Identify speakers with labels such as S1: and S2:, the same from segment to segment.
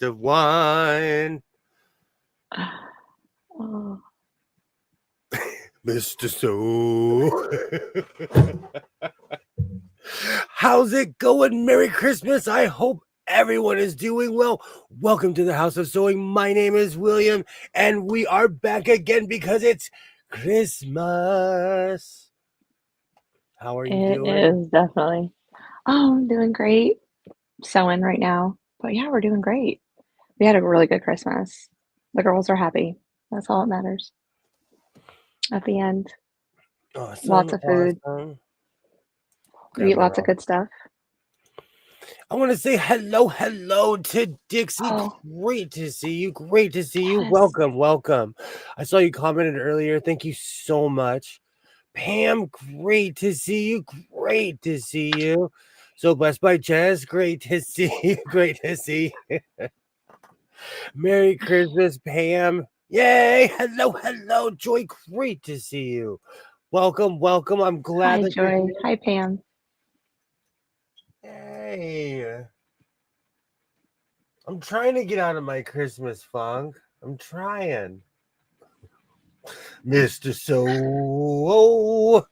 S1: of wine.
S2: Oh,
S1: Mr. So. How's it going? Merry Christmas. I hope everyone is doing well. Welcome to the House of Sewing. My name is William, and we are back again because it's Christmas. How are you
S2: it
S1: doing?
S2: is definitely. Oh, I'm doing great. Sewing right now. But yeah, we're doing great. We had a really good Christmas. The girls are happy. That's all that matters. At the end,
S1: Awesome,
S2: lots of food.
S1: awesome.
S2: We
S1: Grab
S2: eat
S1: my
S2: lots of
S1: rock.
S2: good stuff.
S1: I want to say hello to Dixie.
S2: Oh,
S1: Great to see you. Great to see you.
S2: yes.
S1: Welcome. I saw you commented earlier. Thank you so much. Pam, great to see you. Great to see you. So blessed by Jess. Great to see you. Great to see you. Merry Christmas, Pam. Yay. Hello, Joy. Great to see you. Welcome. I'm glad
S2: Hi,
S1: that you're
S2: Joy.
S1: here.
S2: Hi, Pam.
S1: Hey. I'm trying to get out of my Christmas funk. I'm trying. Mr. So.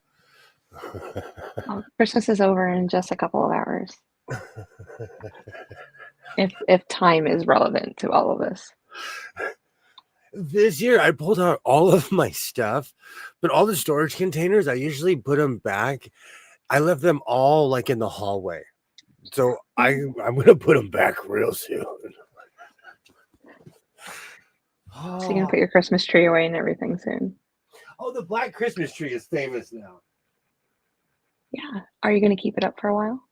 S2: Well, Christmas is over in just a couple of hours. If time is relevant to all of this.
S1: This year I pulled out all of my stuff, but all the storage containers, I usually put them back. I left them all like in the hallway. So I'm gonna put them back real soon.
S2: So you're gonna
S1: Oh,
S2: put your Christmas tree away and everything soon.
S1: oh, the black Christmas tree is famous now.
S2: Yeah. Are you gonna keep it up for a while?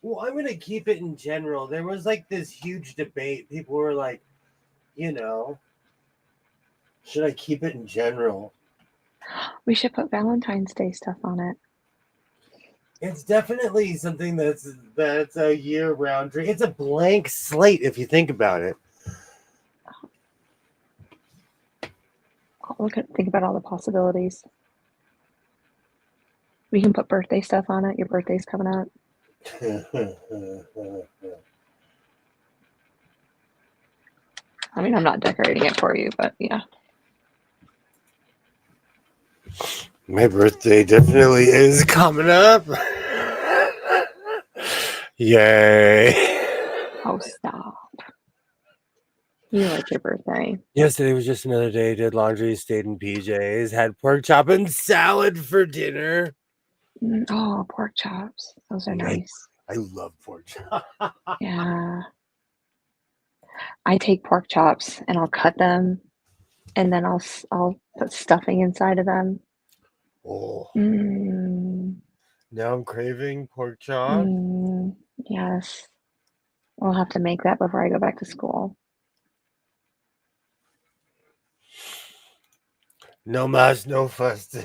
S1: Well, I'm gonna keep it in general. There was like this huge debate. People were like, you know, should I keep it in general?
S2: We should put Valentine's Day stuff on it.
S1: It's definitely something that's a year round dream. It's a blank slate if you think about it.
S2: Think about all the possibilities. We can put birthday stuff on it. Your birthday's coming up. I mean, I'm not decorating it for you, but yeah.
S1: My birthday definitely is coming up. Yay.
S2: Oh, stop. You like your birthday.
S1: Yesterday was just another day. Did laundry, stayed in PJs, had pork chop and salad for dinner.
S2: Oh, pork chops. Those are nice.
S1: I love pork chop.
S2: Yeah. I take pork chops and I'll cut them and then I'll put stuffing inside of them.
S1: Oh,
S2: Mm,
S1: now I'm craving pork chop.
S2: mm, yes. I'll have to make that before I go back to school.
S1: No mas, no fuss.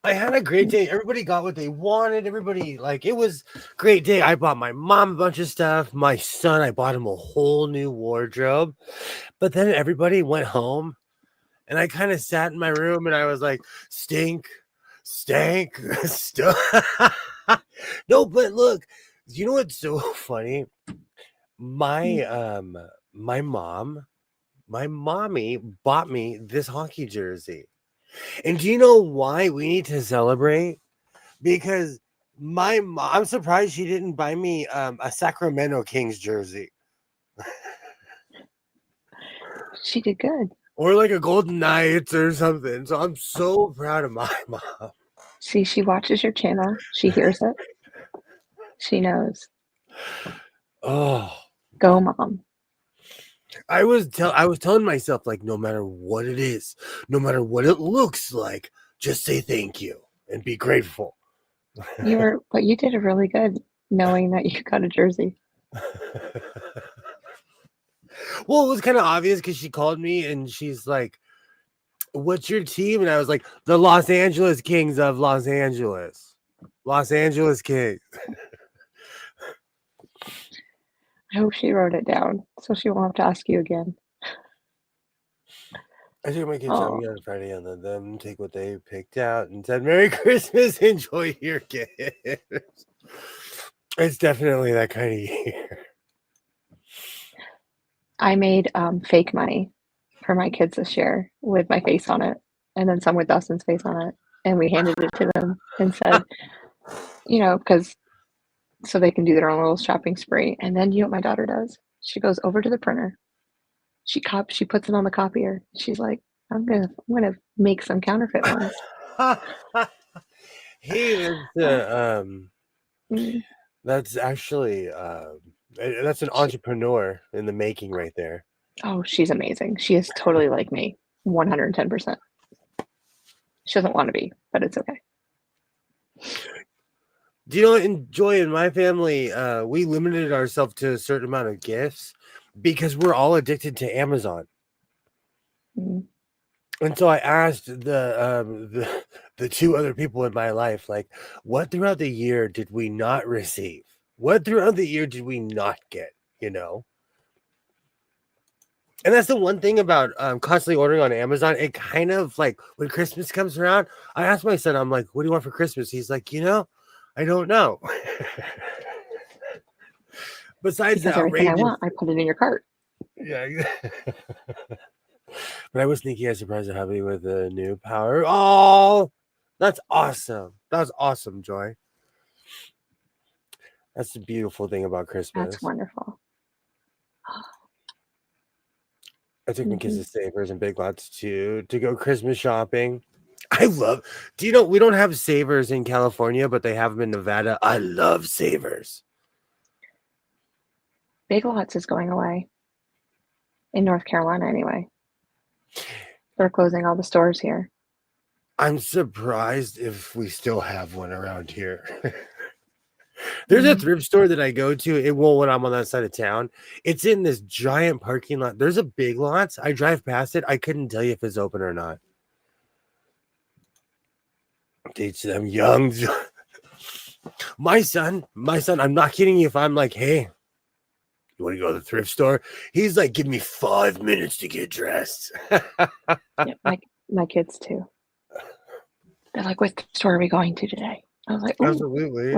S1: I had a great day. Everybody got what they wanted. Everybody, like, it was a great day. I bought my mom a bunch of stuff. My son, I bought him a whole new wardrobe. But then everybody went home, and I kind of sat in my room, and I was like, stank, stuff. No, but look, you know what's so funny? My my mom, my mommy bought me this hockey jersey. And do you know why we need to celebrate? Because I'm surprised she didn't buy me a Sacramento Kings jersey
S2: She did good.
S1: or like a Golden Knights or something. So I'm so proud of my mom.
S2: See, she watches your channel. She hears it. She knows.
S1: Oh,
S2: Go, mom.
S1: I was telling myself, like, no matter what it is, no matter what it looks like, just say thank you and be grateful.
S2: But you did a really good knowing that you got a jersey.
S1: Well, it was kind of obvious because she called me and she's like, "What's your team?" And I was like, "The Los Angeles Kings of Los Angeles, Los Angeles Kings."
S2: I hope she wrote it down so she won't have to ask you again.
S1: I took my kids
S2: Oh,
S1: shopping on Friday and let them take what they picked out and said, "Merry Christmas, enjoy your gifts." It's definitely that kind of year.
S2: I made fake money for my kids this year with my face on it, and then some with Dustin's face on it, and we handed it to them and said, because so they can do their own little shopping spree. And then you know what my daughter does? She goes over to the printer. She puts it on the copier. She's like, I'm gonna make some counterfeit ones.
S1: Hey,
S2: Mm.
S1: that's actually that's an entrepreneur in the making right there.
S2: Oh, she's amazing. She is totally like me, 110%. She doesn't want to be, but it's okay.
S1: Do you know what, enjoy in my family? We limited ourselves to a certain amount of gifts because we're all addicted to Amazon.
S2: Mm.
S1: And so I asked the two other people in my life, like, what throughout the year did we not receive? What throughout the year did we not get? You know, and that's the one thing about constantly ordering on Amazon. It kind of like when Christmas comes around, I ask my son, I'm like, what do you want for Christmas? He's like, I don't know. Besides the
S2: Because everything I
S1: outrageous,
S2: want, I put it in your cart.
S1: yeah. But I was thinking I surprised the hubby with a new power. Oh, that's awesome. That's awesome, Joy. That's the beautiful thing about Christmas.
S2: That's wonderful.
S1: I took my kids
S2: Mhm.
S1: to Savers and Big Lots to go Christmas shopping. Do you know we don't have Savers in California, but they have them in Nevada. I love Savers.
S2: Big Lots is going away in North Carolina anyway. They're closing all the stores here.
S1: I'm surprised if we still have one around here. There's a thrift store that I go to. When I'm on that side of town. It's in this giant parking lot. There's a Big Lots. I drive past it. I couldn't tell you if it's open or not. Teach them young. My son, I'm not kidding you if I'm like, hey, you want to go to the thrift store? He's like, give me 5 minutes to get dressed.
S2: Yeah, my kids too. They're like, "What store are we going to today?" I was like, "Ooh,
S1: Absolutely.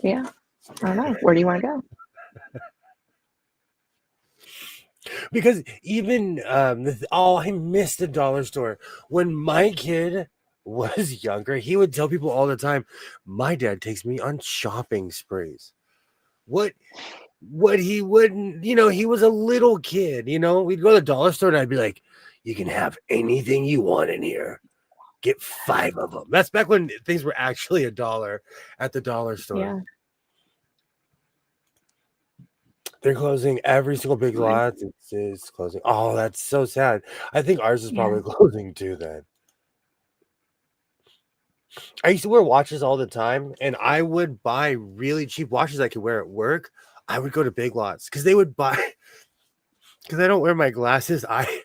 S2: yeah, I don't know. Where do you want to go?"
S1: Because even I missed the dollar store. When my kid was younger, he would tell people all the time, my dad takes me on shopping sprees. What he wouldn't, he was a little kid, we'd go to the dollar store and I'd be like, you can have anything you want in here. Get 5 of them. That's back when things were actually $1 at the dollar store.
S2: Yeah.
S1: They're closing every single Big Lot. It's closing. Oh, that's so sad. I think ours is probably closing too then. I used to wear watches all the time, and I would buy really cheap watches I could wear at work. I would go to Big Lots because they would buy, because I don't wear my glasses. I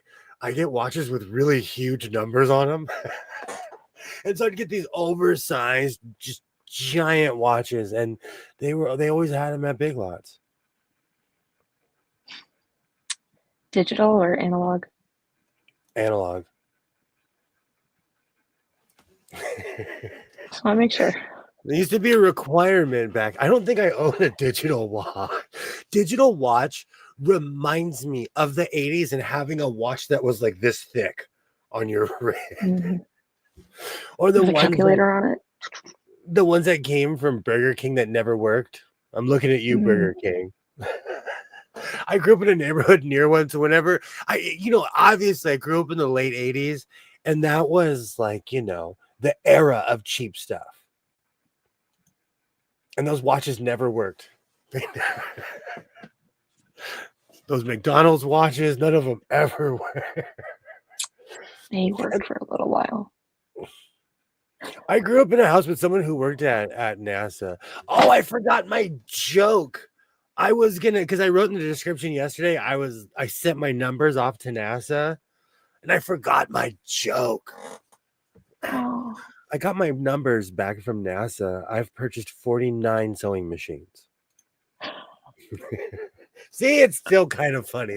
S1: get watches with really huge numbers on them. And so I'd get these oversized, just giant watches, and they always had them at Big Lots.
S2: Digital or analog?
S1: Analog.
S2: Just want to make sure.
S1: There used to be a requirement back. I don't think I own a digital watch. Digital watch reminds me of the 80s and having a watch that was like this thick on your wrist.
S2: Mm-hmm.
S1: Or the
S2: With a calculator on it.
S1: The ones that came from Burger King that never worked. I'm looking at you, Burger King. I grew up in a neighborhood near one, so whenever obviously I grew up in the late 80s, and that was like, the era of cheap stuff. And those watches never worked. Those McDonald's watches, none of them ever worked.
S2: They worked for a little while.
S1: I grew up in a house with someone who worked at NASA. Oh, I forgot my joke. I was gonna, because I wrote in the description yesterday, I sent my numbers off to NASA and I forgot my joke.
S2: Oh.
S1: I got my numbers back from NASA. I've purchased 49 sewing machines. See, it's still kind of funny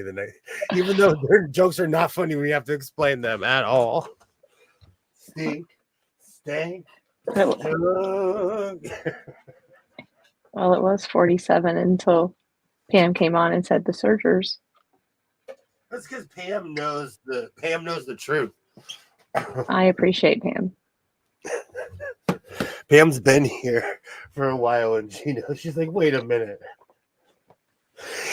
S1: even though their jokes are not funny, we have to explain them at all. Stink.
S2: Well, Well, it was 47 until Pam came on and said the surgers.
S1: That's because Pam knows the truth.
S2: I appreciate Pam.
S1: Pam's been here for a while, and she knows. She's like, wait a minute.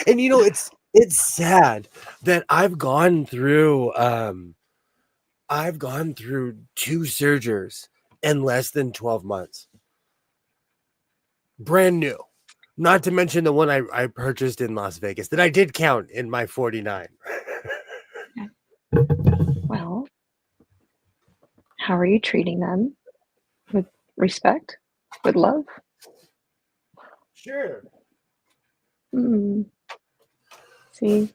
S1: And it's sad that I've gone through 2 surgers in less than 12 months. Brand new. Not to mention the one I purchased in Las Vegas that I did count in my 49.
S2: Well, how are you treating them? With respect? With love?
S1: Sure.
S2: See?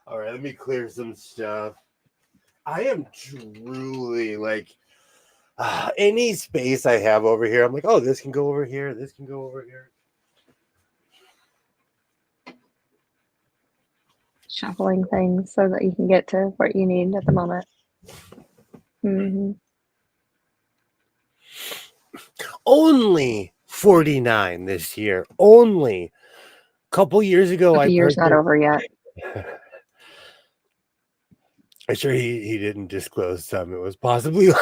S1: All right, let me clear some stuff. I am truly like any space I have over here, I'm like, oh, this can go over here. This can go over here.
S2: Shuffling things so that you can get to what you need at the moment.
S1: Only 49 this year. Only. A couple years ago,
S2: The year's not over yet.
S1: I'm sure he didn't disclose some. It was possibly. Do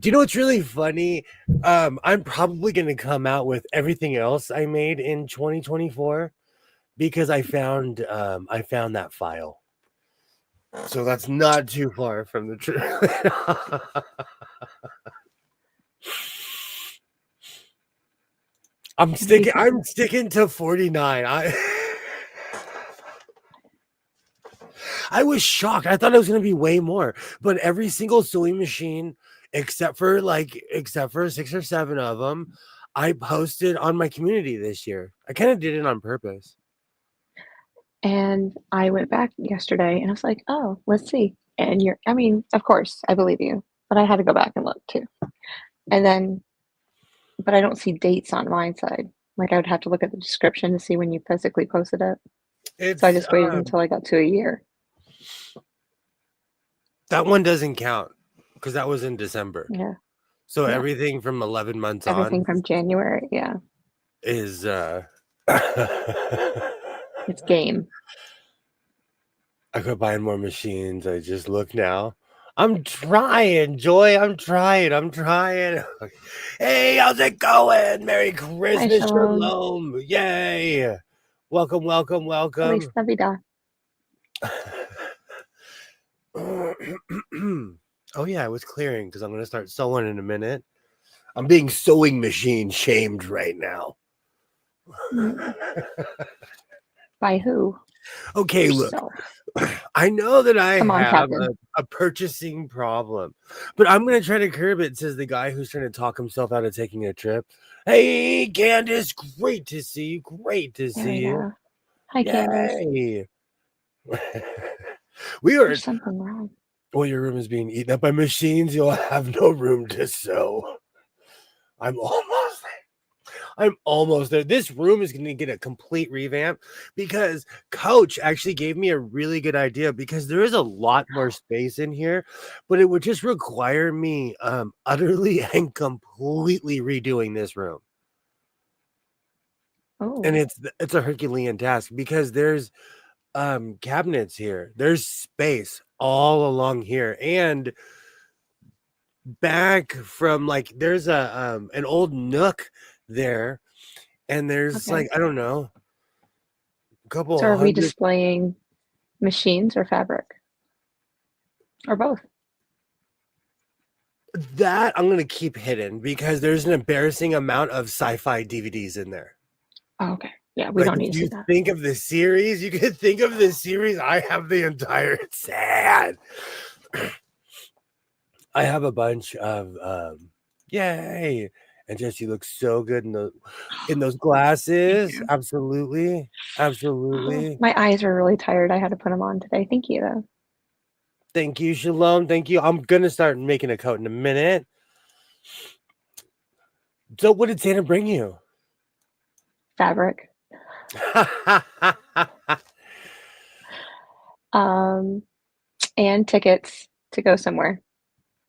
S1: you know what's really funny? I'm probably going to come out with everything else I made in 2024 because I found that file. So that's not too far from the truth. I'm sticking to 49. I was shocked. I thought it was going to be way more, but every single sewing machine, except for 6 or 7 of them, I posted on my community this year. I kind of did it on purpose.
S2: And I went back yesterday and I was like, oh, let's see. And of course, I believe you, but I had to go back and look too. And then, but I don't see dates on my side. Like I would have to look at the description to see when you physically posted it. So I just waited until I got to a year.
S1: That one doesn't count because that was in December.
S2: Yeah.
S1: So everything from 11 months on.
S2: Everything from January, yeah.
S1: Is
S2: it's game.
S1: I could buy more machines. I just look now. I'm trying, Joy. I'm trying. Hey, how's it going? Merry Christmas, Shalom. Yay. Welcome.
S2: Feliz Navidad.
S1: Oh, yeah, I was clearing because I'm going to start sewing in a minute. I'm being sewing machine shamed right now.
S2: By who?
S1: Okay, yourself. Look, I know that I have a purchasing problem, but I'm going to try to curb it, says the guy who's trying to talk himself out of taking a trip. Hey, Candace, great to see you. Great to see you.
S2: Hi, Candace.
S1: There's
S2: something wrong.
S1: Well, your room is being eaten up by machines. You'll have no room to sew. I'm almost there. This room is going to get a complete revamp because Coach actually gave me a really good idea because there is a lot more space in here, but it would just require me utterly and completely redoing this room.
S2: Oh.
S1: And it's a Herculean task because there's cabinets here. There's space all along here and back from there's an old nook there, and there's I don't know, a couple.
S2: So are we displaying machines or fabric, or both?
S1: That I'm gonna keep hidden because there's an embarrassing amount of sci-fi DVDs in there.
S2: Oh, okay, yeah, we don't need to see that.
S1: Think of the series. You could think of the series. I have the entire. It's sad. I have a bunch of yay. And Jesse looks so good in those glasses. Absolutely.
S2: My eyes are really tired. I had to put them on today. Thank you, though.
S1: Thank you, Shalom. Thank you. I'm gonna start making a coat in a minute. So, what did Santa bring you?
S2: Fabric. Um, and tickets to go somewhere.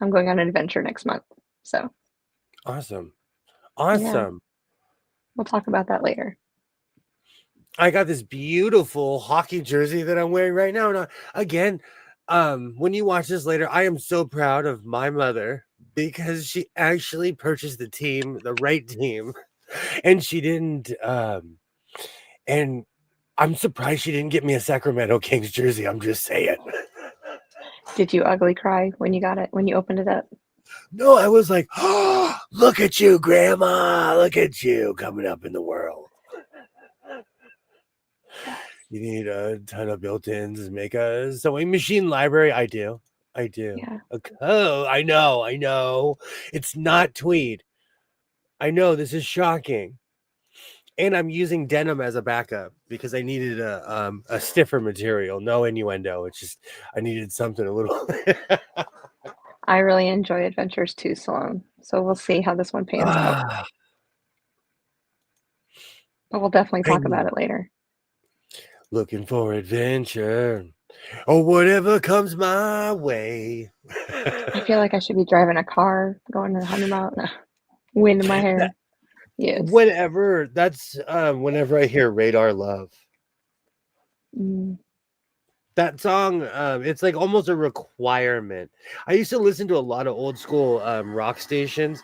S2: I'm going on an adventure next month. So,
S1: Awesome.
S2: yeah,
S1: Awesome.
S2: we'll talk about that later.
S1: I got this beautiful hockey jersey that I'm wearing right now. And again, when you watch this later, I am so proud of my mother because she actually purchased the right team, and she didn't. And I'm surprised she didn't get me a Sacramento Kings jersey. I'm just saying.
S2: Did you ugly cry when you got it, when you opened it up?
S1: No, I was like, oh, look at you, Grandma. Look at you coming up in the world.
S2: Yes.
S1: You need a ton of built-ins and make a sewing machine library. I do. I do.
S2: Yeah.
S1: Oh, I know. It's not tweed. I know this is shocking. And I'm using denim as a backup because I needed a stiffer material. No innuendo. It's just I needed something a little.
S2: I really enjoy adventures too, Sloan. So we'll see how this one pans out.
S1: Ah,
S2: But we'll definitely talk about
S1: I'm
S2: it later.
S1: looking for adventure or whatever comes my way.
S2: I feel like I should be driving a car, going at 100 miles, wind in my hair. Yes.
S1: Whenever that's whenever I hear Radar Love.
S2: Mm.
S1: That song, it's like almost a requirement. I used to listen to a lot of old school rock stations,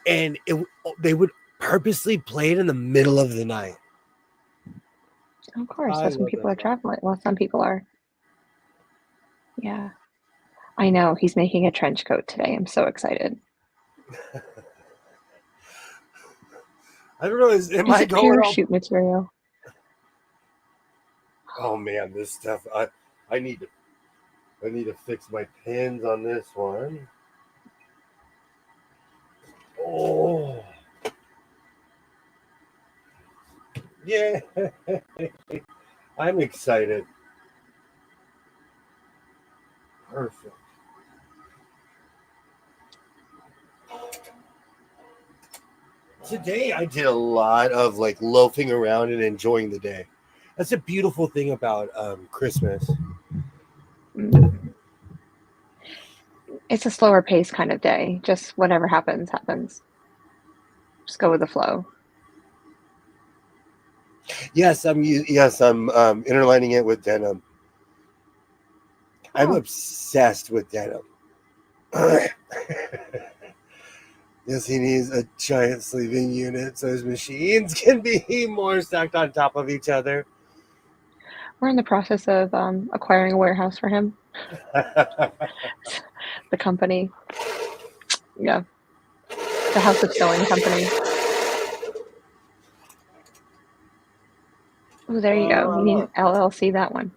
S1: and they would purposely play it in the middle of the night.
S2: Of course,
S1: I
S2: that's when
S1: love
S2: people
S1: that
S2: are
S1: song.
S2: traveling. Well, some people are. Yeah. I know. He's making a trench coat today. I'm so excited.
S1: I don't know. Am
S2: Is
S1: I
S2: it
S1: going all?
S2: parachute material?
S1: Oh man, this stuff. I need to fix my pins on this one. Oh yeah, I'm excited. Perfect. Today I did a lot of like loafing around and enjoying the day. That's a beautiful thing about Christmas.
S2: Mm. It's a slower pace kind of day. Just whatever happens, happens. Just go with the flow.
S1: I'm interlining it with denim. I'm
S2: Oh,
S1: obsessed with denim. Yes, he needs a giant sleeving unit so his machines can be more stacked on top of each other.
S2: we're in the process of acquiring a warehouse for him. The company. Yeah. The House of Sewing Company. Oh, there you go. You need an LLC that one.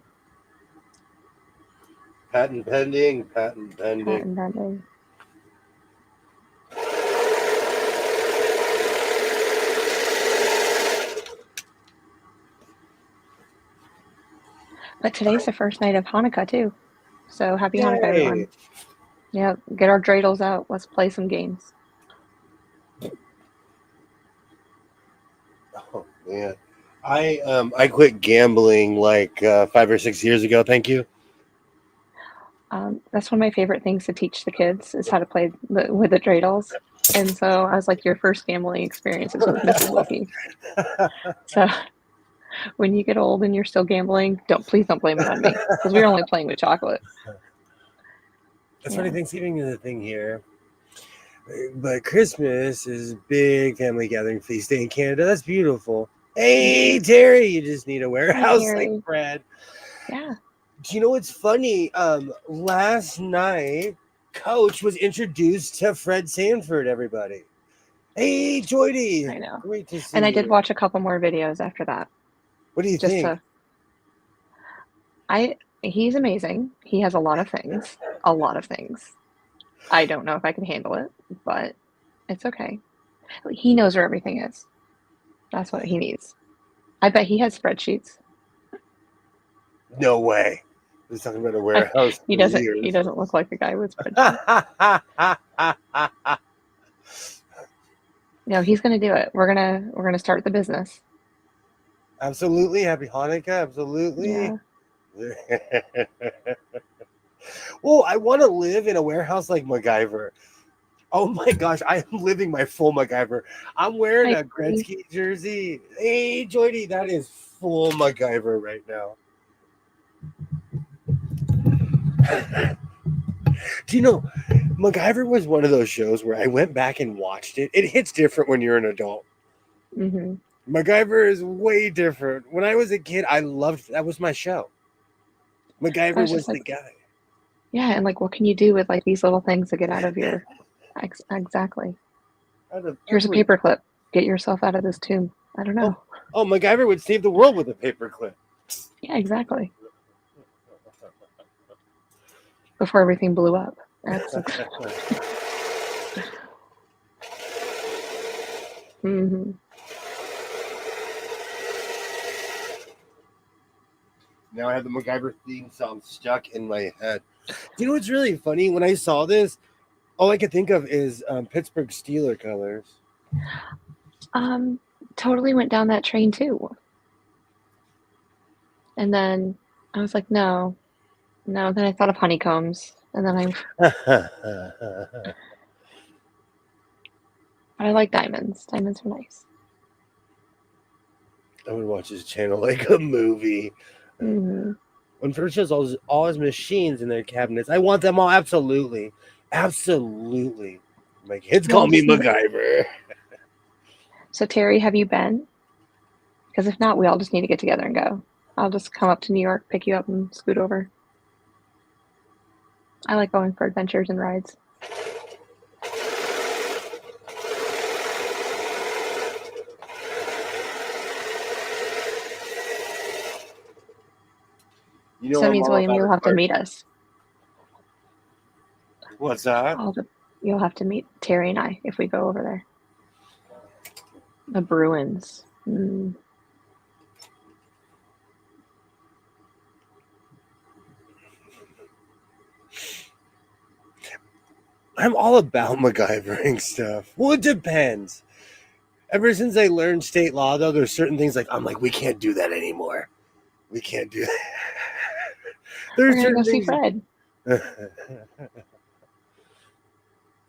S1: Patent pending, patent pending.
S2: Patent pending. But today's the first night of Hanukkah too. So happy Hanukkah,
S1: Yay!
S2: everyone. Yeah, get our dreidels out. Let's play some games.
S1: Oh man, I quit gambling like 5 or 6 years ago. Thank you.
S2: That's one of my favorite things to teach the kids is how to play with the dreidels. And so I was like, your first gambling experience is with Mrs. Wilkie. So when you get old and you're still gambling, please don't blame it on me because we were only playing with chocolate.
S1: That's funny.
S2: Yeah.
S1: Thanksgiving is a thing here, but Christmas is a big family gathering feast day in Canada. That's beautiful. Hey Terry, you just need a
S2: Hi,
S1: warehouse like
S2: Terry.
S1: Fred.
S2: Yeah.
S1: Do you know what's funny? Last night, Coach was introduced to Fred Sanford. Everybody, hey
S2: I
S1: Joydy,
S2: know.
S1: great to
S2: And I
S1: see
S2: did
S1: you.
S2: watch a couple more videos after that.
S1: What do you
S2: Just
S1: think?
S2: to he's amazing. He has a lot of things. A lot of things. I don't know if I can handle it, but it's okay. He knows where everything is. That's what he needs. I bet he has spreadsheets.
S1: No way. He's talking about a warehouse
S2: He
S1: for
S2: doesn't
S1: years.
S2: look like a guy with spreadsheets. No, he's gonna do it. We're gonna start the business.
S1: Absolutely. Happy Hanukkah. Absolutely.
S2: Yeah.
S1: Well, I want to live in a warehouse like MacGyver. Oh my gosh, I am living my full MacGyver. I'm wearing
S2: Hi,
S1: a
S2: Terry.
S1: Gretzky jersey. Hey, Joydy, that is full MacGyver right now. Do you know, MacGyver was one of those shows where I went back and watched it. It hits different when you're an adult.
S2: Mm-hmm.
S1: MacGyver is way different. When I was a kid, I loved that was my show.
S2: I
S1: MacGyver
S2: was
S1: was
S2: just
S1: the
S2: like,
S1: guy.
S2: yeah, and like, what can you do with like these little things to get out of your exactly.
S1: Out of
S2: Here's a
S1: every
S2: paperclip. Get yourself out of this tomb. I don't
S1: oh
S2: know.
S1: oh MacGyver would save the world with a paperclip.
S2: Yeah, exactly. Before everything blew up. That's mm-hmm.
S1: Now I have the MacGyver theme song stuck in my head. Do you know what's really funny? When I saw this, all I could think of is Pittsburgh Steeler colors.
S2: Um, totally went down that train too. And then I was like, no, no. Then I thought of honeycombs, and then I like diamonds. Diamonds are nice.
S1: I would watch this channel like a movie.
S2: Mm-hmm.
S1: When first shows all his machines in their cabinets, I want them all. Absolutely, absolutely. My kids
S2: We all
S1: call me
S2: just need.
S1: MacGyver.
S2: So Terry, have you been? Because if not, we all just need to get together and go. I'll just come up to New York, pick you up, and scoot over. I like going for adventures and rides.
S1: You know
S2: So that
S1: I'm
S2: means,
S1: all
S2: William,
S1: about
S2: you'll
S1: a
S2: have to
S1: party.
S2: meet us.
S1: What's that?
S2: You'll have to meet Terry and I if we go over there. The Bruins. Mm.
S1: I'm all about MacGyvering stuff. Well, it depends. Ever since I learned state law, though, there's certain things like I'm like, we can't do that anymore. We can't do that.
S2: We're
S1: There's
S2: gonna go
S1: certain
S2: see
S1: things.
S2: Fred.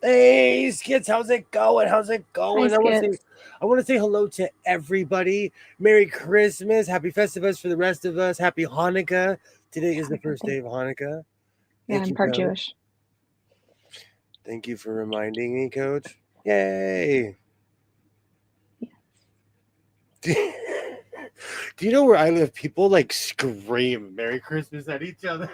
S1: Hey, skits, how's it going? How's it
S2: Hi,
S1: going?
S2: Skits.
S1: I want to say hello to everybody. Merry Christmas, Happy Festivus for the rest of us. Happy Hanukkah. Today is the
S2: Happy
S1: first
S2: birthday.
S1: day of Hanukkah.
S2: Yeah,
S1: Thank
S2: I'm
S1: you,
S2: part
S1: Coach.
S2: Jewish.
S1: Thank you for reminding me, Coach. Yay! Do you know where I live? People like scream Merry Christmas at each other.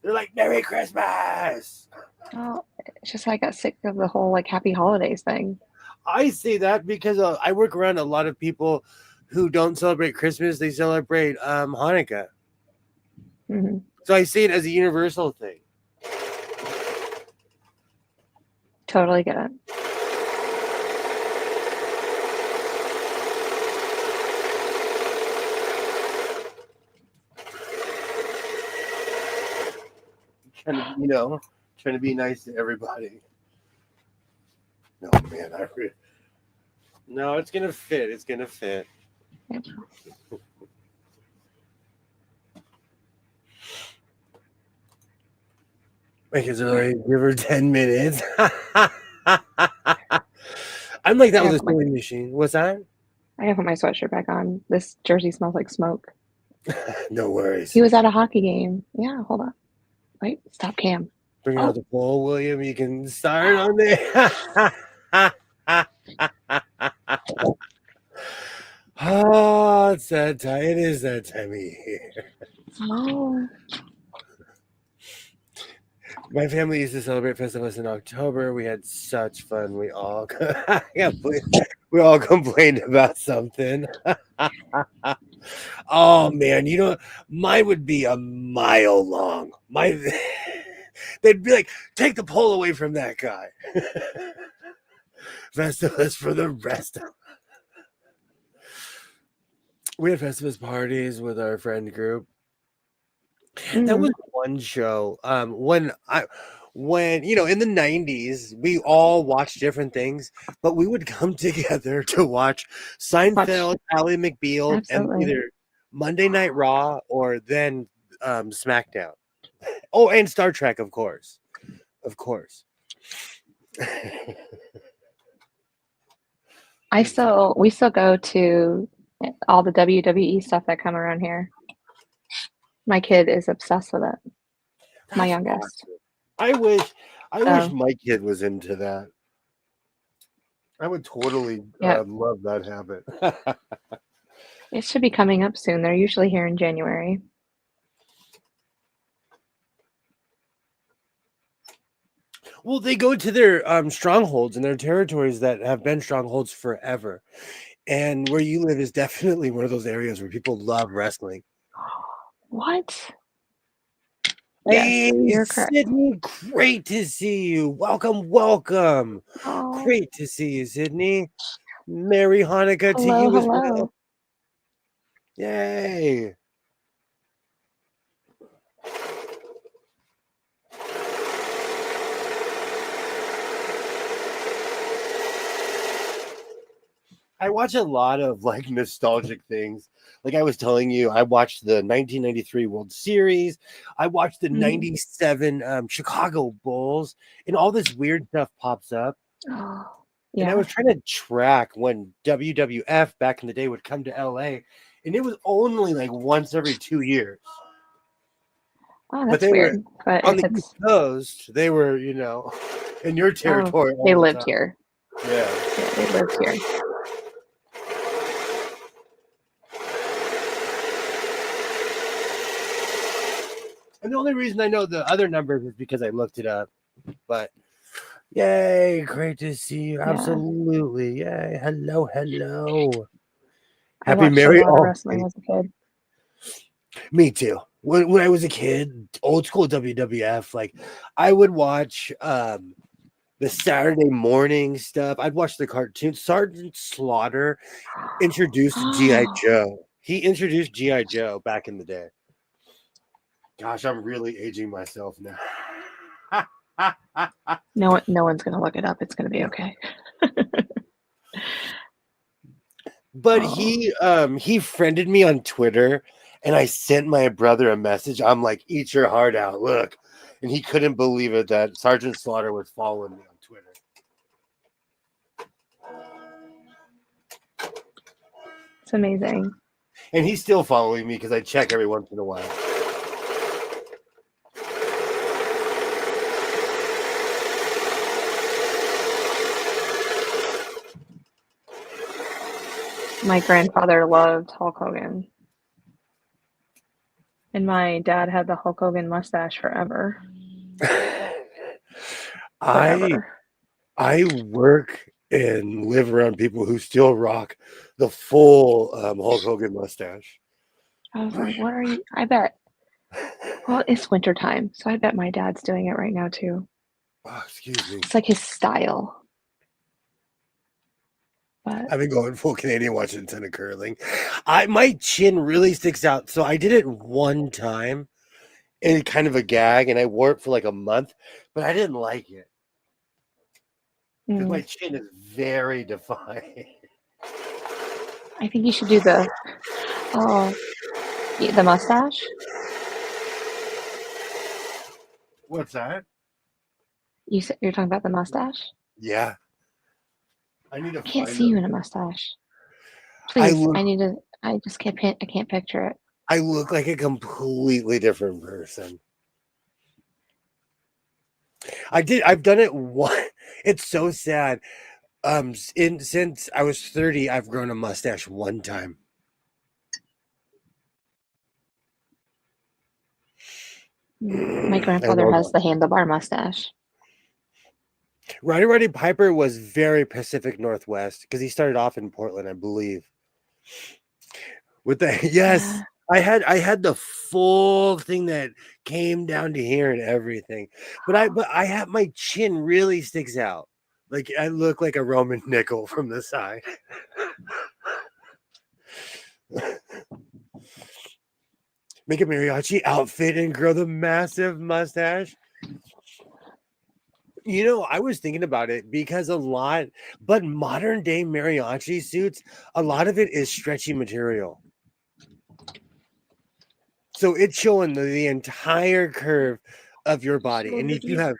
S1: They're like, Merry Christmas!
S2: Oh, it's just I got sick of the whole like Happy Holidays thing.
S1: I say that because I work around a lot of people who don't celebrate Christmas. They celebrate Hanukkah.
S2: Mm-hmm.
S1: So I see it as a universal thing.
S2: Totally get it.
S1: Trying to be nice to everybody. No, man, no, it's gonna fit. It's gonna fit.
S2: Yep.
S1: My kids are like, give her 10 minutes. I'm like that with a sewing machine. What's that?
S2: I gotta put my sweatshirt back on. This jersey smells like smoke.
S1: No worries.
S2: He was at a hockey game. Yeah, hold on. Wait, stop cam.
S1: Bring out the pole, William. You can start on there. Oh, it's that time. It is that time of year.
S2: Oh.
S1: My family used to celebrate Festivus in October. We had such fun. We all complained about something. Oh man, mine would be a mile long. They'd be like, take the pole away from that guy. Festivus for the rest of. We had Festivus parties with our friend group. That was one show. When in the 90s, we all watched different things, but we would come together to watch Seinfeld, Ally McBeal, and
S2: Absolutely.
S1: either Monday Night Raw or then SmackDown. Oh, and Star Trek, of course. Of course.
S2: We still go to all the WWE stuff that come around here. My kid is obsessed with it. My youngest.
S1: Awesome. I wish my kid was into that. I would totally love that habit.
S2: It should be coming up soon. They're usually here in January.
S1: Well, they go to their strongholds and their territories that have been strongholds forever. And where you live is definitely one of those areas where people love wrestling.
S2: What?
S1: Hey,
S2: Yes, you're correct.
S1: Sydney, great to see you. Welcome, welcome.
S2: Oh.
S1: Great to see you, Sydney. Merry Hanukkah to you as well. Yay. I watch a lot of like nostalgic things. Like I was telling you, I watched the 1993 World Series. I watched the 97 Chicago Bulls, and all this weird stuff pops up.
S2: Oh,
S1: and I was trying to track when WWF back in the day would come to LA, and it was only like once every 2 years.
S2: Oh, that's
S1: but they
S2: weird.
S1: were
S2: But
S1: on
S2: if
S1: the
S2: it's
S1: East Coast. They were, in your territory.
S2: they lived here.
S1: Yeah,
S2: they lived here.
S1: And the only reason I know the other numbers is because I looked it up. But yay, great to see you.
S2: Yeah.
S1: Absolutely. Yay. Hello.
S2: I
S1: Happy
S2: watched
S1: Mary.
S2: a lot of wrestling as a kid.
S1: Me too. When I was a kid, old school WWF, like I would watch the Saturday morning stuff. I'd watch the cartoon. Sergeant Slaughter introduced G.I. Joe. He introduced G.I. Joe back in the day. Gosh, I'm really aging myself now.
S2: No one's gonna look it up. It's gonna be okay.
S1: But he friended me on Twitter, and I sent my brother a message. I'm like, eat your heart out, look. And he couldn't believe it that Sergeant Slaughter was following me on Twitter.
S2: It's amazing.
S1: And he's still following me because I check every once in a while.
S2: My grandfather loved Hulk Hogan. And my dad had the Hulk Hogan mustache forever.
S1: I work and live around people who still rock the full Hulk Hogan mustache.
S2: I was like, what are you? I bet. Well, it's wintertime, so I bet my dad's doing it right now too.
S1: Oh, excuse me.
S2: It's like his style. But
S1: I've been going full Canadian watching a ton of curling. My chin really sticks out. So I did it one time in kind of a gag, and I wore it for like a month, but I didn't like it. Because my chin is very defined.
S2: I think you should do the mustache.
S1: What's that?
S2: You're talking about the mustache?
S1: Yeah.
S2: I can't see you in a mustache. Please, I just can't picture it.
S1: I look like a completely different person. I've done it one. It's so sad. Since I was 30, I've grown a mustache one time.
S2: My grandfather has the handlebar mustache.
S1: Roddy Piper was very Pacific Northwest because he started off in Portland, I believe. With the yes, I had the full thing that came down to here and everything, but I have my chin really sticks out. Like I look like a Roman nickel from the side. Make a mariachi outfit and grow the massive mustache. I was thinking about it because but modern day mariachi suits, a lot of it is stretchy material. So it's showing the entire curve of your body. And if you have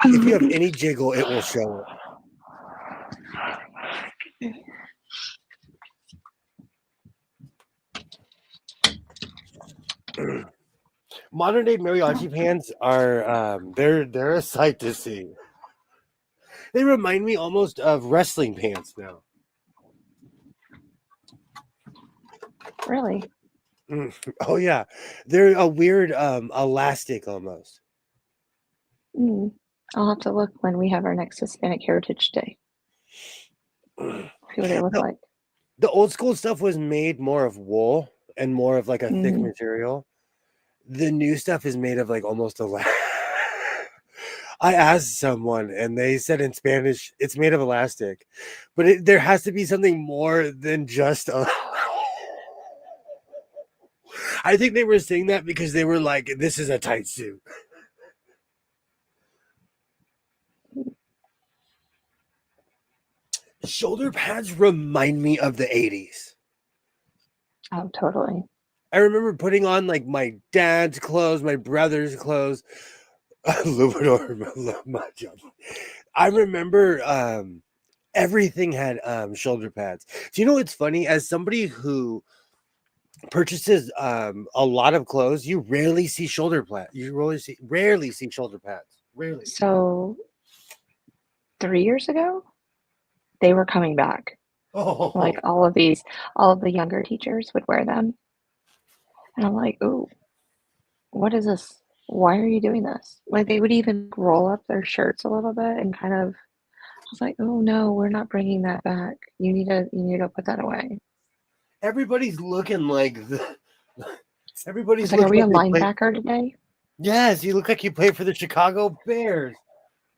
S1: any jiggle, it will show it. Modern day mariachi pants are they're a sight to see. They remind me almost of wrestling pants now.
S2: Really?
S1: Oh yeah, they're a weird elastic almost.
S2: I'll have to look when we have our next Hispanic Heritage Day. See what they look
S1: No,
S2: like.
S1: the old school stuff was made more of wool and more of like a thick
S2: Mm.
S1: material. The new stuff is made of like almost a. I asked someone and they said in Spanish it's made of elastic, but there has to be something more than just a. I think they were saying that because they were like, this is a tight suit. Shoulder pads remind me of the 80s.
S2: Oh, totally.
S1: I remember putting on like my dad's clothes, my brother's clothes. Luminor, my job. I remember everything had shoulder pads. Do you know what's funny? As somebody who purchases a lot of clothes, you rarely see shoulder pads. You rarely see shoulder pads. Rarely.
S2: So 3 years ago, they were coming back.
S1: Oh,
S2: Like all of the younger teachers would wear them. And I'm like, ooh, what is this? Why are you doing this? Like they would even roll up their shirts a little bit and kind of, I was like, oh no, we're not bringing that back. You need to put that away.
S1: everybody's looking like
S2: I was
S1: everybody's
S2: like, are
S1: looking
S2: we a
S1: like they play.
S2: linebacker today?
S1: Yes, you look like you play for the Chicago Bears.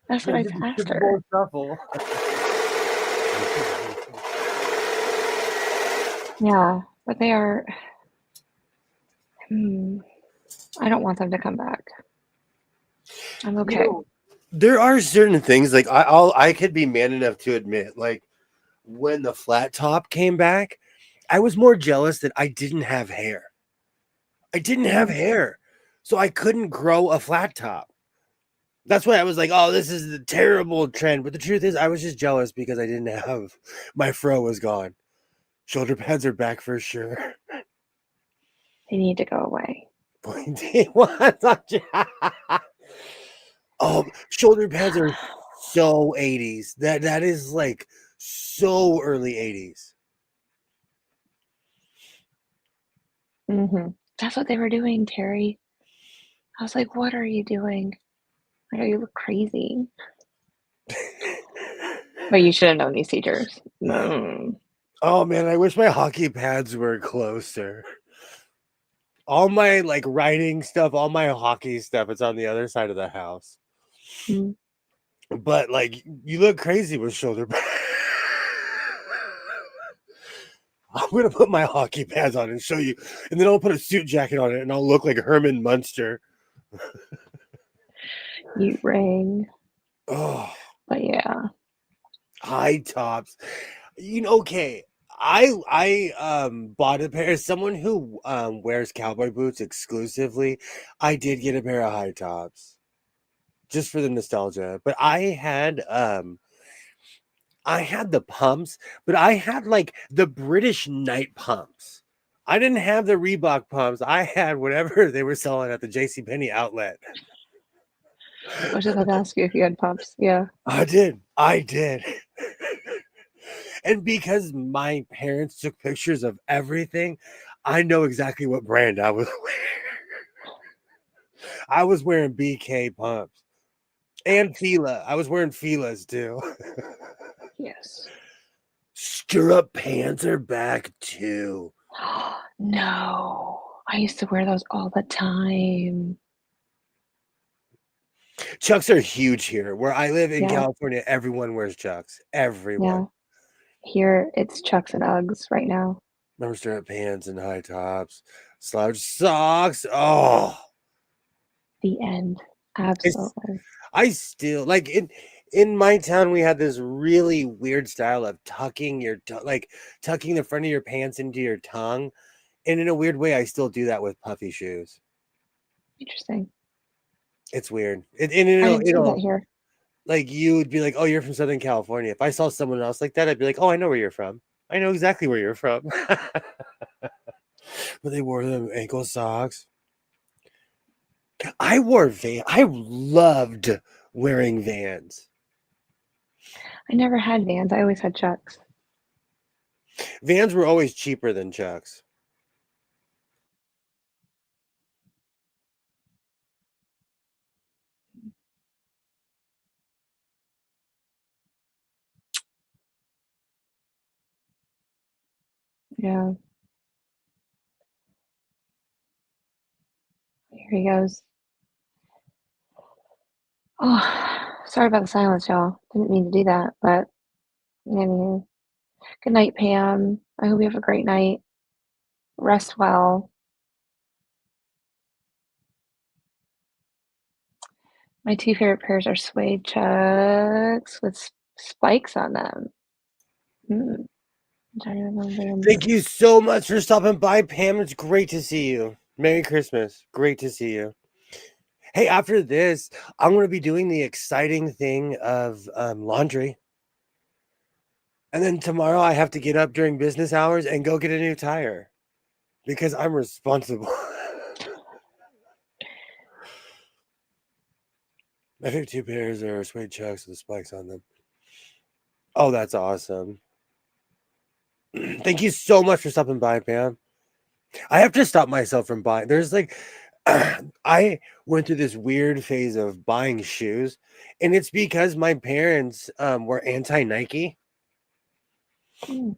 S2: That's what I asked
S1: Super
S2: her.
S1: Bowl shuffle.
S2: Yeah, but they are. I don't want them to come back. I'm
S1: You
S2: okay.
S1: know, there are certain things like I could be man enough to admit, like when the flat top came back, I was more jealous that I didn't have hair. I didn't have hair, so I couldn't grow a flat top. That's why I was like, "Oh, this is the terrible trend." But the truth is, I was just jealous because I didn't have my fro was gone. Shoulder pads are back for sure.
S2: They need to go away.
S1: Pointy ones. Oh, shoulder pads are so 80s. That is like so early 80s.
S2: That's what they were doing, Terry. I was like, what are you doing? I know you look crazy. But you should have known these teachers.
S1: Oh man, I wish my hockey pads were closer. All my like writing stuff, all my hockey stuff, it's on the other side of the house.
S2: Mm.
S1: But like you look crazy with shoulder pads. I'm gonna put my hockey pads on and show you, and then I'll put a suit jacket on it and I'll look like Herman Munster.
S2: You rang.
S1: Oh,
S2: But yeah.
S1: high tops. Okay. I bought a pair as someone who wears cowboy boots exclusively. I did get a pair of high tops just for the nostalgia. But I had the pumps, but I had like the British night pumps. I didn't have the Reebok pumps. I had whatever they were selling at the JCPenney outlet.
S2: I was just about to ask you if you had pumps. Yeah.
S1: I did. I did. And because my parents took pictures of everything, I know exactly what brand I was wearing. I was wearing BK pumps and Fila. I was wearing Filas too.
S2: Yes.
S1: Stirrup pants are back too.
S2: No. I used to wear those all the time.
S1: Chucks are huge here. Where I live in
S2: Yeah.
S1: California, everyone wears Chucks. Everyone.
S2: Yeah. Here it's Chucks and Uggs right now.
S1: Remember stirrup pants and high tops, slouch socks. Oh,
S2: The end. Absolutely.
S1: I still like in my town. We had this really weird style of tucking tucking the front of your pants into your tongue, And in a weird way, I still do that with puffy shoes.
S2: Interesting.
S1: It's weird. And
S2: I didn't see that here.
S1: like you would be like, oh, you're from Southern California. If I saw someone else like that, I'd be like, oh, I know where you're from. I know exactly where you're from. But they wore them ankle socks. I wore Vans. I loved wearing Vans.
S2: I never had Vans. I always had Chucks.
S1: Vans were always cheaper than Chucks.
S2: Yeah. Here he goes. Oh, sorry about the silence, y'all. Didn't mean to do that, but anywho. Good night, Pam. I hope you have a great night. Rest well. My two favorite pairs are suede Chucks with spikes on them. Mm.
S1: Thank you so much for stopping by, Pam. It's great to see you. Merry Christmas. Great to see you. Hey, after this, I'm going to be doing the exciting thing of laundry. And then tomorrow I have to get up during business hours and go get a new tire because I'm responsible. My favorite two pairs are suede Chucks with spikes on them. Oh, that's awesome. Thank you so much for stopping by, Pam. I have to stop myself from buying. There's like, I went through this weird phase of buying shoes, and it's because my parents were anti Nike.
S2: Mm.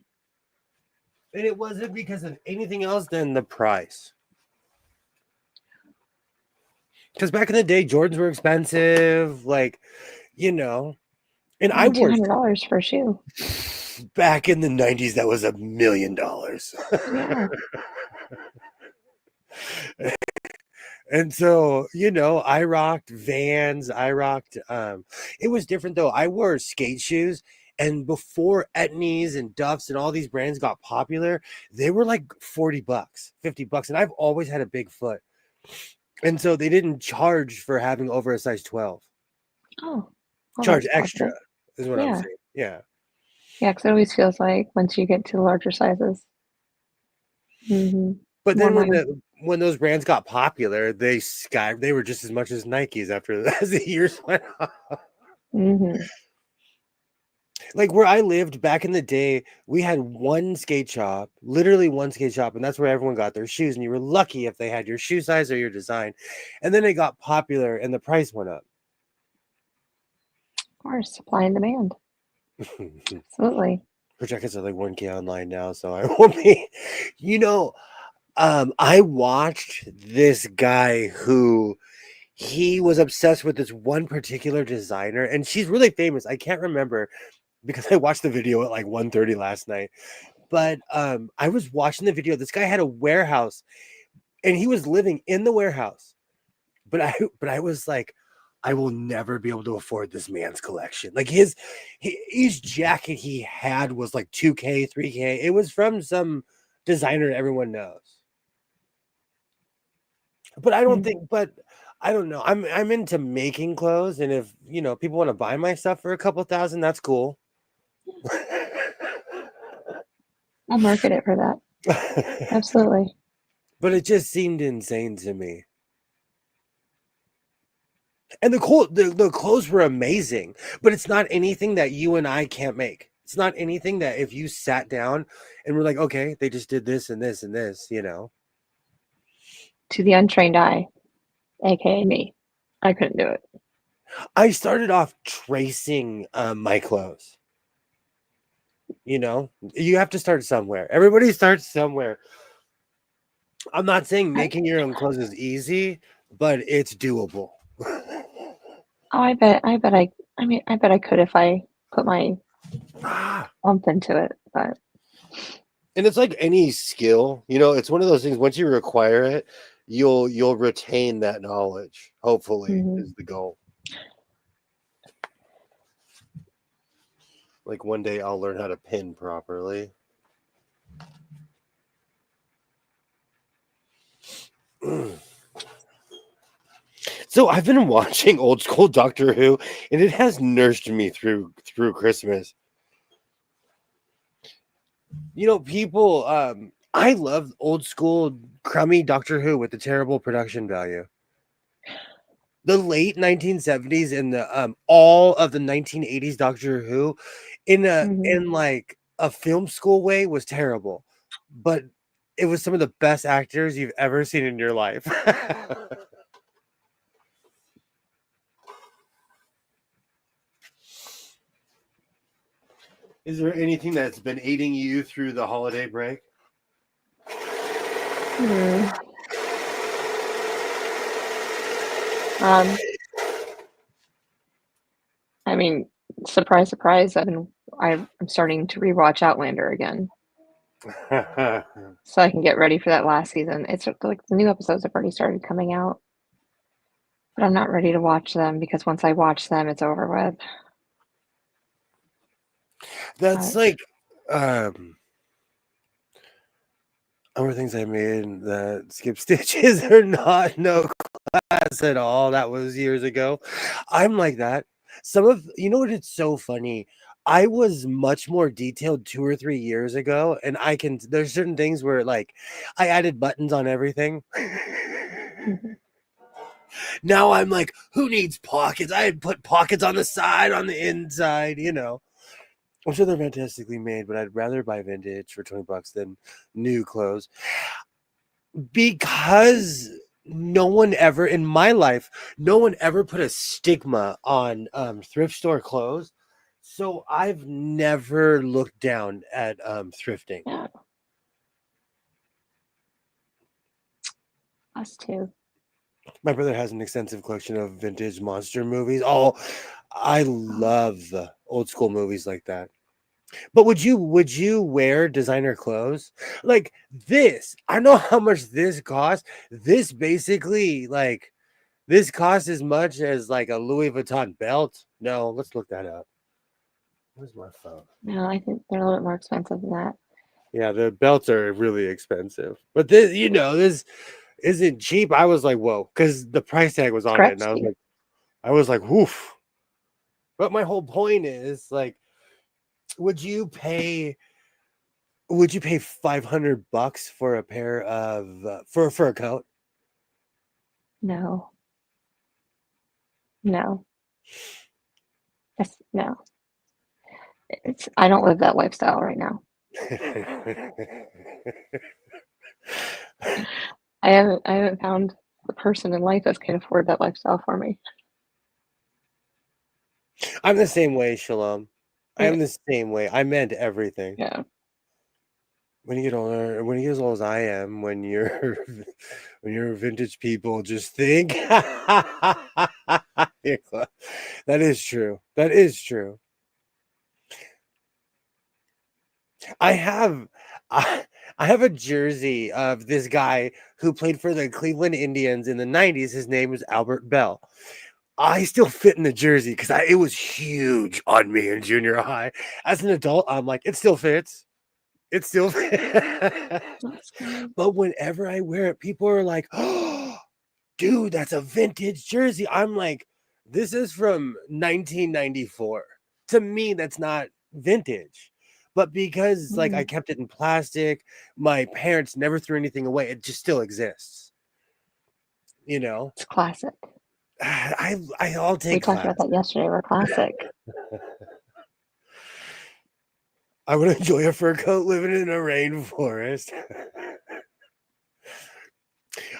S1: And it wasn't because of anything else than the price. Because back in the day, Jordans were expensive, like, you know. And I wore
S2: $200 for a shoe.
S1: back in the 90s, that was $1 million.
S2: Yeah.
S1: And so, I rocked Vans. I rocked it was different though. I wore skate shoes, and before Etnies and Duffs and all these brands got popular, they were like $40, $50, and I've always had a big foot. And so they didn't charge for having over a size 12.
S2: Oh, well,
S1: Charge
S2: that's
S1: extra
S2: positive.
S1: is what I'm
S2: Yeah.
S1: saying. Yeah.
S2: Yeah, because it always feels like once you get to the larger sizes.
S1: But
S2: More
S1: then
S2: money.
S1: when those brands got popular, they were just as much as Nikes after as the years went on.
S2: Mm-hmm.
S1: Like where I lived back in the day, we had one skate shop, literally one skate shop, and that's where everyone got their shoes. And you were lucky if they had your shoe size or your design. And then it got popular and the price went up.
S2: Of course, supply and demand. Absolutely.
S1: Her jackets are like 1K online now, so I won't be. You know, I watched this guy who he was obsessed with this one particular designer, and she's really famous. I can't remember because I watched the video at like 1:30 last night. But I was watching the video. This guy had a warehouse, and he was living in the warehouse. But I was like, I will never be able to afford this man's collection. Like his jacket he had was like 2K, 3K. It was from some designer everyone knows. But I don't think, but I don't know. I'm into making clothes, and if people want to buy my stuff for a couple thousand, that's cool.
S2: I'll market it for that. Absolutely.
S1: But it just seemed insane to me. And the clothes were amazing, but it's not anything that you and I can't make. It's not anything that if you sat down and we're like, okay, they just did this and this and this.
S2: To the untrained eye, aka me, I couldn't do it.
S1: I started off tracing my clothes. You have to start somewhere. Everybody starts somewhere. I'm not saying
S2: I,
S1: making your own clothes is easy, but it's doable.
S2: oh, I bet I could if I put my oomph into it. But
S1: And it's like any skill, it's one of those things. Once you require it, you'll retain that knowledge. Hopefully, is the goal. Like one day I'll learn how to pin properly. So I've been watching old school Doctor Who, and it has nursed me through Christmas. You know, people. I love old school crummy Doctor Who with the terrible production value. The late 1970s and the all of the 1980s Doctor Who,
S2: Mhm.
S1: in like a film school way, was terrible, but it was some of the best actors you've ever seen in your life. Is there anything that's been aiding you through the holiday break?
S2: Hmm. Um, I mean, surprise, surprise, I'm starting to rewatch Outlander again, so I can get ready for that last season. It's like the new episodes have already started coming out, but I'm not ready to watch them because once I watch them, it's over with.
S1: That's
S2: But
S1: like other things I made that skip stitches are not no class at all. That was years ago. I'm like that. Some of you know what, it's so funny. I was much more detailed 2 or 3 years ago, and there's certain things where like I added buttons on everything.
S2: mhm.
S1: Now I'm like, who needs pockets? I had put pockets on the side, on the inside, you know. I'm sure they're fantastically made, but I'd rather buy vintage for $20 than new clothes. Because no one ever in my life, no one ever put a stigma on thrift store clothes. So I've never looked down at thrifting.
S2: Yeah, us too.
S1: My brother has an extensive collection of vintage monster movies. Oh, I
S2: Oh,
S1: love old school movies like that. But would you wear designer clothes? Like this? I know how much this costs. This basically this costs as much as like a Louis Vuitton belt. No, let's look that up. Where's my phone?
S2: no, I think they're a little bit more expensive than that.
S1: Yeah, the belts are really expensive. But this isn't cheap. I was like, whoa, because the price tag was on it, and
S2: Gretzky.
S1: I was like, woof. But my whole point is like, would you pay $500 for a pair of for a coat?
S2: No, no, no. I don't live that lifestyle right now. I haven't found the person in life that can afford that lifestyle for me.
S1: I'm the same way, Shalom. I
S2: Yeah,
S1: am the same way. I meant everything.
S2: yeah.
S1: When you get older, when you get as old as I am, when you're when you're vintage people, just think. You're that is true. That is true. I have I, I have a jersey of this guy who played for the Cleveland Indians in the 90s. His name was Albert Bell. I still fit in the jersey because it was huge on me in junior high. As an adult, I'm like, it still fits. It still fits.
S2: That's good.
S1: But whenever I wear it, people are like, oh, dude, that's a vintage jersey. I'm like, this is from 1994. To me, that's not vintage. But because like I
S2: Mm,
S1: kept it in plastic, my parents never threw anything away. It just still exists. You know,
S2: it's classic.
S1: I'll
S2: We
S1: take
S2: talked about
S1: class.
S2: that yesterday. We're classic.
S1: I would enjoy a fur coat living in a rainforest.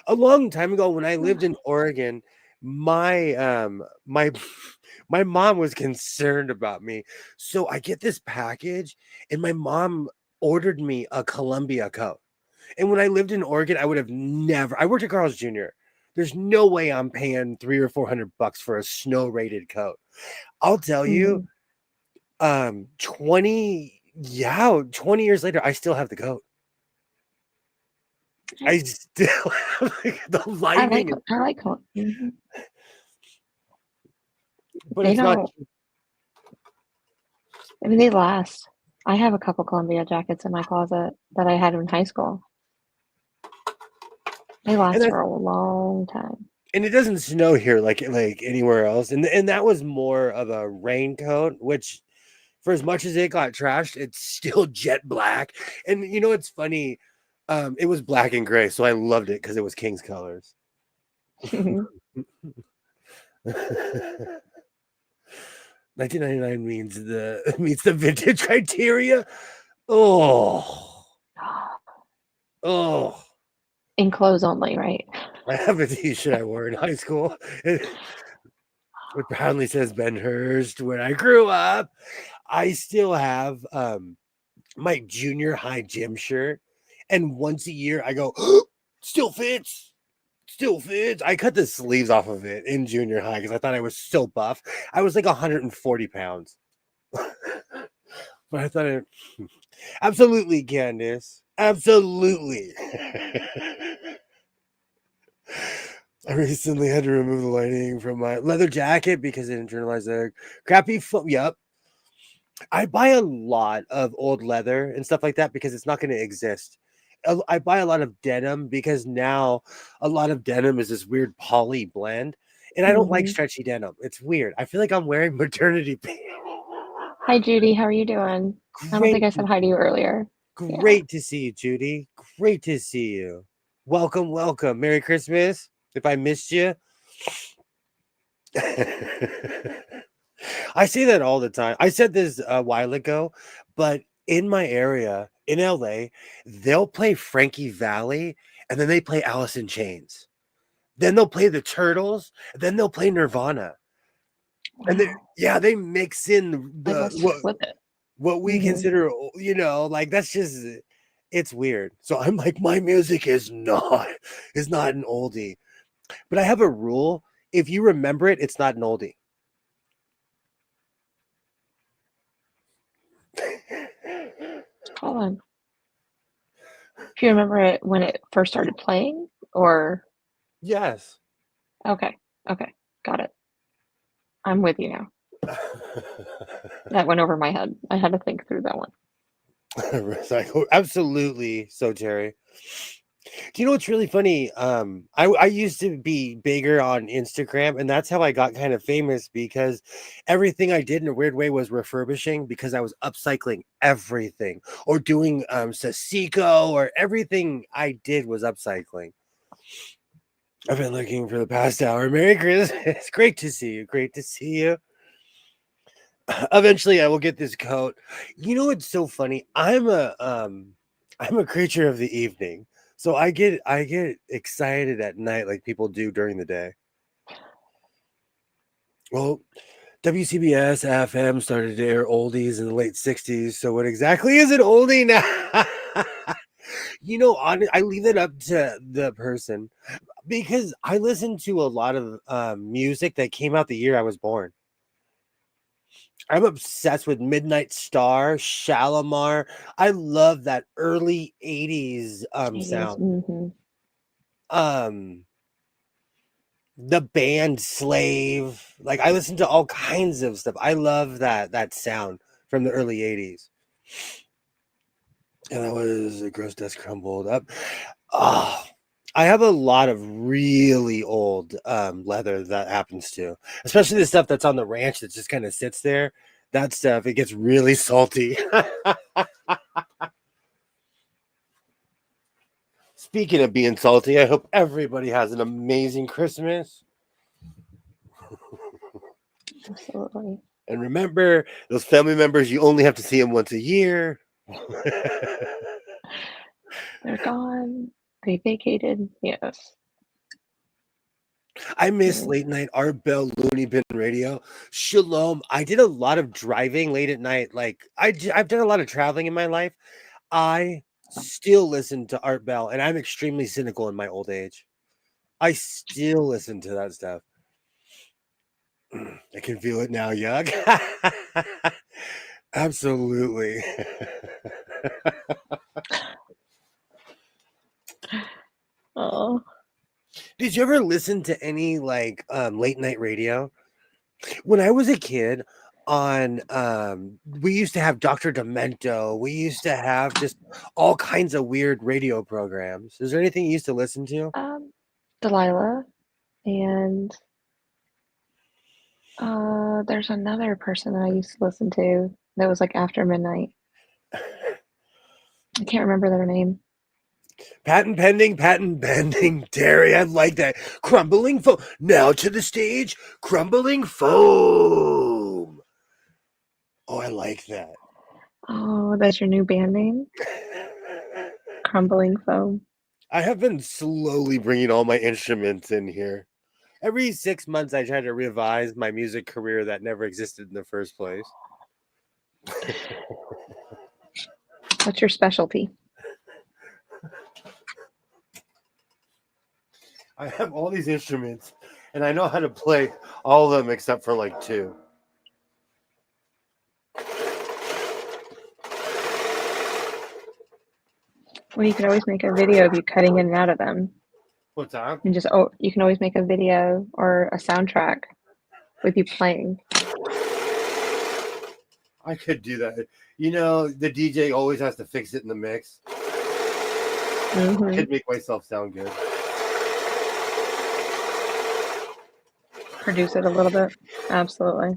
S1: A long time ago when I lived in Oregon, my my mom was concerned about me. So I get this package and my mom ordered me a Columbia coat. And when I lived in Oregon, I would have never I worked at Carl's Jr. There's no way I'm paying 300 or 400 bucks for a snow rated coat. I'll tell you,
S2: Mm.
S1: 20 years later, I still have the coat. I still have the lining,
S2: I like mhm.
S1: but
S2: They
S1: it's not.
S2: don't. I mean, they last. I have a couple Columbia jackets in my closet that I had in high school. They last
S1: And
S2: for a long time.
S1: it doesn't snow here like anywhere else. And that was more of a raincoat, which for as much as it got trashed, it's still jet black. And you know it's funny, it was black and gray, so I loved it because it was King's colors. 1999 meets the vintage criteria. Oh, oh.
S2: In clothes only, right?
S1: I have a T-shirt I wore in high school. It proudly says Ben Hurst. When I grew up, I still have my junior high gym shirt, and once a year I go, still fits. Still fits. I cut the sleeves off of it in junior high because I thought I was so buff. I was like 140 pounds. But I thought it absolutely, Candace. Absolutely. I recently had to remove the lining from my leather jacket because it internalized the crappy foam. Yep. I buy a lot of old leather and stuff like that because it's not going to exist. I buy a lot of denim because now a lot of denim is this weird poly blend. And I don't like stretchy denim. It's weird. I feel like I'm wearing maternity pants.
S2: Hi, Judy. How are you doing? I don't think
S1: Great.
S2: I said hi to you earlier. Yeah.
S1: Great to see you, Judy. Great to see you. Welcome, welcome. Merry Christmas. If I missed you. I say that all the time. I said this a while ago, but in my area in LA, they'll play Frankie Valli and then they play Alice in Chains. Then they'll play the Turtles, and then they'll play Nirvana. And they mix in
S2: Like, let's flip it.
S1: what we consider, like that's just it's weird. So I'm like, my music is not an oldie. But I have a rule. If you remember it, it's not an oldie.
S2: Hold on. Do you remember it when it first started playing, or?
S1: Yes.
S2: Okay. Okay. Got it. I'm with you now. That went over my head. I had to think through that one.
S1: Recycle. Absolutely. So, Jerry. Do you know what's really funny? I used to be bigger on Instagram, and that's how I got kind of famous because everything I did in a weird way was refurbishing because I was upcycling everything or doing Sasiko, or everything I did was upcycling. I've been looking for the past hour. Merry Christmas. It's great to see you. Great to see you. Eventually I will get this coat. You know what's so funny? I'm a creature of the evening. So I get excited at night like people do during the day. Well, WCBS FM started to air oldies in the late 60s. So what exactly is an oldie now? I leave it up to the person because I listen to a lot of music that came out the year I was born. I'm obsessed with Midnight Star, Shalimar. I love that early 80s sound. The band Slave. Like I listen to all kinds of stuff. I love that sound from the early 80s. And that was a gross dust crumbled up. Oh, I have a lot of really old leather that happens to, especially the stuff that's on the ranch that just kind of sits there. That stuff, it gets really salty. Speaking of being salty, I hope everybody has an amazing Christmas.
S2: Absolutely.
S1: And remember, those family members, you only have to see them once a year.
S2: They're gone. They vacated. Yes.
S1: I miss late night Art Bell Looney Bin Radio. Shalom. I did a lot of driving late at night. Like I've done a lot of traveling in my life. I still listen to Art Bell, and I'm extremely cynical in my old age. I still listen to that stuff. I can feel it now, Yug. Absolutely.
S2: Oh.
S1: Did you ever listen to any like late night radio? When I was a kid, on we used to have Dr. Demento. We used to have just all kinds of weird radio programs. Is there anything you used to listen to?
S2: Delilah, and there's another person that I used to listen to that was like after midnight. I can't remember their name.
S1: Patent pending, Terry. I like that. Crumbling foam. Now to the stage, crumbling foam. Oh, I like that.
S2: Oh, that's your new band name? Crumbling Foam.
S1: I have been slowly bringing all my instruments in here. Every 6 months, I try to revise my music career that never existed in the first place.
S2: What's your specialty?
S1: I have all these instruments, and I know how to play all of them except for like 2.
S2: Well, you could always make a video of you cutting in and out of them.
S1: What's that?
S2: And just, you can always make a video or a soundtrack with you playing.
S1: I could do that. You know, the DJ always has to fix it in the mix. I could make myself sound good.
S2: Produce it a little bit. Absolutely.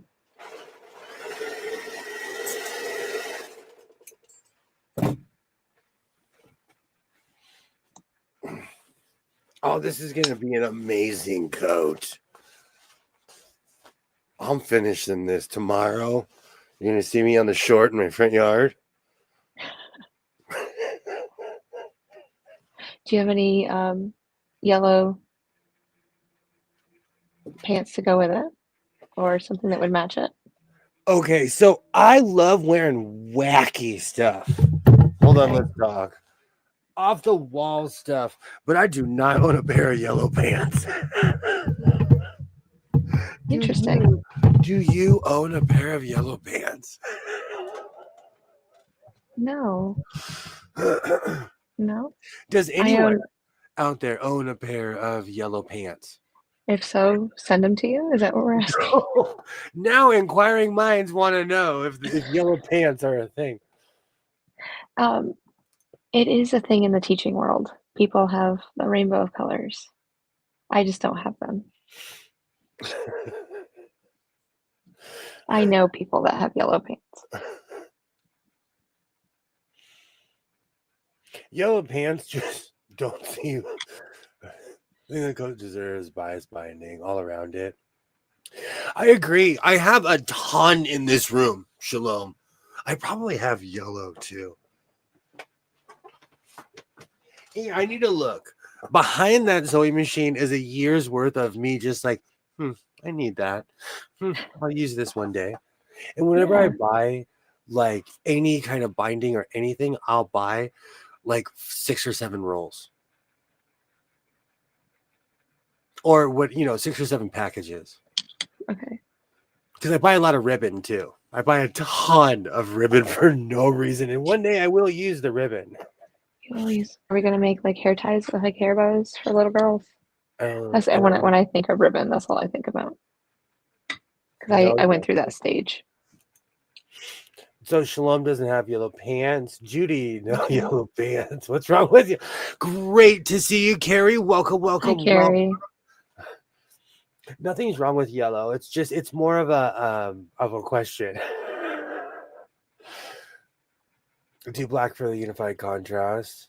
S1: Oh, this is going to be an amazing coat. I'm finishing this tomorrow. You're going to see me on the short in my front yard.
S2: Do you have any yellow pants to go with it, or something that would match it?
S1: Okay, so I love wearing wacky stuff. Hold on, let's talk. Off the wall stuff, but I do not own a pair of yellow pants.
S2: Interesting.
S1: Do you own a pair of yellow pants?
S2: No. No.
S1: Does anyone out there own a pair of yellow pants?
S2: If so, send them to you. Is that what we're asking?
S1: Now inquiring minds want to know if yellow pants are a thing.
S2: It is a thing in the teaching world. People have a rainbow of colors. I just don't have them. I know people that have yellow pants.
S1: Yellow pants just don't seem. I think the coat deserves bias binding all around it. I agree. I have a ton in this room. Shalom. I probably have yellow too. Hey, I need to look. Behind that Zoe machine is a year's worth of me just like, I need that. I'll use this one day. And whenever I buy like any kind of binding or anything, I'll buy like 6 or 7 rolls. Or 6 or 7 packages.
S2: Okay.
S1: Because I buy a lot of ribbon too. I buy a ton of ribbon for no reason. And one day I will use the ribbon.
S2: Are we going to make like hair ties with like hair bows for little girls? That's when I think of ribbon, that's all I think about. Because I went through that stage.
S1: So Shalom doesn't have yellow pants. Judy, no yellow pants. What's wrong with you? Great to see you, Carrie. Welcome.
S2: Hi, Carrie.
S1: Nothing's wrong with yellow. It's more of a question. Do black for the unified contrast?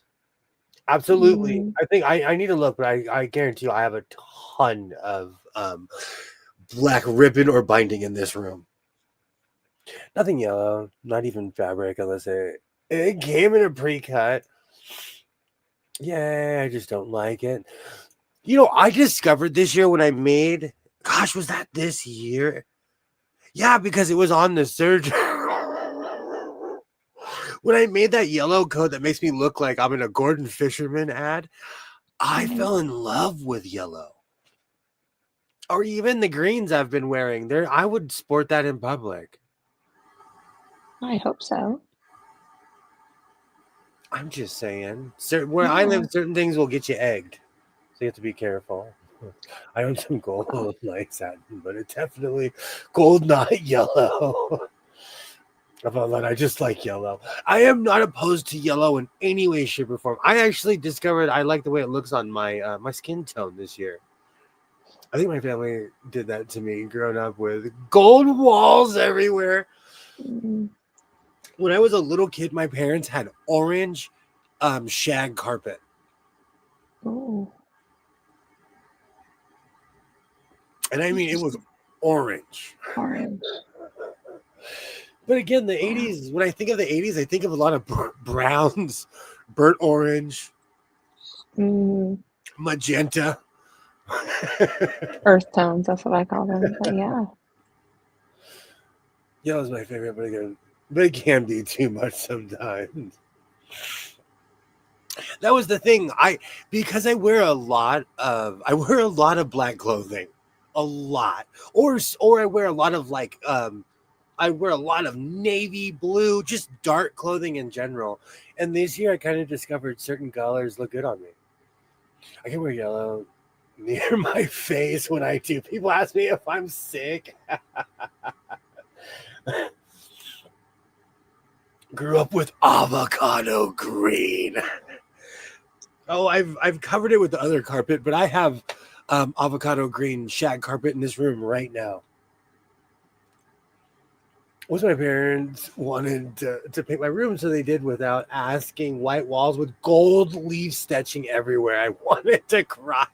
S1: Absolutely. I think I need to look, but I guarantee you I have a ton of black ribbon or binding in this room. Nothing yellow, not even fabric unless it came in a pre-cut. Yeah, I just don't like it. I discovered this year when I made, gosh, was that this year? Yeah, because it was on the surgery. When I made that yellow coat that makes me look like I'm in a Gordon Fisherman ad, I fell in love with yellow. Or even the greens I've been wearing. I would sport that in public.
S2: I hope so.
S1: I'm just saying. Where I live, certain things will get you egged. So you have to be careful. I own some gold like satin, but it's definitely gold, not yellow. About that, I just like yellow. I am not opposed to yellow in any way, shape, or form. I actually discovered I like the way it looks on my my skin tone this year. I think my family did that to me growing up with gold walls everywhere.
S2: Mm.
S1: When I was a little kid, my parents had orange shag carpet.
S2: Oh,
S1: And I mean, it was orange.
S2: orange.
S1: But again, the
S2: Yeah.
S1: 80s, when I think of the 80s, I think of a lot of browns, burnt orange,
S2: Mm.
S1: magenta.
S2: Earth tones, that's what I call them. But yeah.
S1: Yellow's my favorite, but again, it can be too much sometimes. That was the thing. Because I wear a lot of black clothing, a lot, or I wear a lot of I wear a lot of navy blue, just dark clothing in general. And this year, I kind of discovered certain colors look good on me. I can wear yellow near my face when I do. People ask me if I'm sick. Grew up with avocado green. Oh, I've covered it with the other carpet, but I have avocado green shag carpet in this room right now. Was my parents wanted to paint my room, so they did without asking. White walls with gold leaf stitching everywhere. I wanted to cry.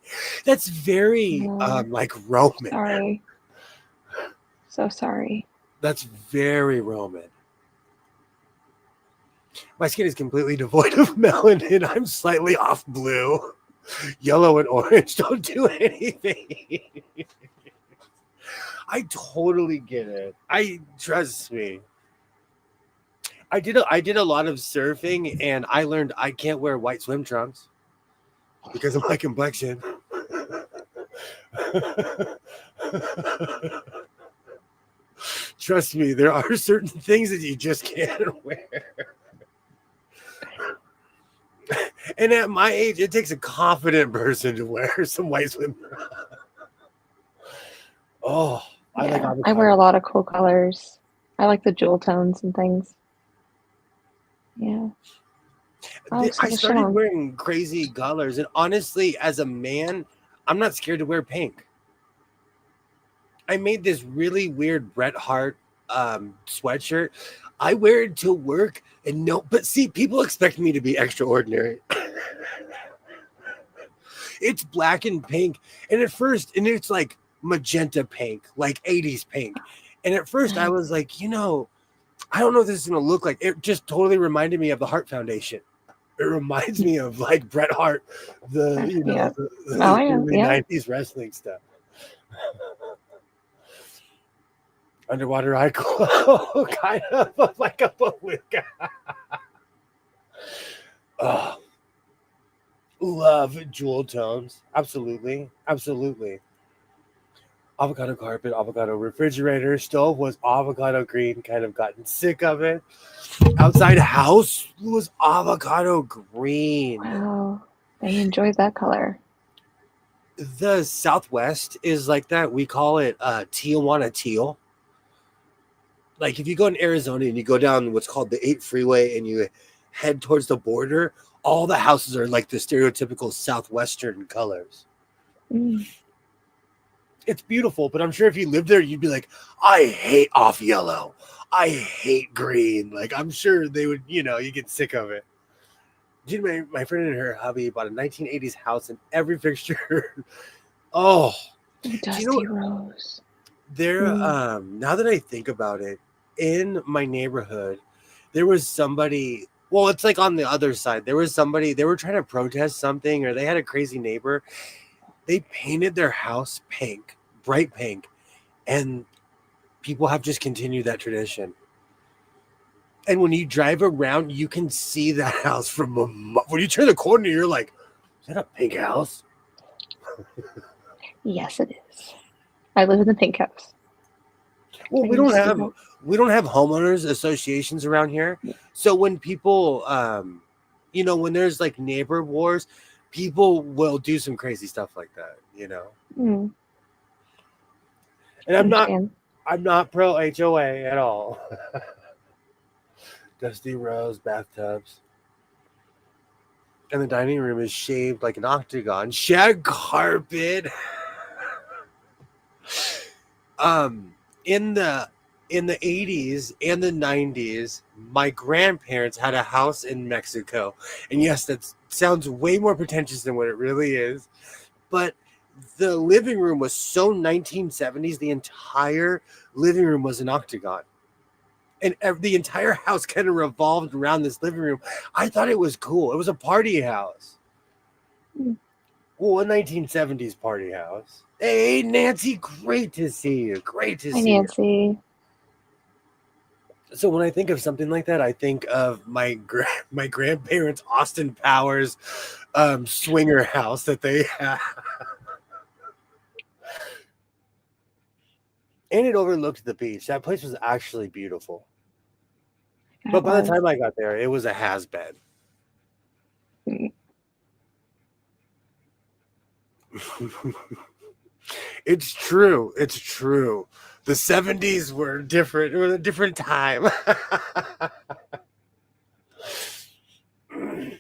S1: That's very like Roman.
S2: Sorry. So sorry.
S1: That's very Roman. My skin is completely devoid of melanin. I'm slightly off blue. Yellow and orange don't do anything. I totally get it. Trust me. I did a lot of surfing, and I learned I can't wear white swim trunks because of my complexion. Trust me, there are certain things that you just can't wear. And at my age, it takes a confident person to wear some white swim. Oh, I like avocado.
S2: I wear a lot of cool colors. I like the jewel tones and things. Yeah.
S1: I started wearing crazy colors, and honestly, as a man, I'm not scared to wear pink. I made this really weird Bret Hart sweatshirt. I wear it to work, and but see, people expect me to be extraordinary. It's black and pink, and it's like magenta pink, like 80s pink. And at first, I was like, I don't know what this is going to look like. It just totally reminded me of the Hart Foundation. It reminds me of like Bret Hart, the early 90s wrestling stuff. Underwater eye glow, kind of like a beluga. Oh, love jewel tones. Absolutely. Absolutely. Avocado carpet, avocado refrigerator, stove was avocado green, kind of gotten sick of it. Outside house was avocado green.
S2: Wow. I enjoyed that color.
S1: The Southwest is like that. We call it Tijuana teal. Like if you go in Arizona and you go down what's called the 8 freeway and you head towards the border, all the houses are like the stereotypical Southwestern colors.
S2: Mm.
S1: It's beautiful, but I'm sure if you lived there, you'd be like, I hate off yellow. I hate green. Like I'm sure they would, you get sick of it. My friend and her hubby bought a 1980s house and every fixture. Oh,
S2: Dusty rose.
S1: Now that I think about it, in my neighborhood, there was somebody. Well, it's like on the other side. There was somebody. They were trying to protest something, or they had a crazy neighbor. They painted their house pink, bright pink, and people have just continued that tradition. And when you drive around, you can see that house from when you turn the corner. You're like, "Is that a pink house?"
S2: Yes, it is. I live in the pink house.
S1: Well, we don't have homeowners associations around here. So when people, when there's like neighbor wars, people will do some crazy stuff like that, you know.
S2: Mm,
S1: And
S2: understand.
S1: I'm not pro HOA at all. Dusty rows, bathtubs. And the dining room is shaped like an octagon. Shag carpet. In the 80s and the 90s, my grandparents had a house in Mexico. And yes, that sounds way more pretentious than what it really is. But the living room was so 1970s, the entire living room was an octagon. And the entire house kind of revolved around this living room. I thought it was cool. It was a party house.
S2: Mm.
S1: Well, a 1970s party house. Hey, Nancy, great to see you. Great to
S2: Hi,
S1: see you.
S2: Nancy.
S1: So when I think of something like that, I think of my grandparents' Austin Powers swinger house that they had. And it overlooked the beach. That place was actually beautiful. But by the time I got there, it was a has-been.
S2: Mm.
S1: It's true. It's true. The 70s were different. It was a different time. And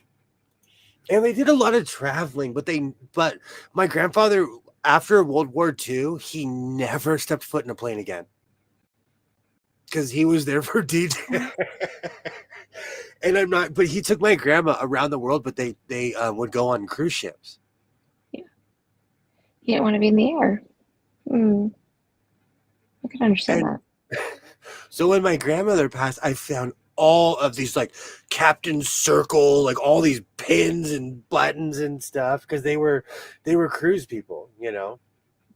S1: they did a lot of traveling, but my grandfather, after World War II, he never stepped foot in a plane again. Because he was there for DJ. And but he took my grandma around the world, but they would go on cruise ships.
S2: Yeah. You don't want to be in the air. I can understand that.
S1: So when my grandmother passed, I found all of these like Captain Circle, like all these pins and buttons and stuff because they were cruise people, you know.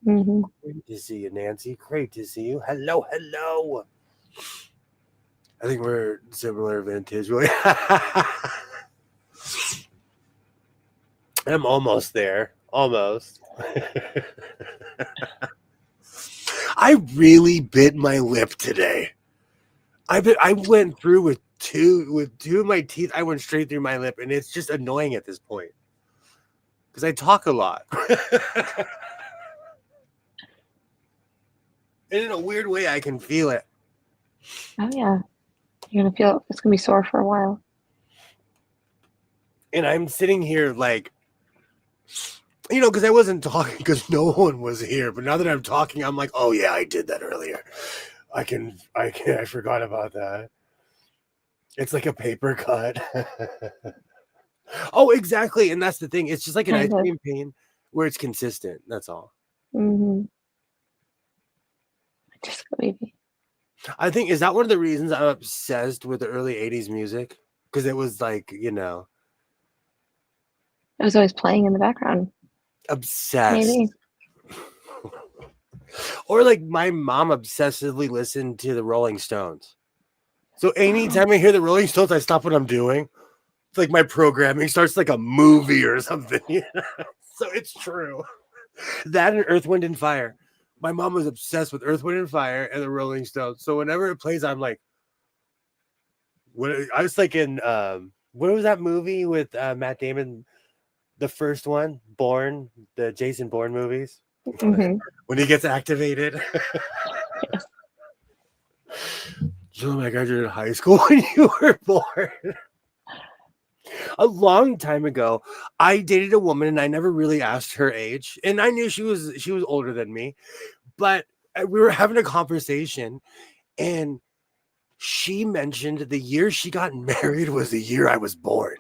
S2: Mm-hmm.
S1: Great to see you, Nancy. Great to see you. Hello, hello. I think we're similar vintage. I'm almost there. Almost. I really bit my lip today. I went through with two of my teeth. I went straight through my lip, and it's just annoying at this point because I talk a lot. And in a weird way, I can feel it.
S2: Oh yeah, you're gonna feel it's gonna be sore for a while.
S1: And I'm sitting here like, you know, because I wasn't talking because no one was here. But now that I'm talking, I'm like, oh yeah, I did that earlier. I forgot about that. It's like a paper cut. Oh, exactly. And that's the thing. It's just like an ice cream pane where it's consistent. That's all.
S2: Mm-hmm. Disco baby.
S1: I think, is that one of the reasons I'm obsessed with the early 80s music? Because it was like, you know.
S2: It was always playing in the background.
S1: Obsessed.
S2: Maybe.
S1: Or like my mom obsessively listened to the Rolling Stones. So anytime I hear the Rolling Stones, I stop what I'm doing. It's like my programming starts like a movie or something. You know? So it's true. That and Earth, Wind, and Fire. My mom was obsessed with Earth, Wind, and Fire and the Rolling Stones. So whenever it plays, I'm like, what? I was like in, what was that movie with Matt Damon? The first one, Bourne, the Jason Bourne movies.
S2: Mm-hmm.
S1: When he gets activated.
S2: Yes.
S1: Oh my God, you're in high school when you were born. A long time ago, I dated a woman and I never really asked her age. And I knew she was older than me, but we were having a conversation and she mentioned the year she got married was the year I was born.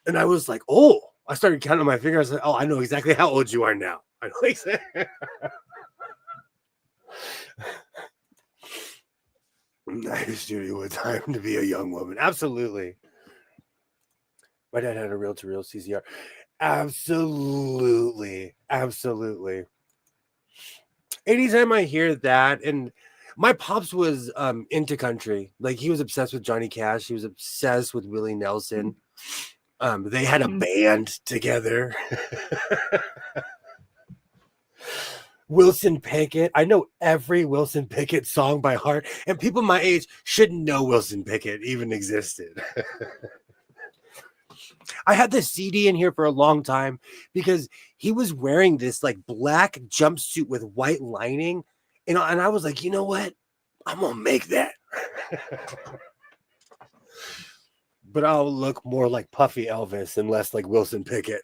S1: And I was like, oh, I started counting my fingers. I was like, oh, I know exactly how old you are now. I know exactly. Nice, Judy. What time to be a young woman? Absolutely. My dad had a reel-to-reel CCR. Absolutely. Absolutely. Anytime I hear that, and my pops was into country. Like he was obsessed with Johnny Cash. He was obsessed with Willie Nelson. They had a band together. Wilson Pickett. I know every Wilson Pickett song by heart, and people my age shouldn't know Wilson Pickett even existed. I had this CD in here for a long time because he was wearing this like black jumpsuit with white lining. And I was like, you know what? I'm going to make that. But I'll look more like Puffy Elvis and less like Wilson Pickett.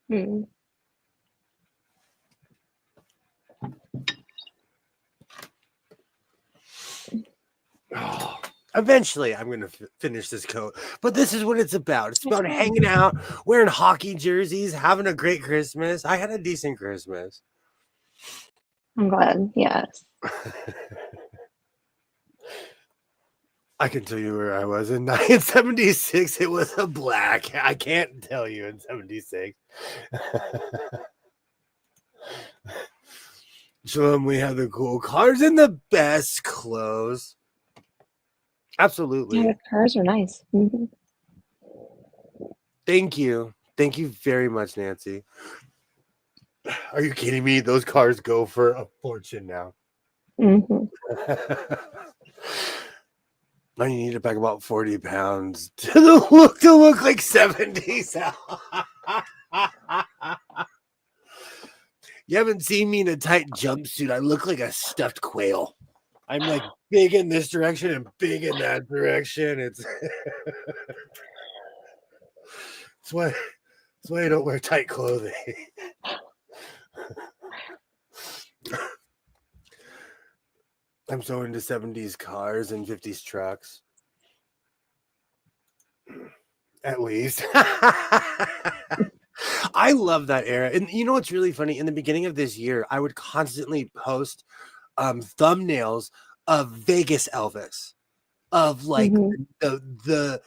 S2: Hmm.
S1: Oh, eventually, I'm going to finish this coat. But this is what it's about. It's about hanging out, wearing hockey jerseys, having a great Christmas. I had a decent Christmas.
S2: I'm glad. Yes.
S1: I can tell you where I was in 1976. It was a black. I can't tell you in 76. So we have the cool cars and the best clothes. Absolutely.
S2: Yeah, the cars are nice. Mm-hmm.
S1: Thank you. Thank you very much, Nancy. Are you kidding me? Those cars go for a fortune now.
S2: Mm-hmm.
S1: Now you need to pack about 40 pounds to look like 70s. You haven't seen me in a tight jumpsuit. I look like a stuffed quail. I'm like big in this direction and big in that direction. It's that's why I don't wear tight clothing. I'm so into 70s cars and 50s trucks. At least. I love that era. And you know what's really funny? In the beginning of this year, I would constantly post thumbnails of Vegas Elvis, of like the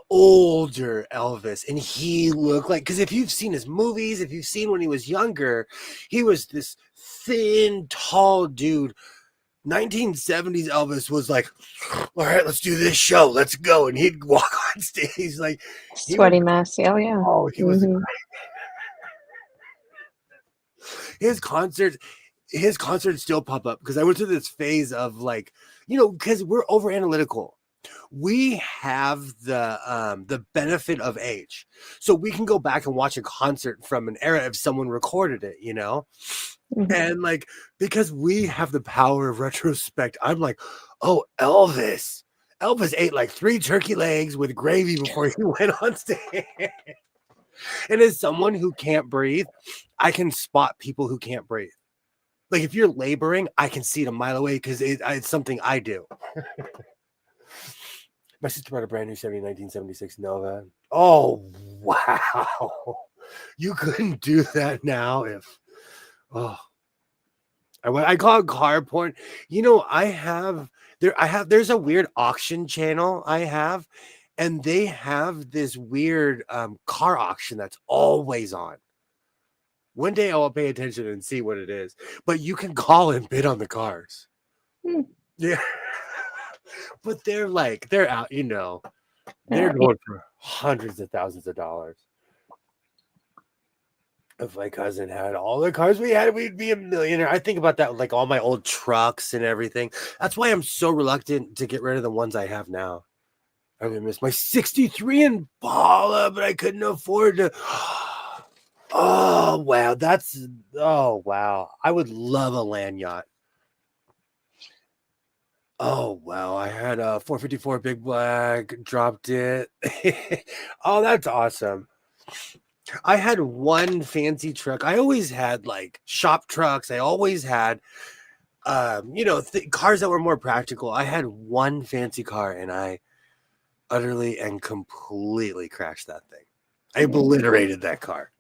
S1: older Elvis, and he looked like, because if you've seen his movies, if you've seen when he was younger, he was this thin, tall dude. 1970s Elvis was like, all right, let's do this show, let's go, and he'd walk on stage like
S2: Sweaty mess. Oh yeah.
S1: Oh, he was his concerts still pop up because I went through this phase of like, because we're over analytical. We have the benefit of age, so we can go back and watch a concert from an era if someone recorded it, and like, because we have the power of retrospect, I'm like, oh, Elvis ate like 3 turkey legs with gravy before he went on stage. And as someone who can't breathe, I can spot people who can't breathe. Like if you're laboring, I can see it a mile away because it's something I do. My sister bought a brand new 1976 Nova. Oh, wow. You couldn't do that now if, I call it car porn. There's a weird auction channel I have, and they have this weird car auction that's always on. One day I will pay attention and see what it is, but you can call and bid on the cars. Yeah. But they're out, they're going for hundreds of thousands of dollars. If my cousin had all the cars we had, we'd be a millionaire. I think about that with like all my old trucks and everything. That's why I'm so reluctant to get rid of the ones I have now. I really miss my 63 Impala, but I couldn't afford to. Oh, wow. I would love a land yacht. Oh, wow. I had a 454 Big Black, dropped it. Oh, that's awesome. I had one fancy truck. I always had like shop trucks. I always had, cars that were more practical. I had one fancy car and I utterly and completely crashed that thing. I obliterated that car.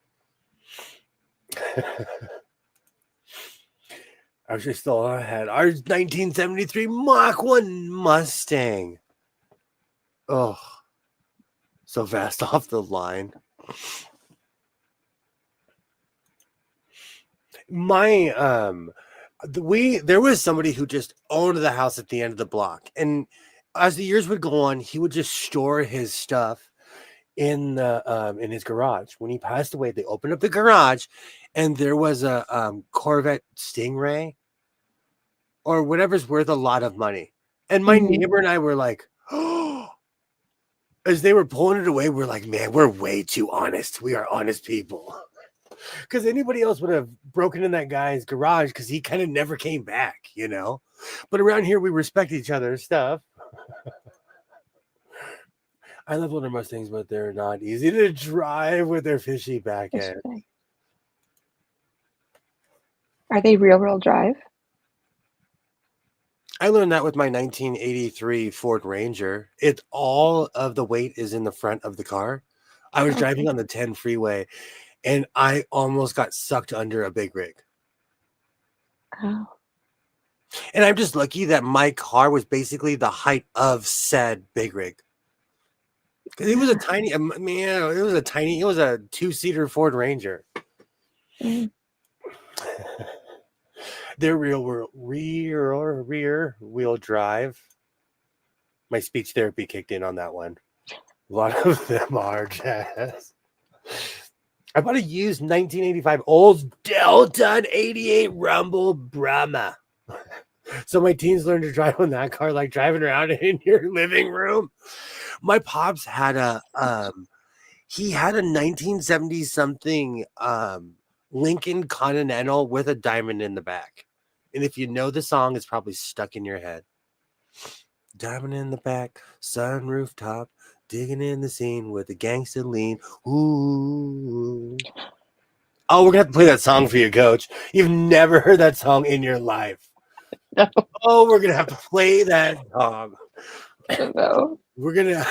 S1: Actually, still I had our 1973 Mach 1 Mustang. Oh, so fast off the line. There was somebody who just owned the house at the end of the block, and as the years would go on, he would just store his stuff in his garage. When he passed away, they opened up the garage, and there was a Corvette Stingray or whatever's worth a lot of money. And my neighbor and I were like, oh, As they were pulling it away, we're like, man, we're way too honest. We are honest people. Because anybody else would have broken in that guy's garage because he kind of never came back, you know? But around here, we respect each other's stuff. I love older Mustangs, but they're not easy to drive with their fishy back end.
S2: Are they real drive?
S1: I learned that with my 1983 Ford Ranger. It's all of the weight is in the front of the car. I was driving on the 10 freeway, and I almost got sucked under a big rig.
S2: Oh.
S1: And I'm just lucky that my car was basically the height of said big rig. Because it was a tiny, man, it was a 2-seater Ford Ranger.
S2: Mm.
S1: They're rear wheel drive. My speech therapy kicked in on that one. A lot of them are jazz. I bought a used 1985 Olds Delta 88 Rumble Brahma. So my teens learned to drive on that car, like driving around in your living room. My pops had a 1970 something Lincoln Continental with a diamond in the back. And if you know the song, it's probably stuck in your head. Diamond in the back, sun rooftop, digging in the scene with a gangster lean. Ooh. Oh, we're going to have to play that song for you, Coach. You've never heard that song in your life.
S2: No.
S1: Oh, we're going to have to play that song.
S2: No.
S1: We're going to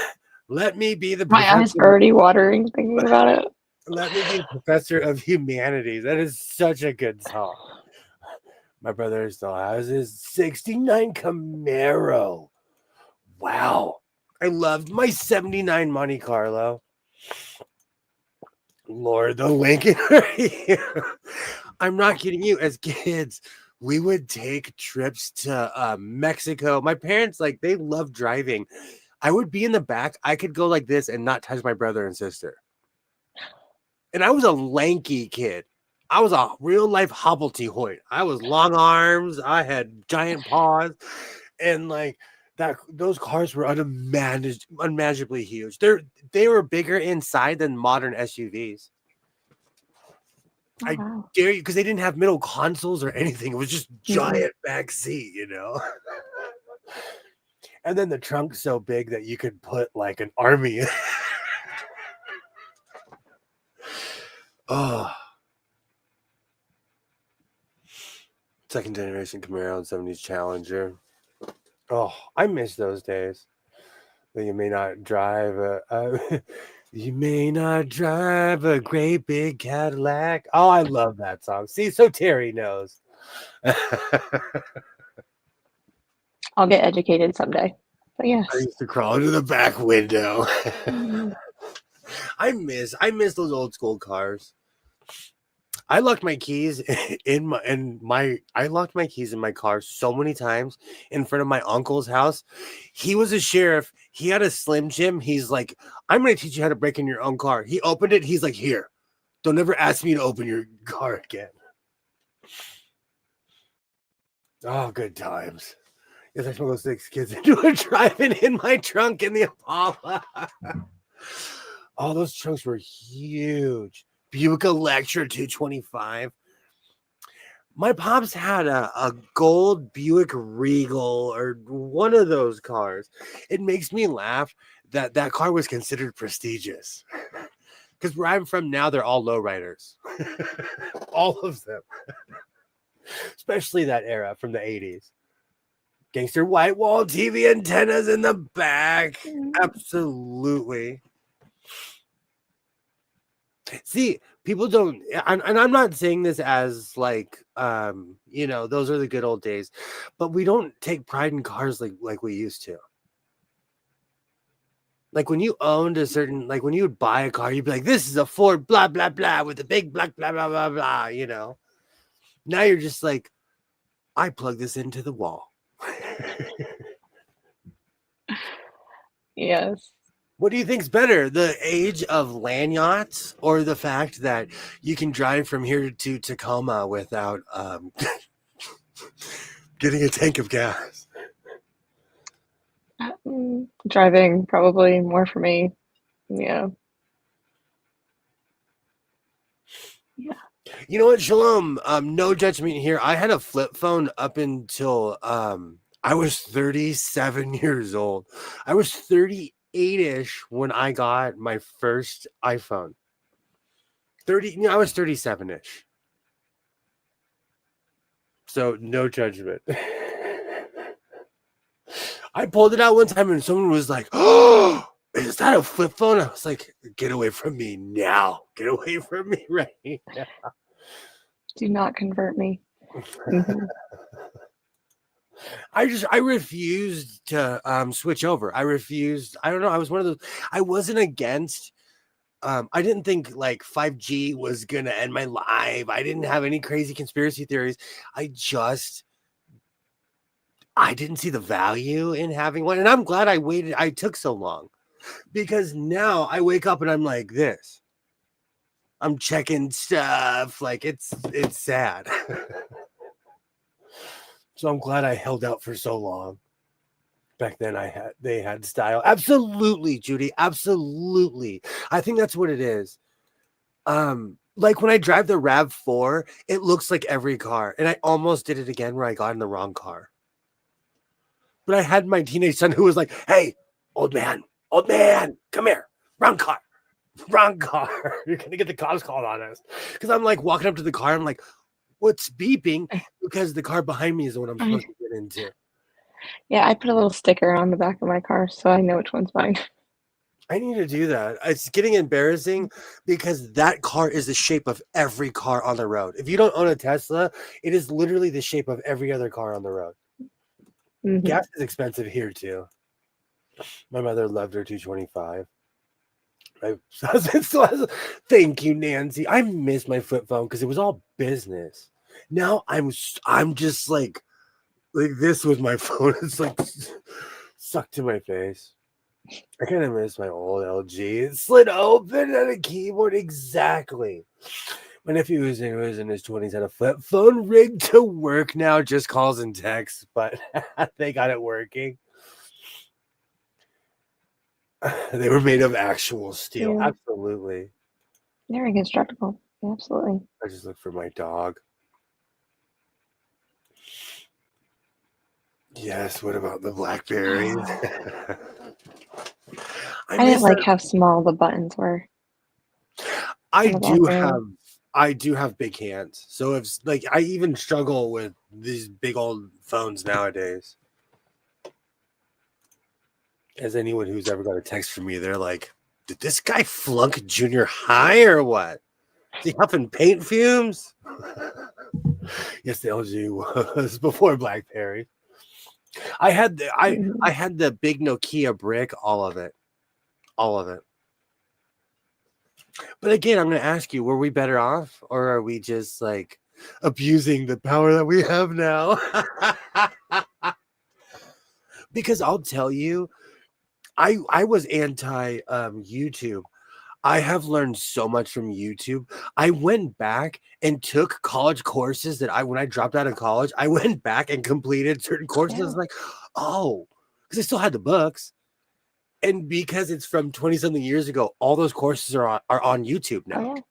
S1: let me be the
S2: My eyes are already watering thinking about it.
S1: Let me be professor of humanities. That is such a good song. My brother still has his 69 Camaro. Wow. I loved my 79 Monte Carlo. Lord, the Lincoln. I'm not kidding you. As kids, we would take trips to Mexico. My parents, like, they love driving. I would be in the back. I could go like this and not touch my brother and sister. And I was a lanky kid. I was a real life hobbledehoy. I was long arms. I had giant paws. And like that, those cars were unimaginably huge. They were bigger inside than modern SUVs.
S2: Oh, wow.
S1: I dare you, because they didn't have middle consoles or anything. It was just giant back seat, you know. And then the trunk's so big that you could put like an army in. Oh. Second generation Camaro and 70s Challenger. Oh, I miss those days. You may not drive you may not drive a great big Cadillac. Oh, I love that song. See, so Terry knows.
S2: I'll get educated someday. But yes.
S1: I used to crawl into the back window.
S2: Mm-hmm.
S1: I miss those old school cars. I locked my keys in my car so many times in front of my uncle's house. He was a sheriff. He had a Slim Jim. He's like, I'm going to teach you how to break in your own car. He opened it. He's like, here, don't ever ask me to open your car again. Oh, good times. Yes, I smuggled those 6 kids into a driving in my trunk in the Impala. Oh, those trunks were huge. Buick Electra 225. My pops had a gold Buick Regal or one of those cars. It makes me laugh that car was considered prestigious. Because where I'm from now, they're all lowriders. All of them. Especially that era from the 80s. Gangster white wall TV antennas in the back. Absolutely. See, people don't, and I'm not saying this as like, those are the good old days, but we don't take pride in cars like we used to. Like when you owned a certain, like when you would buy a car, you'd be like, this is a Ford, blah, blah, blah, with a big black, blah, blah, blah, blah, you know. Now you're just like, I plug this into the wall.
S2: Yes.
S1: What do you think's better, the age of land yachts or the fact that you can drive from here to Tacoma without getting a tank of gas?
S2: Driving probably more for me. Yeah. Yeah.
S1: You know what, Shalom? No judgment here. I had a flip phone up until I was 37 years old. I was 38-ish when I got my first iPhone. 30, I was 37-ish. So no judgment. I pulled it out one time and someone was like, "Oh, is that a flip phone?" I was like, "Get away from me now. Get away from me right now."
S2: Do not convert me. Mhm.
S1: I refused to switch over. I refused. I don't know. I was one of those. I wasn't against. I didn't think like 5G was gonna end my life. I didn't have any crazy conspiracy theories. I didn't see the value in having one, and I'm glad I waited. I took so long because now I wake up and I'm like this. I'm checking stuff. Like it's sad. So I'm glad I held out for so long. Back then they had style. Absolutely, Judy. Absolutely. I think that's what it is. Like when I drive the RAV4, it looks like every car. And I almost did it again where I got in the wrong car. But I had my teenage son who was like, "Hey, old man, come here. Wrong car. Wrong car. You're gonna get the cops called on us." Because I'm like walking up to the car, I'm like, "What's beeping?" Because the car behind me is the one I'm supposed to get into.
S2: Yeah, I put a little sticker on the back of my car so I know which one's mine.
S1: I need to do that. It's getting embarrassing because that car is the shape of every car on the road. If you don't own a Tesla, it is literally the shape of every other car on the road.
S2: Mhm.
S1: Gas is expensive here too. My mother loved her 225. Thank you, Nancy. I miss my flip phone because it was all business. Now I'm just like this with my phone. It's like sucked to my face. I kind of miss my old LG. It slid open on a keyboard. Exactly. My nephew was in his 20s, had a flip phone rigged to work now, just calls and texts, but they got it working. They were made of actual steel.
S2: Yeah.
S1: Absolutely.
S2: They're indestructible. Yeah, absolutely.
S1: I just looked for my dog. Yes, what about the Blackberries? I
S2: I didn't
S1: miss
S2: like
S1: that.
S2: how small the buttons were
S1: I
S2: on the
S1: do
S2: Blackberry.
S1: have big hands. So if like I even struggle with these big old phones nowadays. As anyone who's ever got a text from me, they're like, "Did this guy flunk junior high or what? Is he huffing paint fumes?" Yes, the LG was before BlackBerry. I had the I
S2: Mhm.
S1: had the big Nokia brick, all of it. All of it. But again, I'm gonna ask you, were we better off or are we just like abusing the power that we have now? Because I'll tell you, I was anti YouTube. I have learned so much from YouTube. I went back and took college courses that when I dropped out of college, I went back and completed certain courses. I
S2: Yeah.
S1: was like, oh, because I still had the books. And because it's from 20 something years ago, all those courses are on YouTube
S2: Oh,
S1: now.
S2: yeah. You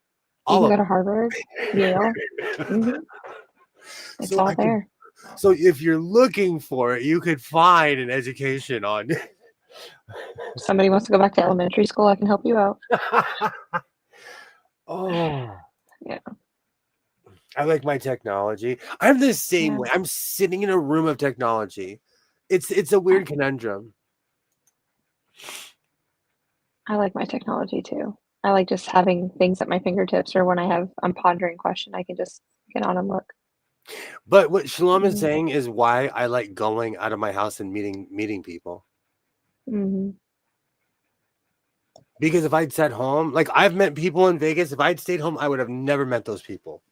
S1: All
S2: can
S1: of
S2: go to Harvard, Yale.
S1: them.
S2: Mhm. It's
S1: So
S2: all
S1: I could
S2: there.
S1: so if you're looking for it, you could find an education on
S2: If somebody wants to go back to elementary school, I can help you out.
S1: oh.
S2: Yeah.
S1: I like my technology. I'm the same
S2: Yeah.
S1: way. I'm sitting in a room of technology. It's a
S2: I
S1: weird conundrum.
S2: I like my technology too. I like just having things at my fingertips or when I'm pondering a question, I can just get on and look.
S1: But what Shalom is
S2: Mhm.
S1: saying is why I like going out of my house and meeting people.
S2: Mhm.
S1: Because if I'd sat home, like I've met people in Vegas, if I'd stayed home, I would have never met those people.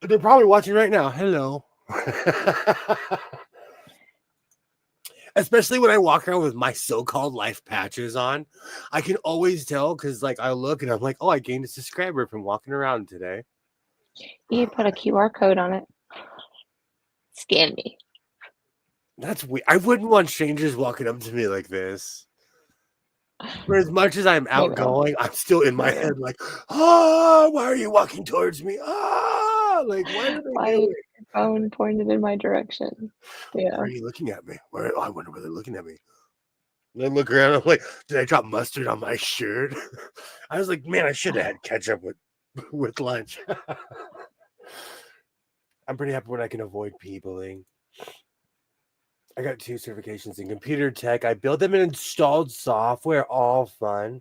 S1: But they're probably watching right now. Hello. Especially when I walk around with my so-called life patches on, I can always tell because like I look and I'm like, oh, I gained a subscriber from walking around today.
S2: You put a QR code on it. Scan me.
S1: That's weird. I wouldn't want strangers walking up to me like this. For as much as I'm outgoing, I'm still in my head like, oh, why are you walking towards me? Ah, like, what are they
S2: Why is
S1: doing?
S2: your phone pointed in my direction?
S1: Why
S2: Yeah.
S1: are you looking at me? I wonder where they're looking at me. And I look around, I'm like, did I drop mustard on my shirt? I was like, man, I should have had ketchup with lunch. I'm pretty happy when I can avoid peopling. I got 2 certifications in computer tech. I built them and installed software, all fun.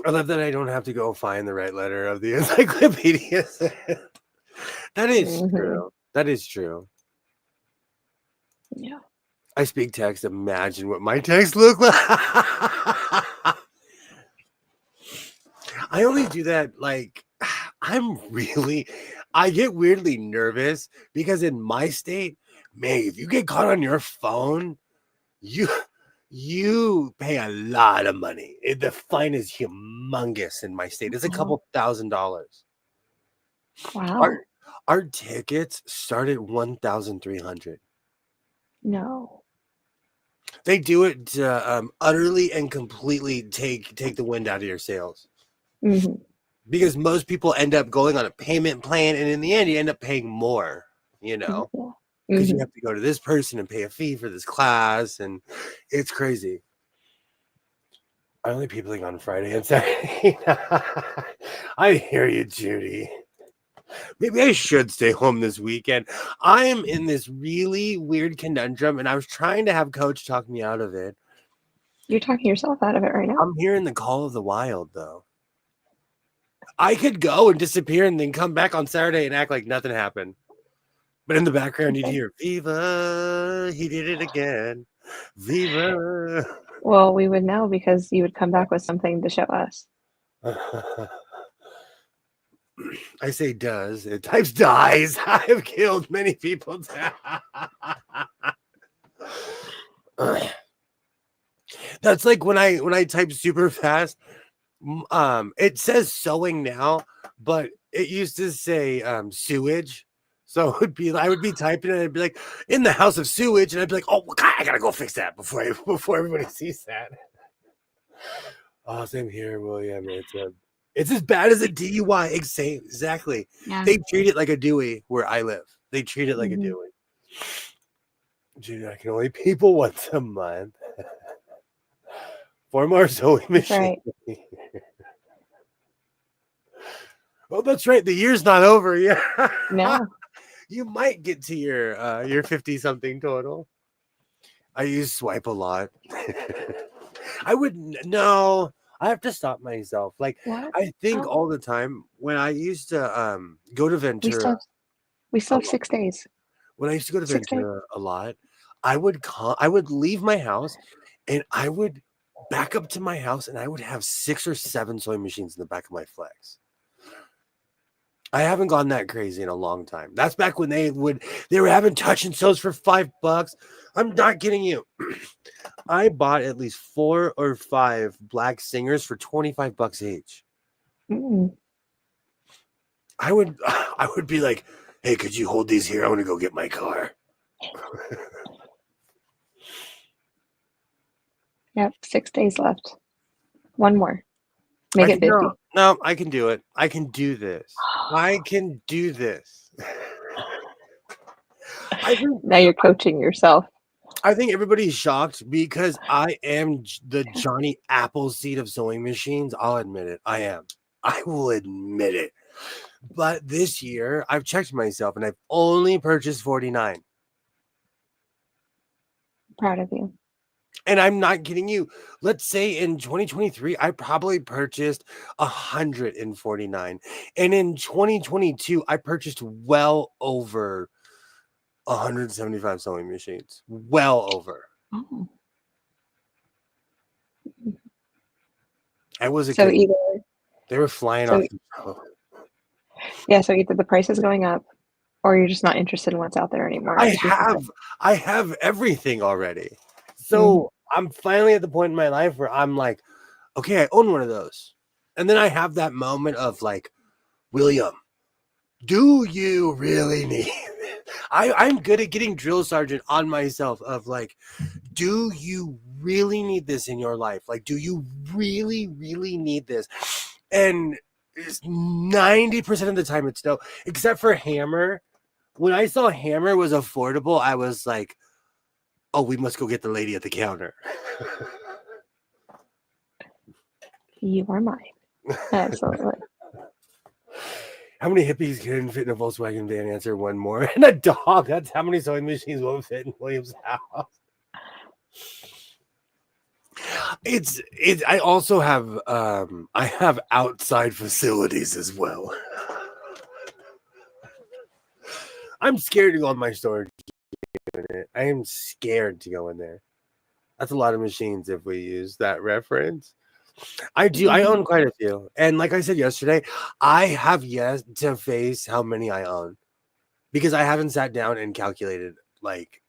S1: I love that I don't have to go find the right letter of the encyclopedia. That is true. That is true.
S2: Yeah.
S1: I speak text. Imagine what my text look like. I only do that like I get weirdly nervous because in my state, man, if you get caught on your phone, you pay a lot of money. The fine is humongous in my state. It's a couple $1,000s.
S2: Wow.
S1: Our tickets start at $1,300.
S2: No.
S1: They do it to utterly and completely take the wind out of your sails.
S2: Mm-hmm.
S1: Because most people end up going on a payment plan, and in the end, you end up paying more, because you have to go to this person and pay a fee for this class, and it's crazy. I'm only peopling on Friday and Saturday. I hear you, Judy. Maybe I should stay home this weekend. I am in this really weird conundrum, and I was trying to have Coach talk me out of it.
S2: You're talking yourself out of it right now.
S1: I'm hearing the call of the wild, though. I could go and disappear and then come back on Saturday and act like nothing happened. But in the background, you'd hear, Viva, he did it again. Viva.
S2: Well, we would know because you would come back with something to show us.
S1: I say does. It types dies. I have killed many people. That's like when I type super fast. It says sewing now, but it used to say sewage. So I would be typing and I'd be like, in the house of sewage, and I'd be like, oh God, I gotta go fix that before everybody sees that. Oh, same here, William. It's as bad as a DUI. Exactly.
S2: Yeah.
S1: They treat it like a Dewey where I live. They treat it like a Dewey. Dude, I can only people once a month. 4 more sewing machines. Right. Oh, that's right. The year's not over. Yeah.
S2: No.
S1: You might get to your 50-something total. I use Swipe a lot. I wouldn't. No, I have to stop myself. Like, what? I think all the time when I used to go to Ventura.
S2: We still have 6 days.
S1: When I used to go to Ventura a lot, I would leave my house and I would back up to my house and I would have 6 or 7 sewing machines in the back of my Flex. I haven't gone that crazy in a long time. That's back when they were having touch and sews for $5. I'm not kidding you. I bought at least 4 or 5 black singers for $25 each.
S2: Mm.
S1: I would be like, hey, could you hold these here? I want to go get my car.
S2: Yep, 6 days left. 1 more. Make it 50.
S1: No, I can do it. I can do this. I can do this.
S2: Now you're coaching yourself.
S1: I think everybody's shocked because I am the Johnny Appleseed of sewing machines. I'll admit it. I am. I will admit it. But this year, I've checked myself and I've only purchased 49.
S2: Proud of you.
S1: And I'm not kidding you. Let's say in 2023, I probably purchased 149. And in 2022, I purchased well over 175 sewing machines. Well over.
S2: Oh.
S1: I was a
S2: so
S1: kid.
S2: Either
S1: they were flying off the show.
S2: Yeah, so either the price is going up or you're just not interested in what's out there anymore.
S1: I have everything already. So I'm finally at the point in my life where I'm like, okay, I own one of those. And then I have that moment of like, William, do you really need it? I'm good at getting drill sergeant on myself of like, do you really need this in your life? Like, do you really, really need this? And it's 90% of the time it's no, except for Hammer. When I saw Hammer was affordable, I was like, oh, we must go get the lady at the counter.
S2: You are mine. Absolutely.
S1: How many hippies can fit in a Volkswagen van? Answer one more. And a dog. That's how many sewing machines will fit in William's house. It's I also have I have outside facilities as well. I'm scared to go on my storage unit. I am scared to go in there. That's a lot of machines if we use that reference. I own quite a few. And like I said yesterday, I have yet to face how many I own because I haven't sat down and calculated like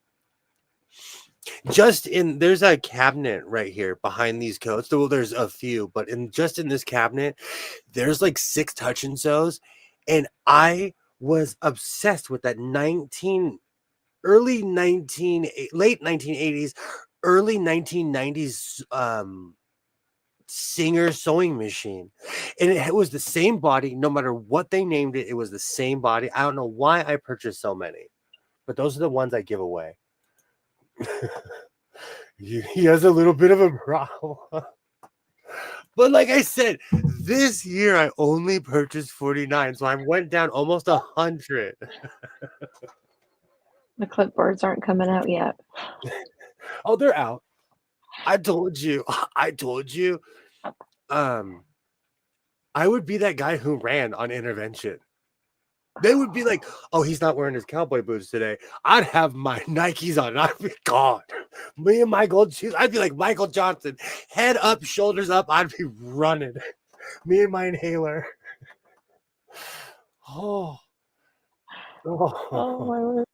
S1: there's a cabinet right here behind these coats. Well, there's a few, but in this cabinet, there's like 6 touch and sews. And I was obsessed with that late 1980s, early 1990s Singer sewing machine, and it was the same body no matter what they named it. It was the same body. I don't know why I purchased so many, but those are the ones I give away. He has a little bit of a problem. But like I said, this year I only purchased 49, so I went down almost 100.
S2: The clipboards aren't coming out yet.
S1: Oh, they're out. I told you. I would be that guy who ran on intervention. They would be like, oh, he's not wearing his cowboy boots today. I'd have my Nikes on and I'd be gone. Me and my gold shoes, I'd be like Michael Johnson, head up, shoulders up. I'd be running. Me and my inhaler. Oh
S2: my word.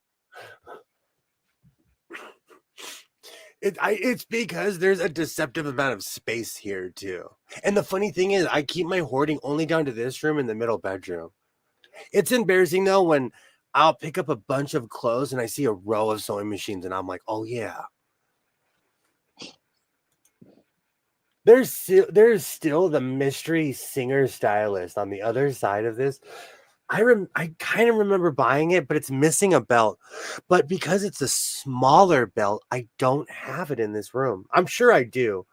S1: It's because there's a deceptive amount of space here too. And the funny thing is, I keep my hoarding only down to this room in the middle bedroom. It's embarrassing though when I'll pick up a bunch of clothes and I see a row of sewing machines and I'm like, oh yeah. There's still the mystery singer stylist on the other side of this. I kind of remember buying it, but it's missing a belt. But because it's a smaller belt, I don't have it in this room. I'm sure I do.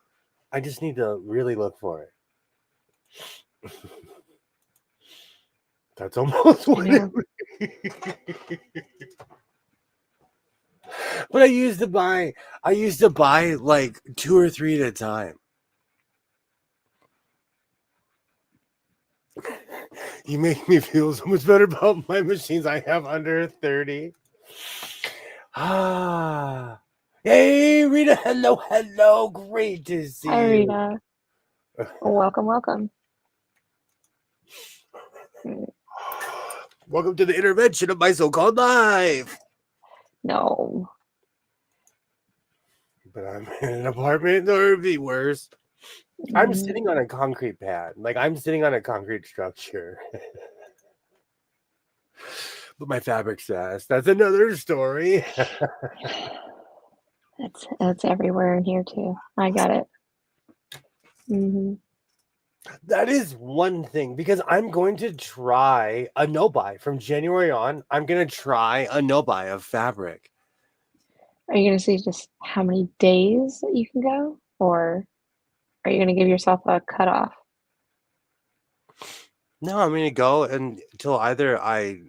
S1: I just need to really look for it. That's almost what it But I used to buy like 2 or 3 at a time. You make me feel so much better about my machines. I have under 30. Ah. Hey, Rita. Hello. Great to see you.
S2: Hi, Rita. Welcome.
S1: Welcome to the intervention of my so-called life.
S2: No.
S1: But I'm in an apartment, or it'd be worse. I'm sitting on a concrete pad. Like, I'm sitting on a concrete structure. But my fabric's fast. That's another story.
S2: It's everywhere in here, too. I got it. Mm-hmm.
S1: That is one thing, because I'm going to try a no-buy. From January on, I'm going to try a no-buy of fabric.
S2: Are you going to see just how many days that you can go? Or are you going to give yourself a cutoff?
S1: No, I'm going to go until either I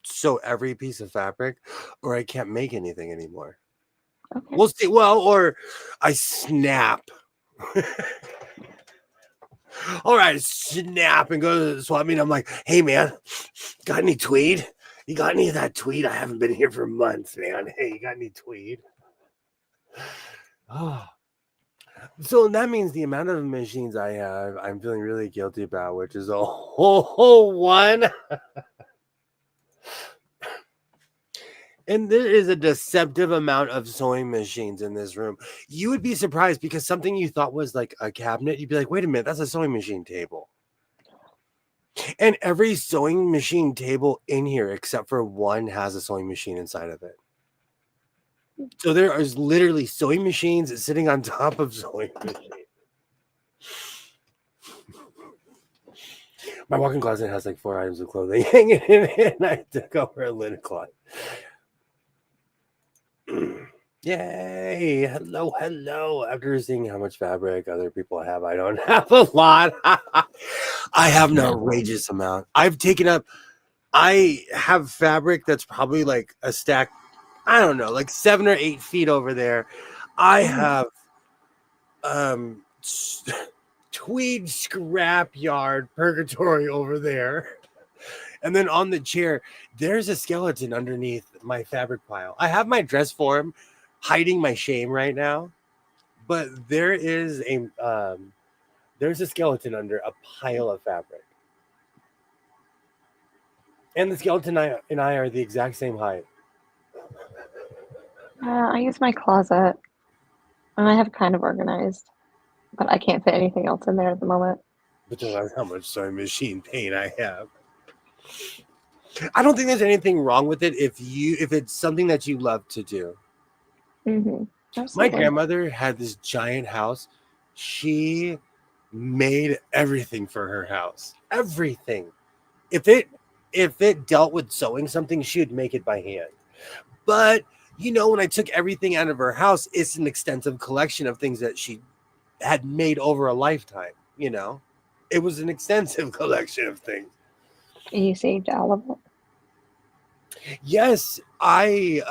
S1: sew every piece of fabric or I can't make anything anymore.
S2: Okay.
S1: We'll see. Well, or I snap. All right, snap and go to the swap meet. I'm like, hey, man, got any tweed? You got any of that tweed? I haven't been here for months, man. Hey, you got any tweed? Oh. So that means the amount of machines I have, I'm feeling really guilty about, which is a whole one. And there is a deceptive amount of sewing machines in this room. You would be surprised because something you thought was like a cabinet, you'd be like, wait a minute, that's a sewing machine table. And every sewing machine table in here, except for one, has a sewing machine inside of it. So there is literally sewing machines sitting on top of sewing machines. My walk-in closet has like 4 items of clothing hanging in it, and I took over a linen closet. Yay! Hello, hello. After seeing how much fabric other people have, I don't have a lot. I have an outrageous amount. I have fabric that's probably like a stack, I don't know, like 7 or 8 feet over there. I have tweed scrapyard purgatory over there. And then on the chair, there's a skeleton underneath my fabric pile. I have my dress form hiding my shame right now, but there's a skeleton under a pile of fabric. And the skeleton and I are the exact same height.
S2: I use my closet, and I have kind of organized, but I can't fit anything else in there at the moment.
S1: But that's how much sewing machine pain I have. I don't think there's anything wrong with it if it's something that you love to do. My grandmother had this giant house. She made everything for her house. Everything. If it dealt with sewing something, she would make it by hand. But when I took everything out of her house, it's an extensive collection of things that she had made over a lifetime. It was an extensive collection of things.
S2: And you saved all of it?
S1: Yes, I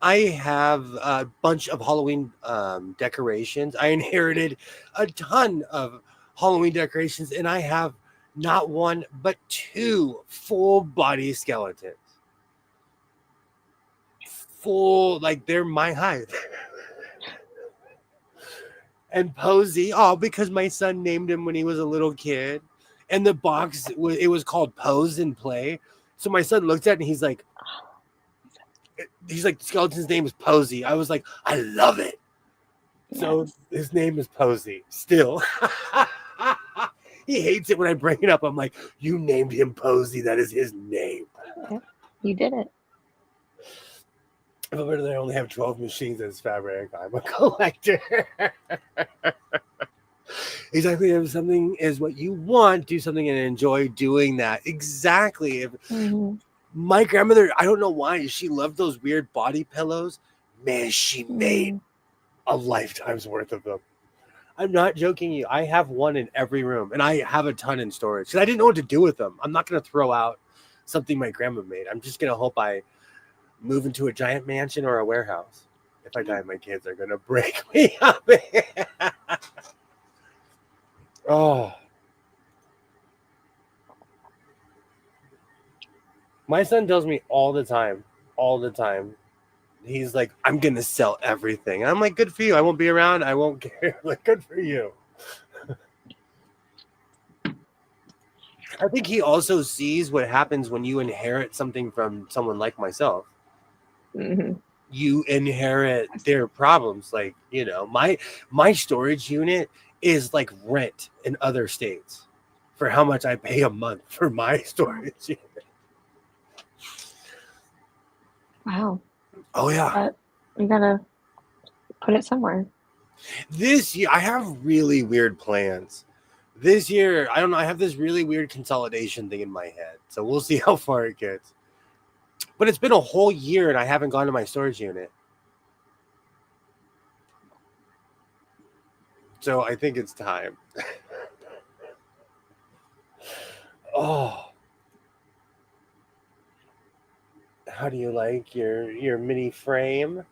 S1: have a bunch of Halloween decorations. I inherited a ton of Halloween decorations, and I have not one but 2 full body skeletons. Full, like they're my height. And Posey, because my son named him when he was a little kid, and the box it was called Pose and Play. So my son looked at it and he's like, the skeleton's name is Posey. I was like, I love it. Yes. So his name is Posey still. He hates it when I bring it up. I'm like, you named him Posey. That is his name.
S2: Yeah, you did it.
S1: But I only have 12 machines as fabric. I'm a collector. Exactly. If something is what you want, do something and enjoy doing that. Exactly. My grandmother, I don't know why, she loved those weird body pillows. Man, she made a lifetime's worth of them. I'm not joking you. I have one in every room, and I have a ton in storage because I didn't know what to do with them. I'm not going to throw out something my grandma made. I'm just going to hope I move into a giant mansion or a warehouse. If I die, my kids are going to break me up. Oh. My son tells me all the time. He's like, I'm going to sell everything. And I'm like, good for you. I won't be around. I won't care. Like, good for you. I think he also sees what happens when you inherit something from someone like myself. You inherit their problems. Like, my storage unit is like rent in other states for how much I pay a month for my storage unit.
S2: Wow.
S1: Oh, yeah.
S2: But you gotta put it somewhere.
S1: This year, I have really weird plans. This year, I don't know, I have this really weird consolidation thing in my head. So we'll see how far it gets. But it's been a whole year and I haven't gone to my storage unit. So I think it's time. Oh. How do you like your mini frame?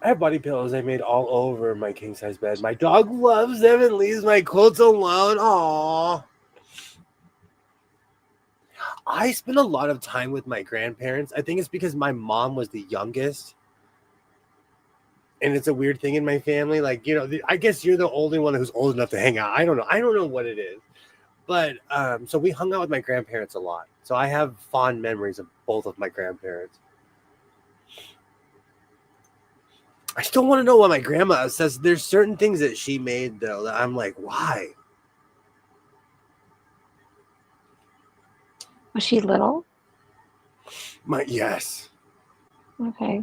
S1: I have body pillows I made all over my king size bed. My dog loves them and leaves my quilts alone. Aww. I spend a lot of time with my grandparents. I think it's because my mom was the youngest. And it's a weird thing in my family. Like, I guess you're the only one who's old enough to hang out. I don't know. I don't know what it is. But so we hung out with my grandparents a lot. So I have fond memories of both of my grandparents. I still want to know what my grandma says. There's certain things that she made, though, that I'm like, why?
S2: Was she little?
S1: Yes.
S2: Okay.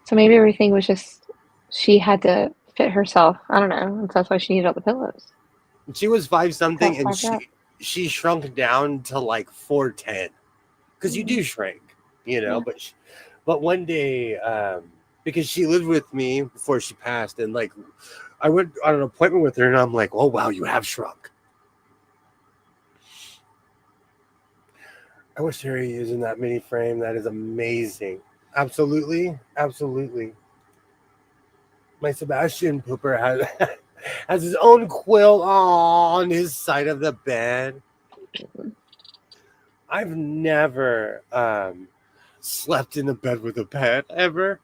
S2: So maybe everything was just she had to fit herself. I don't know. And that's why she needed all the pillows.
S1: She was 5
S2: Got
S1: something, and
S2: carved up.
S1: she shrunk down to like 4'10", because you
S2: Mm,
S1: do shrink, you know.
S2: yeah.
S1: But one day, because she lived with me before she passed, and like I went on an appointment with her, and I'm like, oh wow, you have shrunk. I wish Harry is in that mini frame. That is amazing. Absolutely, absolutely. My Sebastian Pooper has his own quilt on his side of the bed. I've never slept in a bed with a pet ever.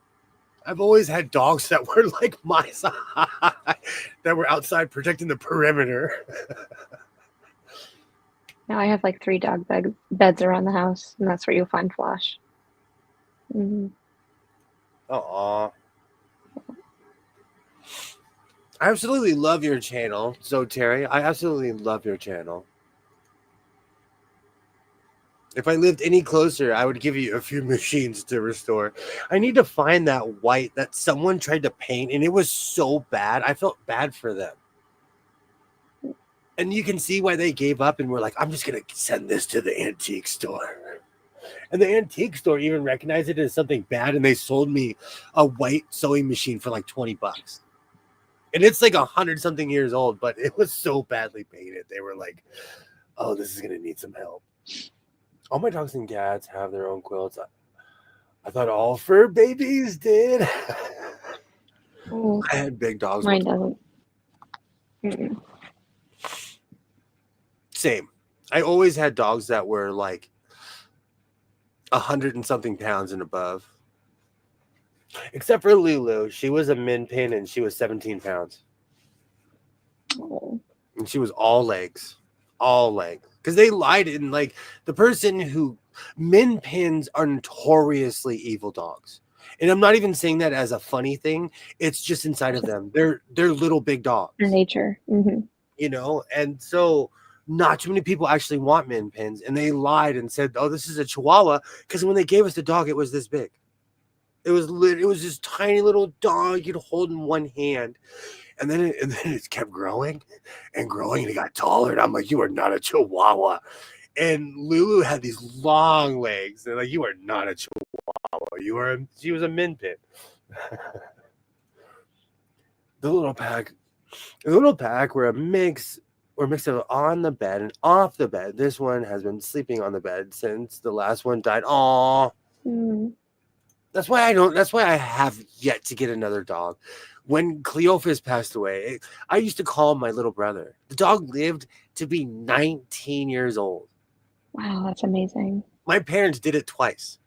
S1: I've always had dogs that were like my size, that were outside protecting the perimeter.
S2: Now I have like 3 beds around the house, and that's where you'll find Flash. Hmm.
S1: Aw. I absolutely love your channel. So, Terry, I absolutely love your channel. If I lived any closer, I would give you a few machines to restore. I need to find that white that someone tried to paint, and it was so bad. I felt bad for them. And you can see why they gave up and were like, I'm just going to send this to the antique store. And the antique store even recognized it as something bad, and they sold me a white sewing machine for like $20. And it's like 100 something years old, but it was so badly painted. They were like, oh, this is going to need some help. All my dogs and cats have their own quilts. I thought all fur babies did.
S2: Oh,
S1: I had big dogs
S2: mine
S1: once.
S2: doesn't. Mm-mm.
S1: Same. I always had dogs that were like 100 and something pounds and above. Except for Lulu. She was a min pin and she was 17 pounds.
S2: Oh.
S1: And she was all legs. All legs. Because they lied, and like the person who min pins are notoriously evil dogs. And I'm not even saying that as a funny thing. It's just inside of them. They're little big
S2: Their
S1: dogs.
S2: nature. Hmm.
S1: You know, and so not too many people actually want min pins, and they lied and said, oh, this is a Chihuahua, because when they gave us the dog, it was this big. It was this tiny little dog you'd hold in one hand, and then it kept growing and growing, and it got taller, and I'm like, you are not a Chihuahua. And Lulu had these long legs. They're like, you are not a Chihuahua. She was a min pin. the little pack The little pack were a mix of on the bed and off the bed. This one has been sleeping on the bed since the last one died. Aww.
S2: Mm.
S1: That's why I have yet to get another dog. When Cleophas passed away, I used to call him my little brother. The dog lived to be 19 years old.
S2: Wow, that's amazing.
S1: My parents did it twice.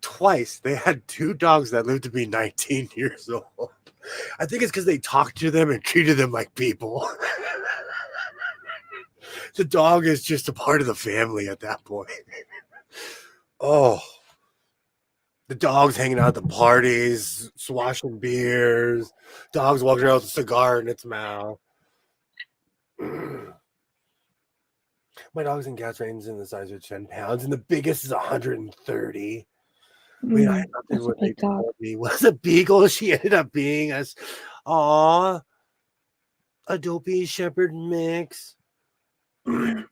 S1: Twice. They had 2 dogs that lived to be 19 years old. I think it's because they talked to them and treated them like people. The dog is just a part of the family at that point. Oh, the dog's hanging out at the parties, swashing beers. Dog's walking around with a cigar in its mouth. My dogs and cats range in the size of 10 pounds, and the biggest is 130. Wait, I thought
S2: That's a
S1: what they
S2: big dog.
S1: told me was a beagle. She ended up being aw, a dopey shepherd mix.
S2: Mm.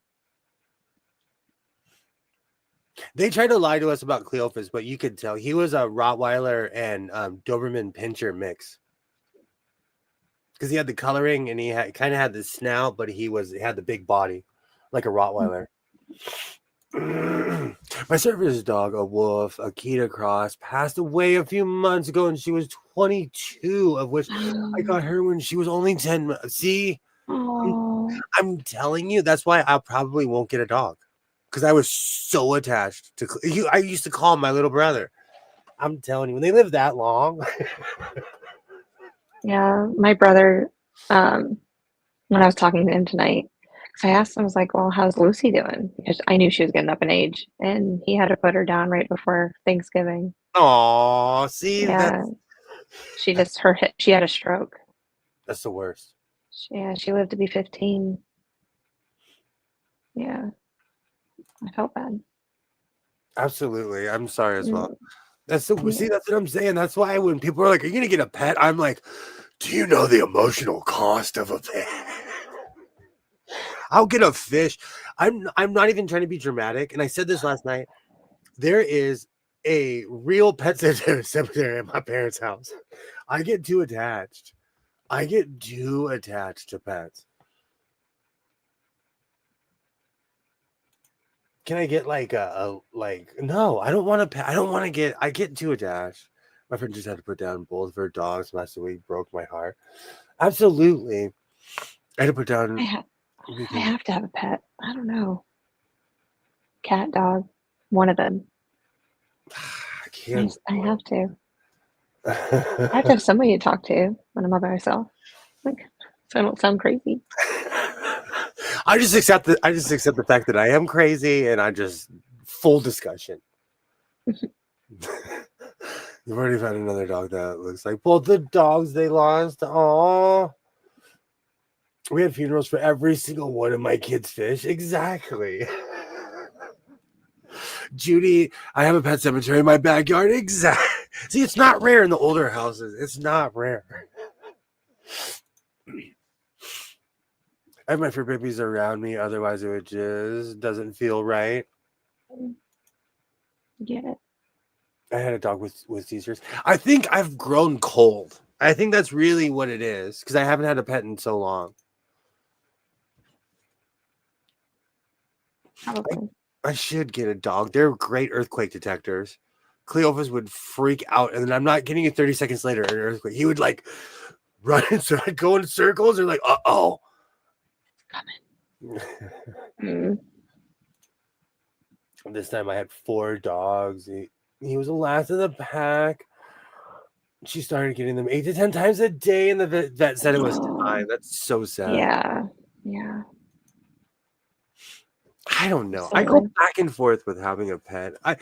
S1: They tried to lie to us about Cleophas, but you could tell he was a Rottweiler and Doberman Pinscher mix. Because he had the coloring and he kind of had the snout, but he had the big body, like a Rottweiler. My service dog, a wolf, Akita Cross, passed away a few months ago, and she was 22, of which I got her when she was only 10. See,
S2: Oh,
S1: I'm telling you, that's why I probably won't get a dog, because I was so attached to you. I used to call him my little brother. I'm telling you, when they live that long.
S2: yeah. My brother, when I was talking to him tonight, 'cause I asked him, I was like, well, how's Lucy doing? Because I knew she was getting up in age, and he had to put her down right before Thanksgiving.
S1: Oh, see,
S2: Yeah, she had a stroke.
S1: that's the worst.
S2: Yeah, she lived to be 15. Yeah. I felt bad.
S1: Absolutely. I'm sorry as well.
S2: Mm,
S1: That's the,
S2: yeah.
S1: see, that's what I'm saying. That's why when people are like, "Are you gonna get a pet?" I'm like, "Do you know the emotional cost of a pet?" I'll get a fish. I'm not even trying to be dramatic. And I said this last night. There is a real pet cemetery at my parents' house. I get too attached. I get too attached to pets. Can I get like a like? No, I don't want to pet. I don't want to get. I get too attached. My friend just had to put down both of her dogs last week. Broke my heart. Absolutely, I had to put
S2: I
S1: down
S2: ha I
S1: because
S2: have to have a pet. I don't know. Cat, dog, one of them.
S1: I can't
S2: I
S1: do
S2: have to. I have to
S1: it.
S2: have somebody to talk to when I'm all by myself. Like, so I don't sound crazy.
S1: I just accept the fact that I am crazy, and I just full discussion. You've already found another dog that looks like both the dogs they lost. Oh, we had funerals for every single one of my kids' fish. Exactly. Judy, I have a pet cemetery in my backyard. Exactly. See, it's not rare in the older houses. It's not rare. I have my fur babies around me. Otherwise, it just doesn't feel right.
S2: Get it.
S1: I had a dog with seizures. I think I've grown cold. I think that's really what it is because I haven't had a pet in so long.
S2: Probably.
S1: I should get a dog. They're great earthquake detectors. Cleophas would freak out, and then I'm not kidding you. 30 seconds later, an earthquake. He would like run, so I'd go in circles, and like, oh.
S2: Coming. Mm.
S1: This time I had 4 dogs. He was the last of the pack. She started getting them 8 to 10 times a day, and the vet said it was time. That's so sad.
S2: Yeah. Yeah.
S1: I don't know. I go
S2: Absolutely.
S1: back and forth with having a pet. I've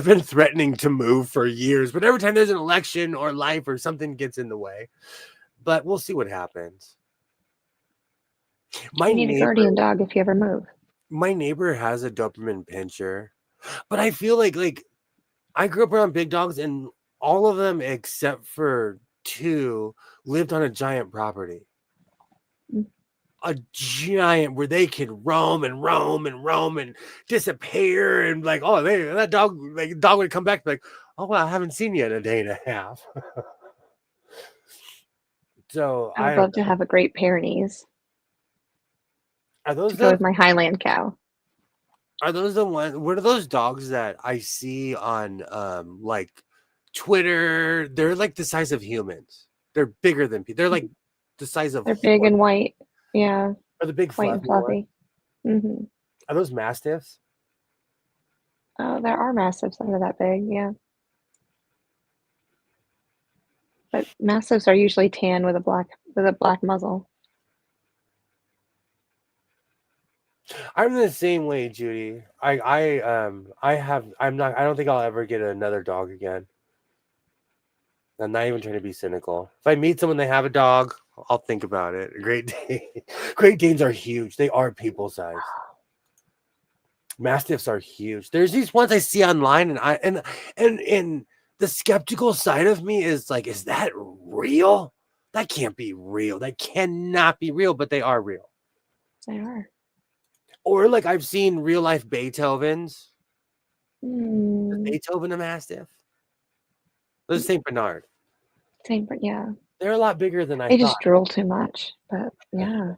S1: been threatening to move for years, but every time there's an election or life or something gets in the way. But we'll see what happens. My
S2: You need a
S1: neighbor,
S2: guardian dog if you ever move.
S1: my neighbor has a Doberman Pinscher, but I feel like I grew up around big dogs, and all of them except for 2 lived on a giant property.
S2: Mm.
S1: A giant where they could roam and roam and roam and disappear and like, oh, that dog would come back like, oh well, I haven't seen you in a day and a half. So
S2: I
S1: I
S2: would
S1: don't
S2: love
S1: know.
S2: to have a Great Pyrenees
S1: Are those
S2: to go
S1: the
S2: with my Highland cow.
S1: are those the ones? What are those dogs that I see on like Twitter? They're like the size of humans. They're bigger than people. They're like the size of
S2: They're big
S1: horse.
S2: and white. Yeah,
S1: Are the big
S2: white and
S1: fluffy ones?
S2: fluffy. Hmm.
S1: Are those mastiffs?
S2: Oh, there are mastiffs that are that big. Yeah, but mastiffs are usually tan with a black muzzle.
S1: I'm the same way, Judy. I don't think I'll ever get another dog again. I'm not even trying to be cynical. If I meet someone they have a dog, I'll think about it. Great Danes are huge. They are people size. Mastiffs are huge. There's these ones I see online, and the skeptical side of me is like, is that real? That can't be real. That cannot be real, but they are real.
S2: They are.
S1: Or like I've seen real life Beethovens. Is
S2: Mm,
S1: Beethoven a Mastiff? There's Saint Bernard.
S2: same, but yeah,
S1: They're a lot bigger than I
S2: they
S1: thought.
S2: just drool too much. But yeah,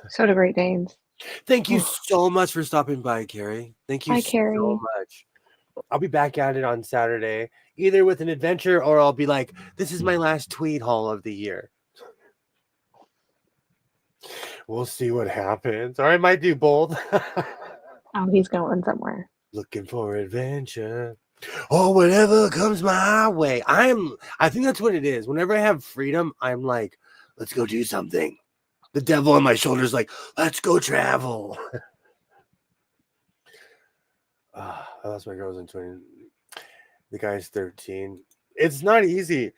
S2: so do Great Danes.
S1: Thank you
S2: Oh,
S1: so much for stopping by, Carrie. Thank you
S2: hi,
S1: so
S2: Carrie.
S1: much. I'll be back at it on Saturday, either with an adventure or I'll be like, this is my last tweet haul of the year. We'll see what happens. Or I might do both.
S2: Oh, he's going somewhere.
S1: Looking for adventure. Or whatever comes my way. I think that's what it is. Whenever I have freedom, I'm like, let's go do something. The devil on my shoulder is like, let's go travel. I lost my girls in 20. The guy's 13. It's not easy.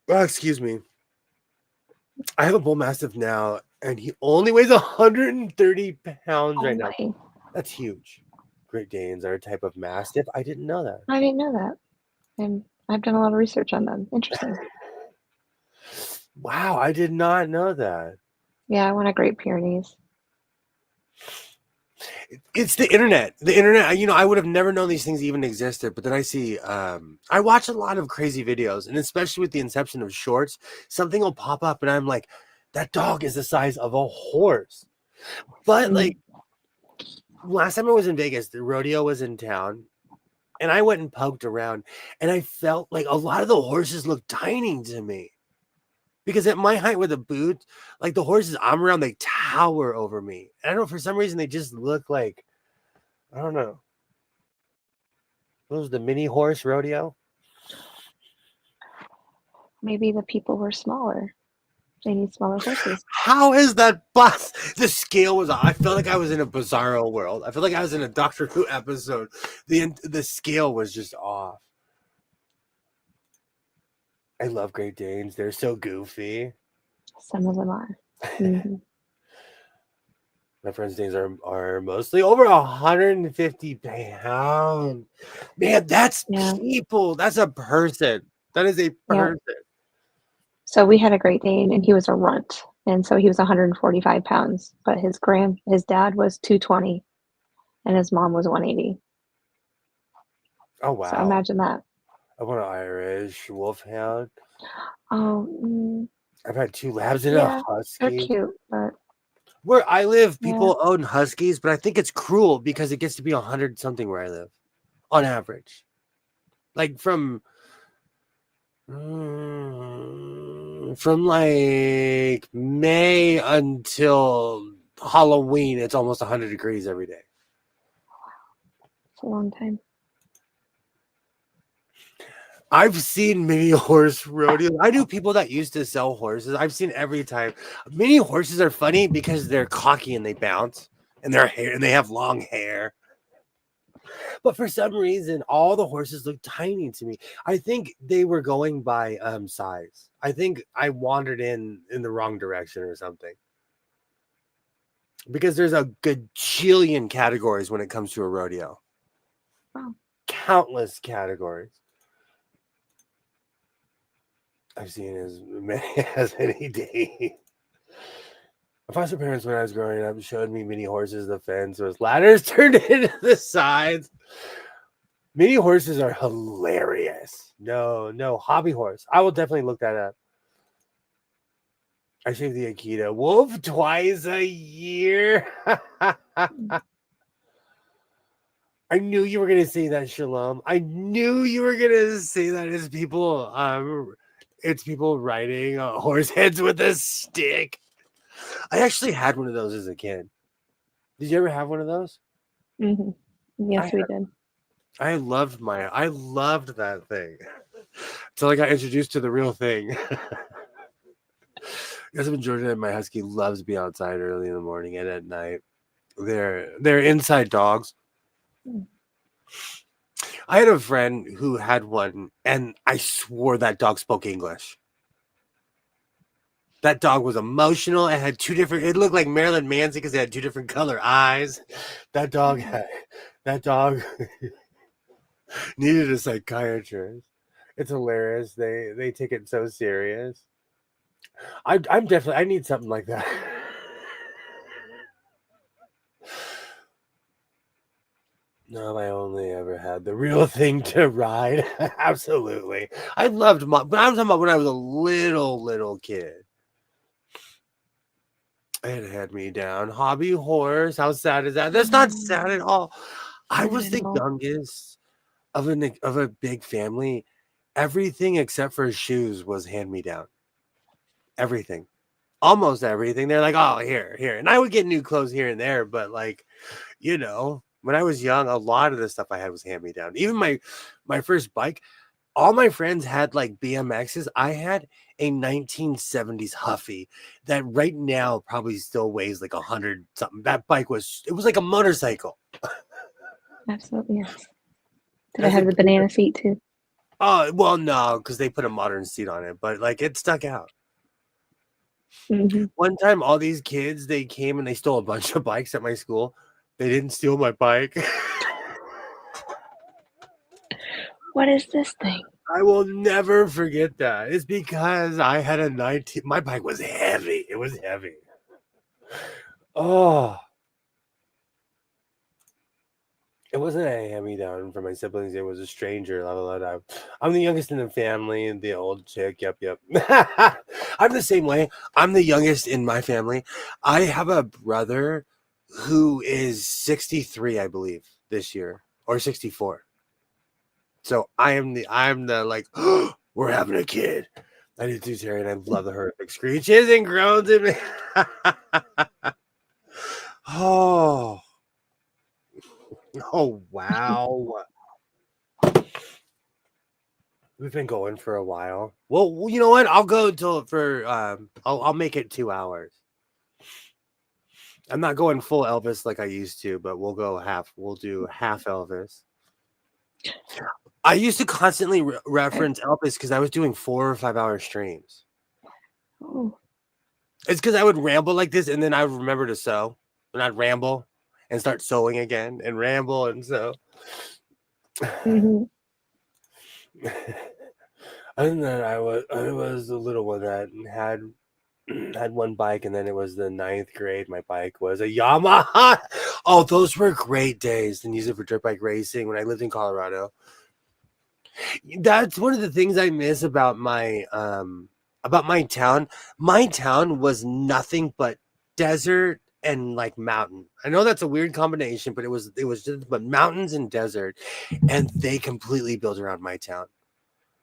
S1: Oh, excuse me. I have a bull mastiff now, and he only weighs 130 pounds
S2: Oh
S1: right now.
S2: my.
S1: That's huge. Great Danes are a type of mastiff. I didn't know that.
S2: I didn't know that. And I've done a lot of research on them. Interesting.
S1: Wow, I did not know that.
S2: Yeah, I want a Great Pyrenees.
S1: It's the internet. The internet, I would have never known these things even existed, but then I see I watch a lot of crazy videos, and especially with the inception of shorts, something will pop up and I'm like, that dog is the size of a horse. But
S2: Mm.
S1: like last time I was in Vegas, the rodeo was in town, and I went and poked around, and I felt like a lot of the horses looked tiny to me. Because at my height with a boot, like the horses I'm around, they tower over me. And I don't know, for some reason they just look like, I don't know. What was the mini horse rodeo?
S2: Maybe the people were smaller. They need smaller horses.
S1: How is that bus? The scale was off. I felt like I was in a bizarro world. I felt like I was in a Doctor Who episode. The scale was just off. I love Great Danes. They're so goofy.
S2: Some of them are. Mm-hmm.
S1: My friends' Danes are mostly over 150 pounds. Man, that's people. That's a person. That is a person.
S2: Yeah. So we had a Great Dane, and he was a runt, and so he was 145 pounds. But his dad was 220, and his mom was 180.
S1: Oh wow!
S2: So imagine that.
S1: I want an Irish wolfhound.
S2: Oh.
S1: I've had 2 labs and a husky.
S2: They're cute, but
S1: where I live, people own huskies, but I think it's cruel because it gets to be 100 something where I live, on average. Like from like May until Halloween, it's almost 100 degrees every day.
S2: It's a long time.
S1: I've seen mini horse rodeos. I knew people that used to sell horses. I've seen every time. Mini horses are funny because they're cocky and they bounce, and they have long hair. But for some reason, all the horses look tiny to me. I think they were going by size. I think I wandered in the wrong direction or something. Because there's a gajillion categories when it comes to a rodeo.
S2: Wow.
S1: Countless categories. I've seen as many as any day. My foster parents, when I was growing up, showed me mini horses, the fence with ladders turned into the sides. Mini horses are hilarious. No, hobby horse. I will definitely look that up. I shave the Akita wolf twice a year. I knew you were going to say that, Shalom. I knew you were going to say that. It's people riding horse heads with a stick. I actually had one of those as a kid. Did you ever have one of those?
S2: Mm-hmm. Yes, we did.
S1: I loved that thing. Until I got introduced to the real thing. Yes, in Georgia, my husky loves to be outside early in the morning and at night. They're inside dogs. I had a friend who had one, and I swore that dog spoke English. That dog was emotional. It had it looked like Marilyn Manson because it had 2 different color eyes. That dog needed a psychiatrist. It's hilarious. They take it so serious. I need something like that. No, I only ever had the real thing to ride. Absolutely. I loved but I'm talking about when I was a little kid. It had me down. Hobby horse. How sad is that? That's not sad at all. I was the youngest of a big family. Everything except for shoes was hand me down. Everything. Almost everything. They're like, oh, here. And I would get new clothes here and there, but like, when I was young, a lot of the stuff I had was hand me down. Even my first bike, all my friends had like BMXs. I had a 1970s Huffy that right now probably still weighs like 100 something. That bike was like a motorcycle.
S2: Absolutely, yes. Did it have the banana seat too?
S1: Oh, well, no, because they put a modern seat on it, but like it stuck out.
S2: Mhm.
S1: One time, all these kids, they came and they stole a bunch of bikes at my school. They didn't steal my bike.
S2: What is this thing?
S1: I will never forget that. It's because I had a 19. My bike was heavy. It was heavy. Oh, it wasn't a hand-me-down from my siblings. It was a stranger. La, la, la, la. I'm the youngest in the family, and the old chick. Yep, yep. I'm the same way. I'm the youngest in my family. I have a brother who is 63, I believe, this year, or 64. So I'm the like, we're having a kid. I do too, Terry, and I love the horrific screeches and groans in me. Oh, oh wow. We've been going for a while. Well, you know what? I'll go until for I'll make it 2 hours. I'm not going full Elvis like I used to, but we'll go half. We'll do half Elvis. I used to constantly reference Elvis because I was doing 4 or 5 hour streams.
S2: Oh.
S1: It's because I would ramble like this, and then I would remember to sew, and I'd ramble and start sewing again, and ramble and sew.
S2: Mhm.
S1: Other than that, I was the little one that had one bike, and then it was the 9th grade. My bike was a Yamaha. Oh, those were great days. And use it for dirt bike racing when I lived in Colorado. That's one of the things I miss about my town. My town was nothing but desert and like mountain. I know that's a weird combination, but it was just but mountains and desert, and they completely built around my town.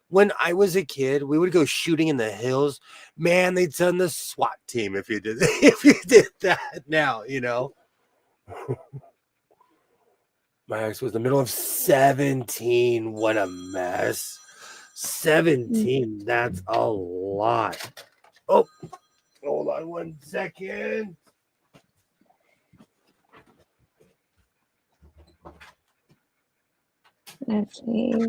S1: When I was a kid, we would go shooting in the hills. Man, they'd send the SWAT team if you did if you did that now, you know. My ex was the middle of 17. What a mess.
S2: Mm.
S1: 17, that's a lot. Oh, hold on 1 second.
S2: Let's see.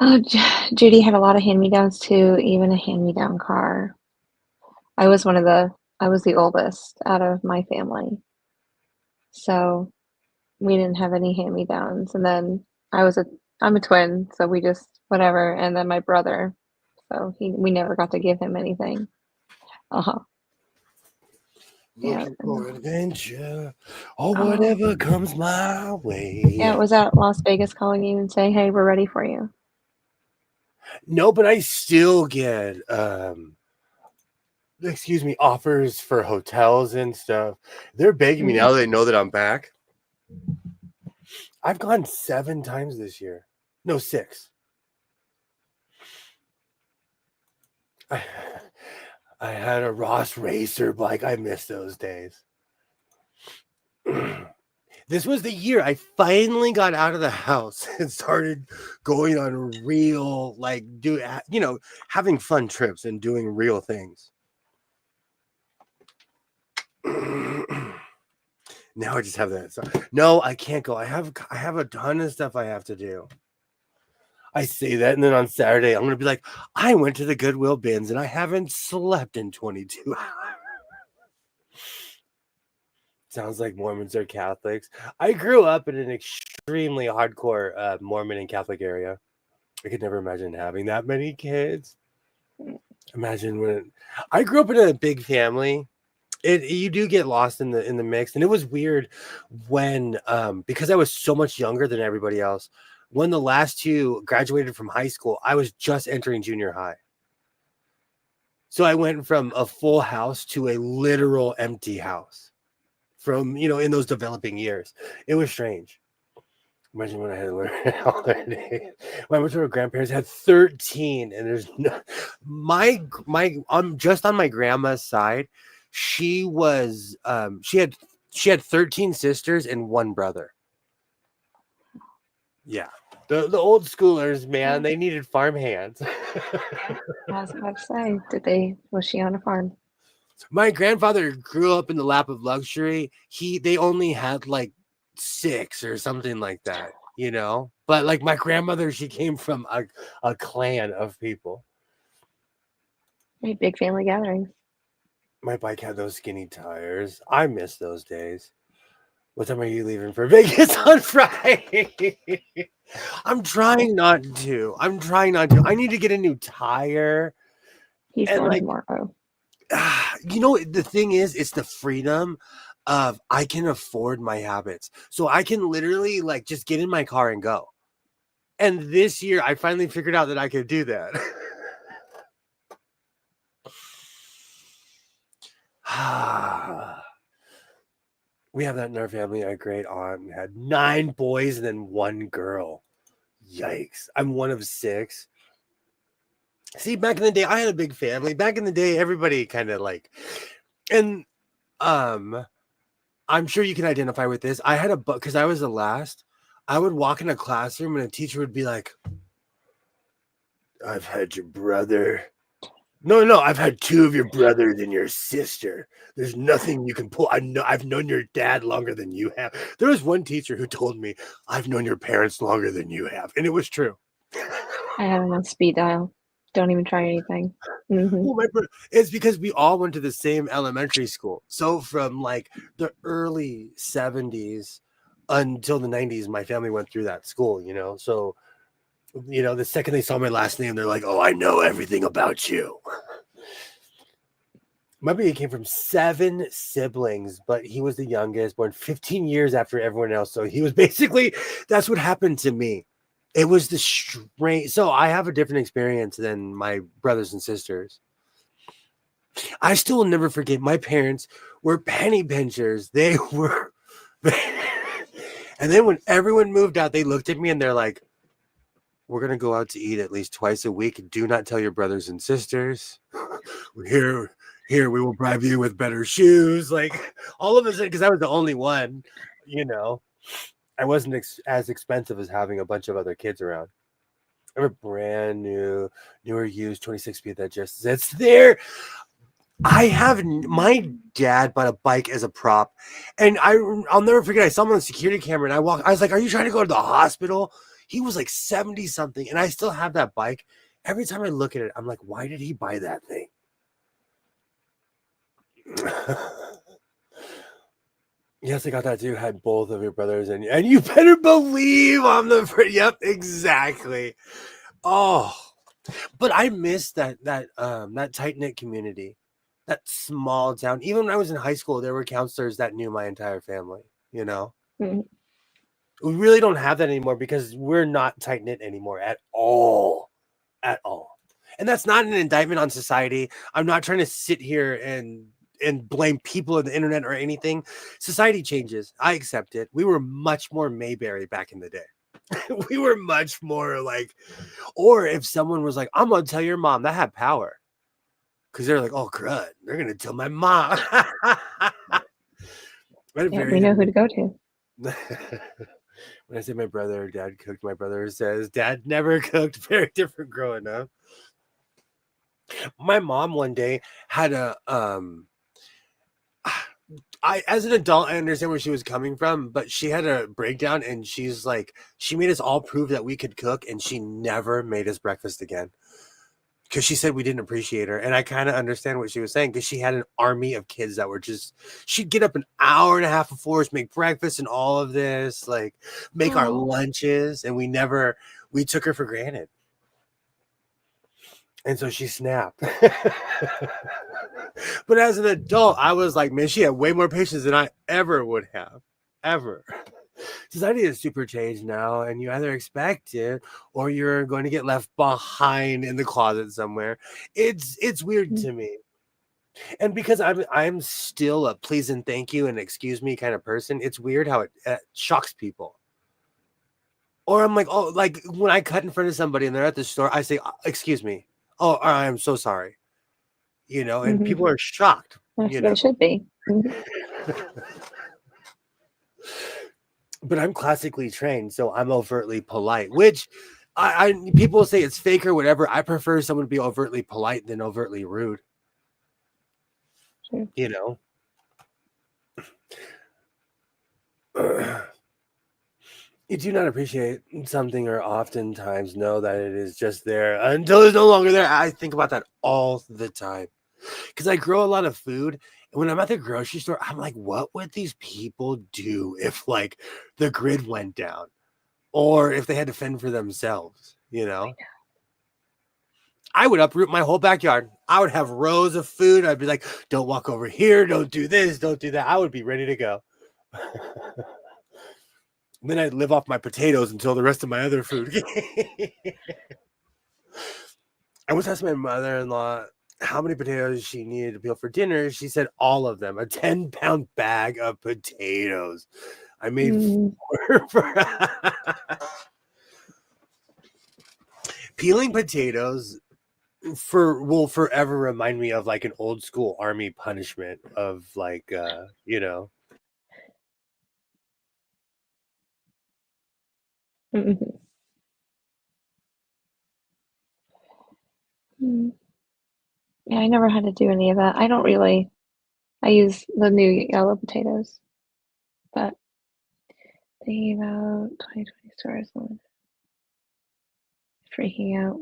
S2: Oh, Judy had a lot of hand-me-downs too, even a hand-me-down car. I was the oldest out of my family. So we didn't have any hand-me-downs. And then I'm a twin, so we just whatever. And then my brother, so we never got to give him anything. Uh-huh. Yeah.
S1: Looking for adventure or
S2: Oh,
S1: whatever comes my
S2: yeah,
S1: way.
S2: it was at Las Vegas calling you and saying, "Hey, we're ready for you."
S1: No, but I still get offers for hotels and stuff. They're begging me
S2: Mhm.
S1: now they know that I'm back. I've gone 7 times this year. No, 6. I, I had a Ross Racer bike. I miss those days. This was the year I finally got out of the house and started going on real, like, having fun trips and doing real things. Now I just have that. So, no, I can't go. I have a ton of stuff I have to do. I say that, and then on Saturday I'm gonna be like, I went to the Goodwill bins and I haven't slept in 22 hours. Sounds like Mormons are Catholics. I grew up in an extremely hardcore Mormon and Catholic area. I could never imagine having that many kids. Imagine when I grew up in a big family. You do get lost in the mix, and it was weird when because I was so much younger than everybody else. When the last two graduated from high school, I was just entering junior high. So I went from a full house to a literal empty house from, in those developing years. It was strange. Imagine when I had to learn all that. My maternal grandparents had 13, and there's no just on my grandma's side, she had 13 sisters and one brother. Yeah. The old schoolers, man, they needed farm hands.
S2: Yeah, I was about to say, was she on a farm?
S1: My grandfather grew up in the lap of luxury. They only had like 6 or something like that, But like my grandmother, she came from a clan of people.
S2: Hey, big family gatherings.
S1: My bike had those skinny tires. I miss those days. What time are you leaving for Vegas on Friday? I'm trying not to. I need to get a new tire.
S2: He's
S1: And
S2: going
S1: like,
S2: tomorrow.
S1: the thing is, it's the freedom of I can afford my habits. So I can literally like just get in my car and go. And this year I finally figured out that I could do that. We have that in our family. Our great aunt had 9 boys and then 1 girl. Yikes. I'm one of 6. See, back in the day, I had a big family. Back in the day, everybody kind of like, and um, I'm sure you can identify with this. I had a book because I was the last. I would walk in a classroom and a teacher would be like, I've had your brother. No, I've had 2 of your brothers and your sister. There's nothing you can pull. I've known your dad longer than you have. There was one teacher who told me, I've known your parents longer than you have. And it was true.
S2: I have him on speed dial. Don't even try anything. Mm-hmm.
S1: Well, it's because we all went to the same elementary school. So from like the early 70s until the 90s, my family went through that school, So, the second they saw my last name, they're like, oh, I know everything about you. My baby came from 7 siblings, but he was the youngest, born 15 years after everyone else. So he was basically, that's what happened to me. It was the strange. So I have a different experience than my brothers and sisters. I still will never forget my parents were penny pinchers. They were. And then when everyone moved out, they looked at me and they're like, we're going to go out to eat at least twice a week. Do not tell your brothers and sisters. Here, we will bribe you with better shoes. Like all of a sudden, because I was the only one, I wasn't as expensive as having a bunch of other kids around. I have a brand newer used 26 speed that just sits there. My dad bought a bike as a prop, and I'll never forget. I saw him on the security camera, and I was like, "Are you trying to go to the hospital?" He was like 70 something, and I still have that bike. Every time I look at it, I'm like, "Why did he buy that thing?" Yes, I got that too. Had both of your brothers, and you better believe I'm the first. Yep, exactly. Oh, but I miss that tight knit community. That small town. Even when I was in high school, there were counselors that knew my entire family,
S2: Mm-hmm.
S1: We really don't have that anymore because we're not tight knit anymore at all. At all. And that's not an indictment on society. I'm not trying to sit here and blame people on the internet or anything. Society changes. I accept it. We were much more Mayberry back in the day. We were much more like, or if someone was like, I'm gonna tell your mom, that had power. Because they're like, oh, crud, they're going to tell my mom.
S2: Yeah, we know who to go to.
S1: When I say my brother or dad cooked, my brother says dad never cooked. Very different growing up. My mom one day had as an adult, I understand where she was coming from, but she had a breakdown and she's like, she made us all prove that we could cook and she never made us breakfast again. Because she said we didn't appreciate her. And I kind of understand what she was saying because she had an army of kids that were just, she'd get up an hour and a half before us, make breakfast and all of this, like make our lunches. And we took her for granted. And so she snapped. But as an adult, I was like, man, she had way more patience than I ever would have. Ever. Society is super changed now, and you either expect it or you're going to get left behind in the closet somewhere. It's weird to me. And because I'm still a please and thank you and excuse me kind of person, it's weird how it shocks people. Or I'm like, oh, like when I cut in front of somebody and they're at the store, I say, excuse me. Oh, I'm so sorry. And
S2: Mm-hmm.
S1: people are shocked.
S2: That's what it should be. Mm-hmm.
S1: But I'm classically trained, so I'm overtly polite, which I people say it's fake or whatever. I prefer someone to be overtly polite than overtly rude.
S2: Sure.
S1: You do not appreciate something or oftentimes know that it is just there until it's no longer there. I think about that all the time because I grow a lot of food. And when I'm at the grocery store, I'm like, what would these people do if like the grid went down or if they had to fend for themselves? You know, I would uproot my whole backyard. I would have rows of food. I'd be like, don't walk over here. Don't do this. Don't do that. I would be ready to go. Then I'd live off my potatoes until the rest of my other food. I was asking my mother-in-law how many potatoes she needed to peel for dinner. She said all of them, a 10-pound bag of potatoes. I made peeling potatoes will forever remind me of like an old school army punishment of like you know.
S2: Mhm. Mm. Yeah, I never had to do any of that. I don't really. I use the new yellow potatoes, but they about 2020 stores on freaking out.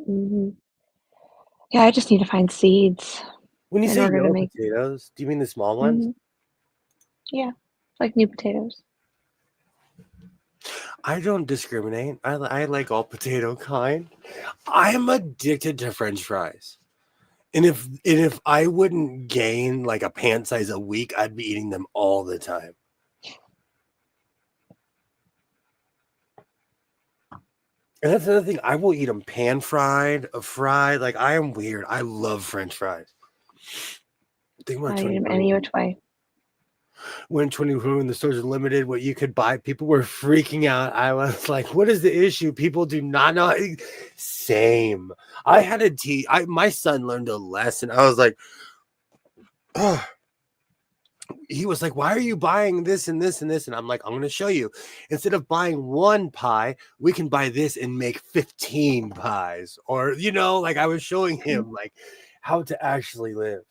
S2: Yeah, I just need to find seeds
S1: When you
S2: in
S1: say
S2: order to
S1: yellow
S2: make.
S1: potatoes, do you mean the small ones?
S2: hmm Yeah, like new potatoes.
S1: I don't discriminate. I like all potato kind. I am addicted to French fries. And if I wouldn't gain like a pant size a week, I'd be eating them all the time. And that's another thing. I will eat them pan fried, fried. Like I am weird. I love French fries. Think about
S2: I eat them any
S1: 2020.
S2: which way.
S1: When 2020, when the stores were limited, what you could buy, people were freaking out. I was like, "What is the issue? People do not know." Same. I had a tea. My son learned a lesson. I was like, "Oh." He was like, "Why are you buying this and this and this?" And I'm like, "I'm going to show you. Instead of buying one pie, we can buy this and make 15 pies." Or, like I was showing him like how to actually live.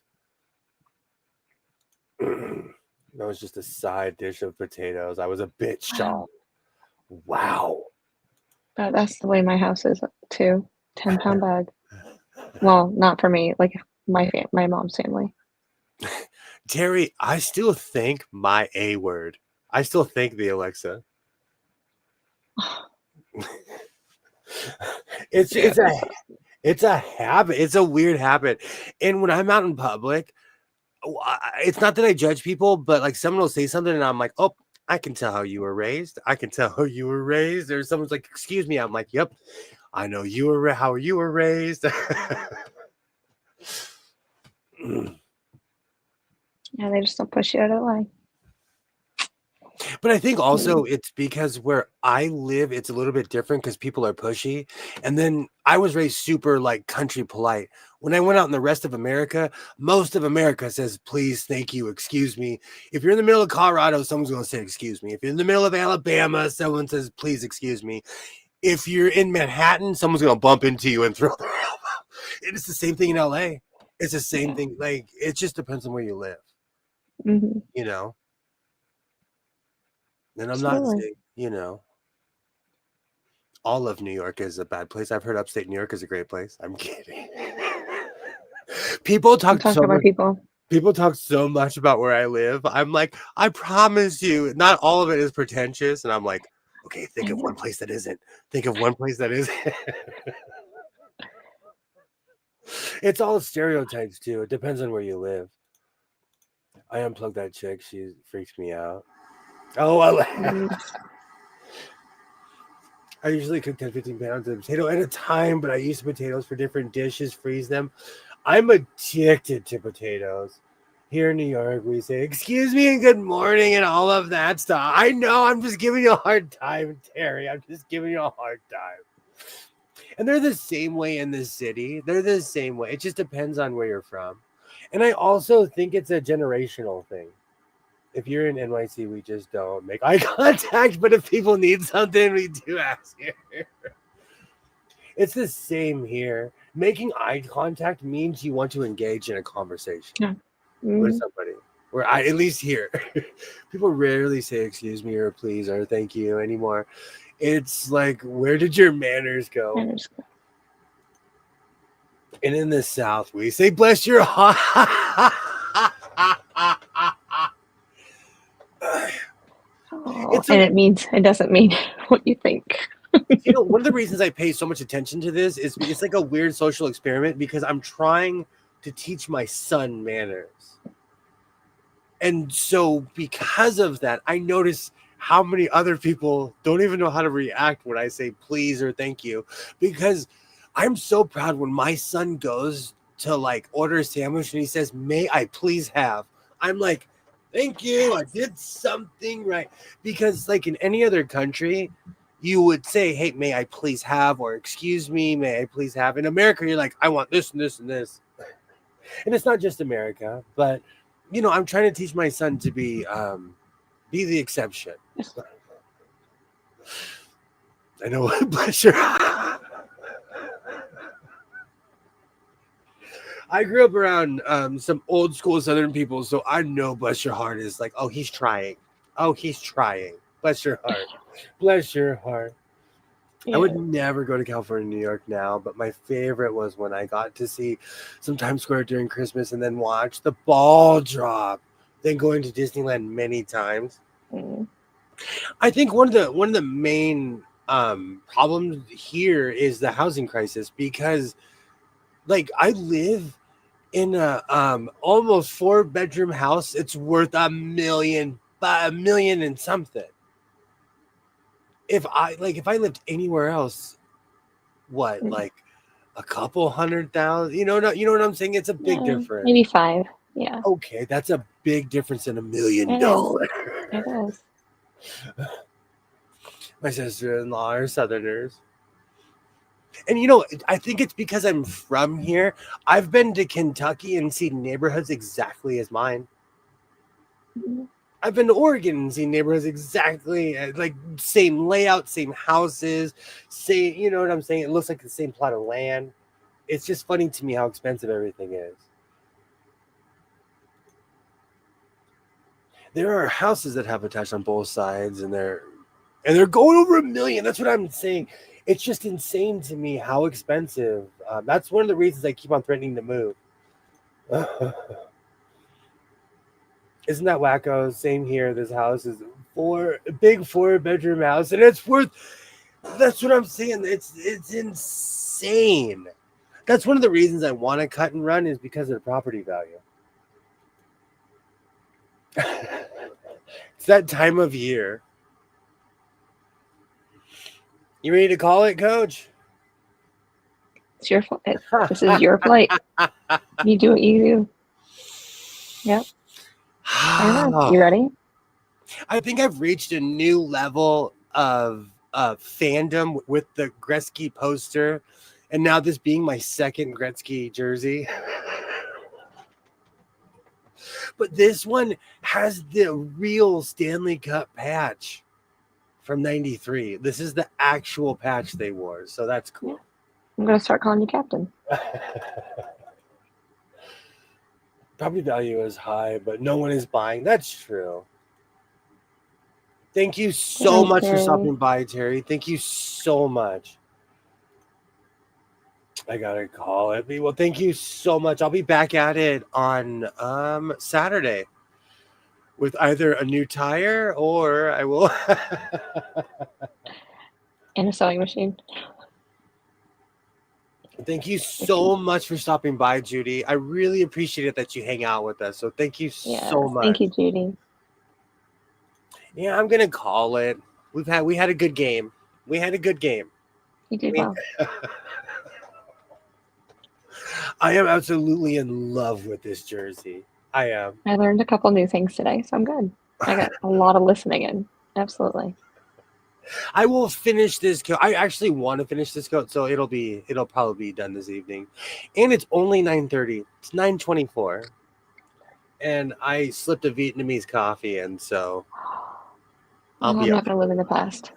S1: That was just a side dish of potatoes. I was a bit
S2: Wow.
S1: shocked. Wow.
S2: But that's the way my house is too. 10-pound bag. Well, not for me, like my mom's family.
S1: Terry, I still think my A word. I still think the Alexa. It's
S2: Yeah,
S1: it's a it's a habit. It's a weird habit. And when I'm out in public, it's not that I judge people, but like someone will say something and I'm like, oh, I can tell how you were raised. I can tell how you were raised. Or someone's like, excuse me. I'm like, yep, I know how you were raised.
S2: yeah, they just don't push you out of the way.
S1: But I think also it's because where I live, it's a little bit different because people are pushy. And then I was raised super like country polite. When I went out in the rest of America, most of America says, please, thank you, excuse me. If you're in the middle of Colorado, someone's going to say, excuse me. If you're in the middle of Alabama, someone says, please, excuse me. If you're in Manhattan, someone's going to bump into you and throw their elbow. It's the same thing in LA. It's the same thing. Like, it just depends on where you live,
S2: Mm-hmm.
S1: you know? And I'm not
S2: Absolutely.
S1: saying, all of New York is a bad place. I've heard upstate New York is a great place. I'm kidding. People
S2: I'm
S1: talk
S2: talking
S1: so
S2: about
S1: much.
S2: people.
S1: People talk so much about where I live. I'm like, I promise you, not all of it is pretentious. And I'm like, okay, think
S2: I
S1: of one
S2: know.
S1: place that isn't. Think of one place that isn't. It's all stereotypes too. It depends on where you live. I unplugged that chick. She freaks me out. Oh, I usually cook 10, 15 pounds of potato at a time, but I use potatoes for different dishes, freeze them. I'm addicted to potatoes. Here in New York, we say, excuse me and good morning and all of that stuff. I know, I'm just giving you a hard time, Terry. I'm just giving you a hard time. And they're the same way in this city. They're the same way. It just depends on where you're from. And I also think it's a generational thing. If you're in NYC, we just don't make eye contact. But if people need something, we do ask here. It's the same here. Making eye contact means you want to engage in a conversation
S2: Yeah.
S1: with
S2: Mm-hmm.
S1: somebody. Where at least here, people rarely say excuse me or please or thank you anymore. It's like, where did your manners go?
S2: Manners.
S1: And in the South, we say, bless your heart.
S2: Oh, and it doesn't mean what you think.
S1: One of the reasons I pay so much attention to this is it's like a weird social experiment because I'm trying to teach my son manners. And so because of that, I notice how many other people don't even know how to react when I say please or thank you, because I'm so proud when my son goes to like order a sandwich and he says, may I please have? I'm like, thank you. I did something right. Because like in any other country, you would say, hey, may I please have? Or excuse me, may I please have? In America, you're like, I want this and this and this. And it's not just America, but I'm trying to teach my son to be the exception. I know, bless your. I grew up around some old school Southern people, so I know bless your heart is like, oh, he's trying. Oh, he's trying. Bless your heart. Bless your heart. Yeah. I would never go to California, New York now, but my favorite was when I got to see some Times Square during Christmas and then watch the ball drop. Then going to Disneyland many times. Mm. I think one of the main problems here is the housing crisis, because like I live in a almost 4-bedroom house. It's worth $1 million and something. If I lived anywhere else, what, like a couple $100,000? You know what I'm saying? It's a big difference.
S2: Maybe 5. Yeah.
S1: Okay, that's a big difference in $1 million.
S2: It is.
S1: My sister-in-law are Southerners. And I think it's because I'm from here. I've been to Kentucky and seen neighborhoods exactly as mine. Mm-hmm. I've been to Oregon and seen neighborhoods exactly like same layout, same houses, same, you know what I'm saying? It looks like the same plot of land. It's just funny to me how expensive everything is. There are houses that have attached on both sides, and they're going over $1 million. That's what I'm saying. It's just insane to me how expensive. That's one of the reasons I keep on threatening to move. Isn't that wacko? Same here. This house is a big 4-bedroom house, and it's worth. That's what I'm saying. It's insane. That's one of the reasons I want to cut and run, is because of the property value. It's that time of year. You ready to call it, Coach?
S2: It's your flight. This is your flight. You do what you do. Yep. I know. You ready?
S1: I think I've reached a new level of fandom with the Gretzky poster, and now this being my second Gretzky jersey. But this one has the real Stanley Cup patch from '93. This is the actual patch they wore, so that's cool. Yeah.
S2: I'm going to start calling you Captain.
S1: Property value is high, but no one is buying. That's true. Thank you so much for stopping by, Terry. Thank you so much. I got to call it. Well, thank you so much. I'll be back at it on Saturday with either a new tire or I will.
S2: And a sewing machine.
S1: Thank you so much for stopping by, Judy. I really appreciate it that you hang out with us. So thank you so much.
S2: Thank you, Judy.
S1: Yeah, I'm gonna call it. We had a good game. We had a good game.
S2: You did well.
S1: I am absolutely in love with this jersey. I am.
S2: I learned a couple new things today, so I'm good. I got a lot of listening in. Absolutely.
S1: I will finish this coat. I actually want to finish this coat, so it'll probably be done this evening. And it's only 9:30. It's 9:24. And I slipped a Vietnamese coffee, and so
S2: I'm not gonna live in the past.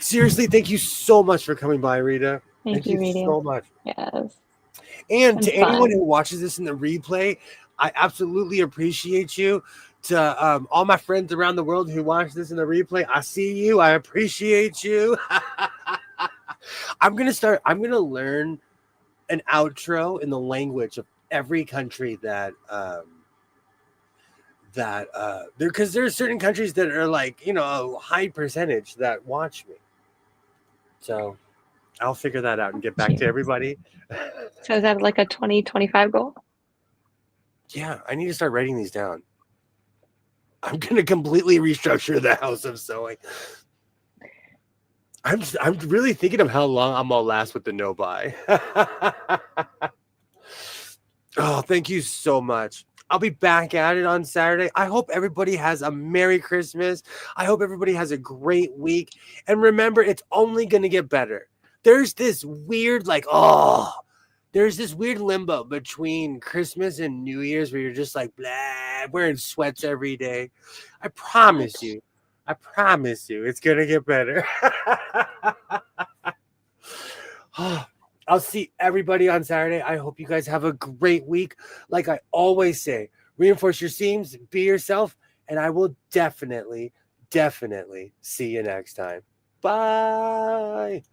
S1: Seriously, thank you so much for coming by, Rita.
S2: Thank you, Rita.
S1: So much.
S2: Yes.
S1: And to anyone who watches this in the replay, I absolutely appreciate you. To all my friends around the world who watch this in the replay, I see you. I appreciate you. I'm gonna learn an outro in the language of every country that there, because there's certain countries that are like, you know, a high percentage that watch me. So I'll figure that out and get back to
S2: Cute.
S1: everybody.
S2: So is that like a 2025 goal?
S1: Yeah, I need to start writing these down. I'm gonna completely restructure the house of sewing. I'm really thinking of how long I'm gonna last with the no buy. Oh, thank you so much. I'll be back at it on Saturday. I hope everybody has a Merry Christmas. I hope everybody has a great week. And remember, it's only going to get better. There's this weird, there's this weird limbo between Christmas and New Year's where you're just like, blah, wearing sweats every day. I promise you, it's going to get better. I'll see everybody on Saturday. I hope you guys have a great week. Like I always say, reinforce your seams, be yourself, and I will definitely see you next time. Bye.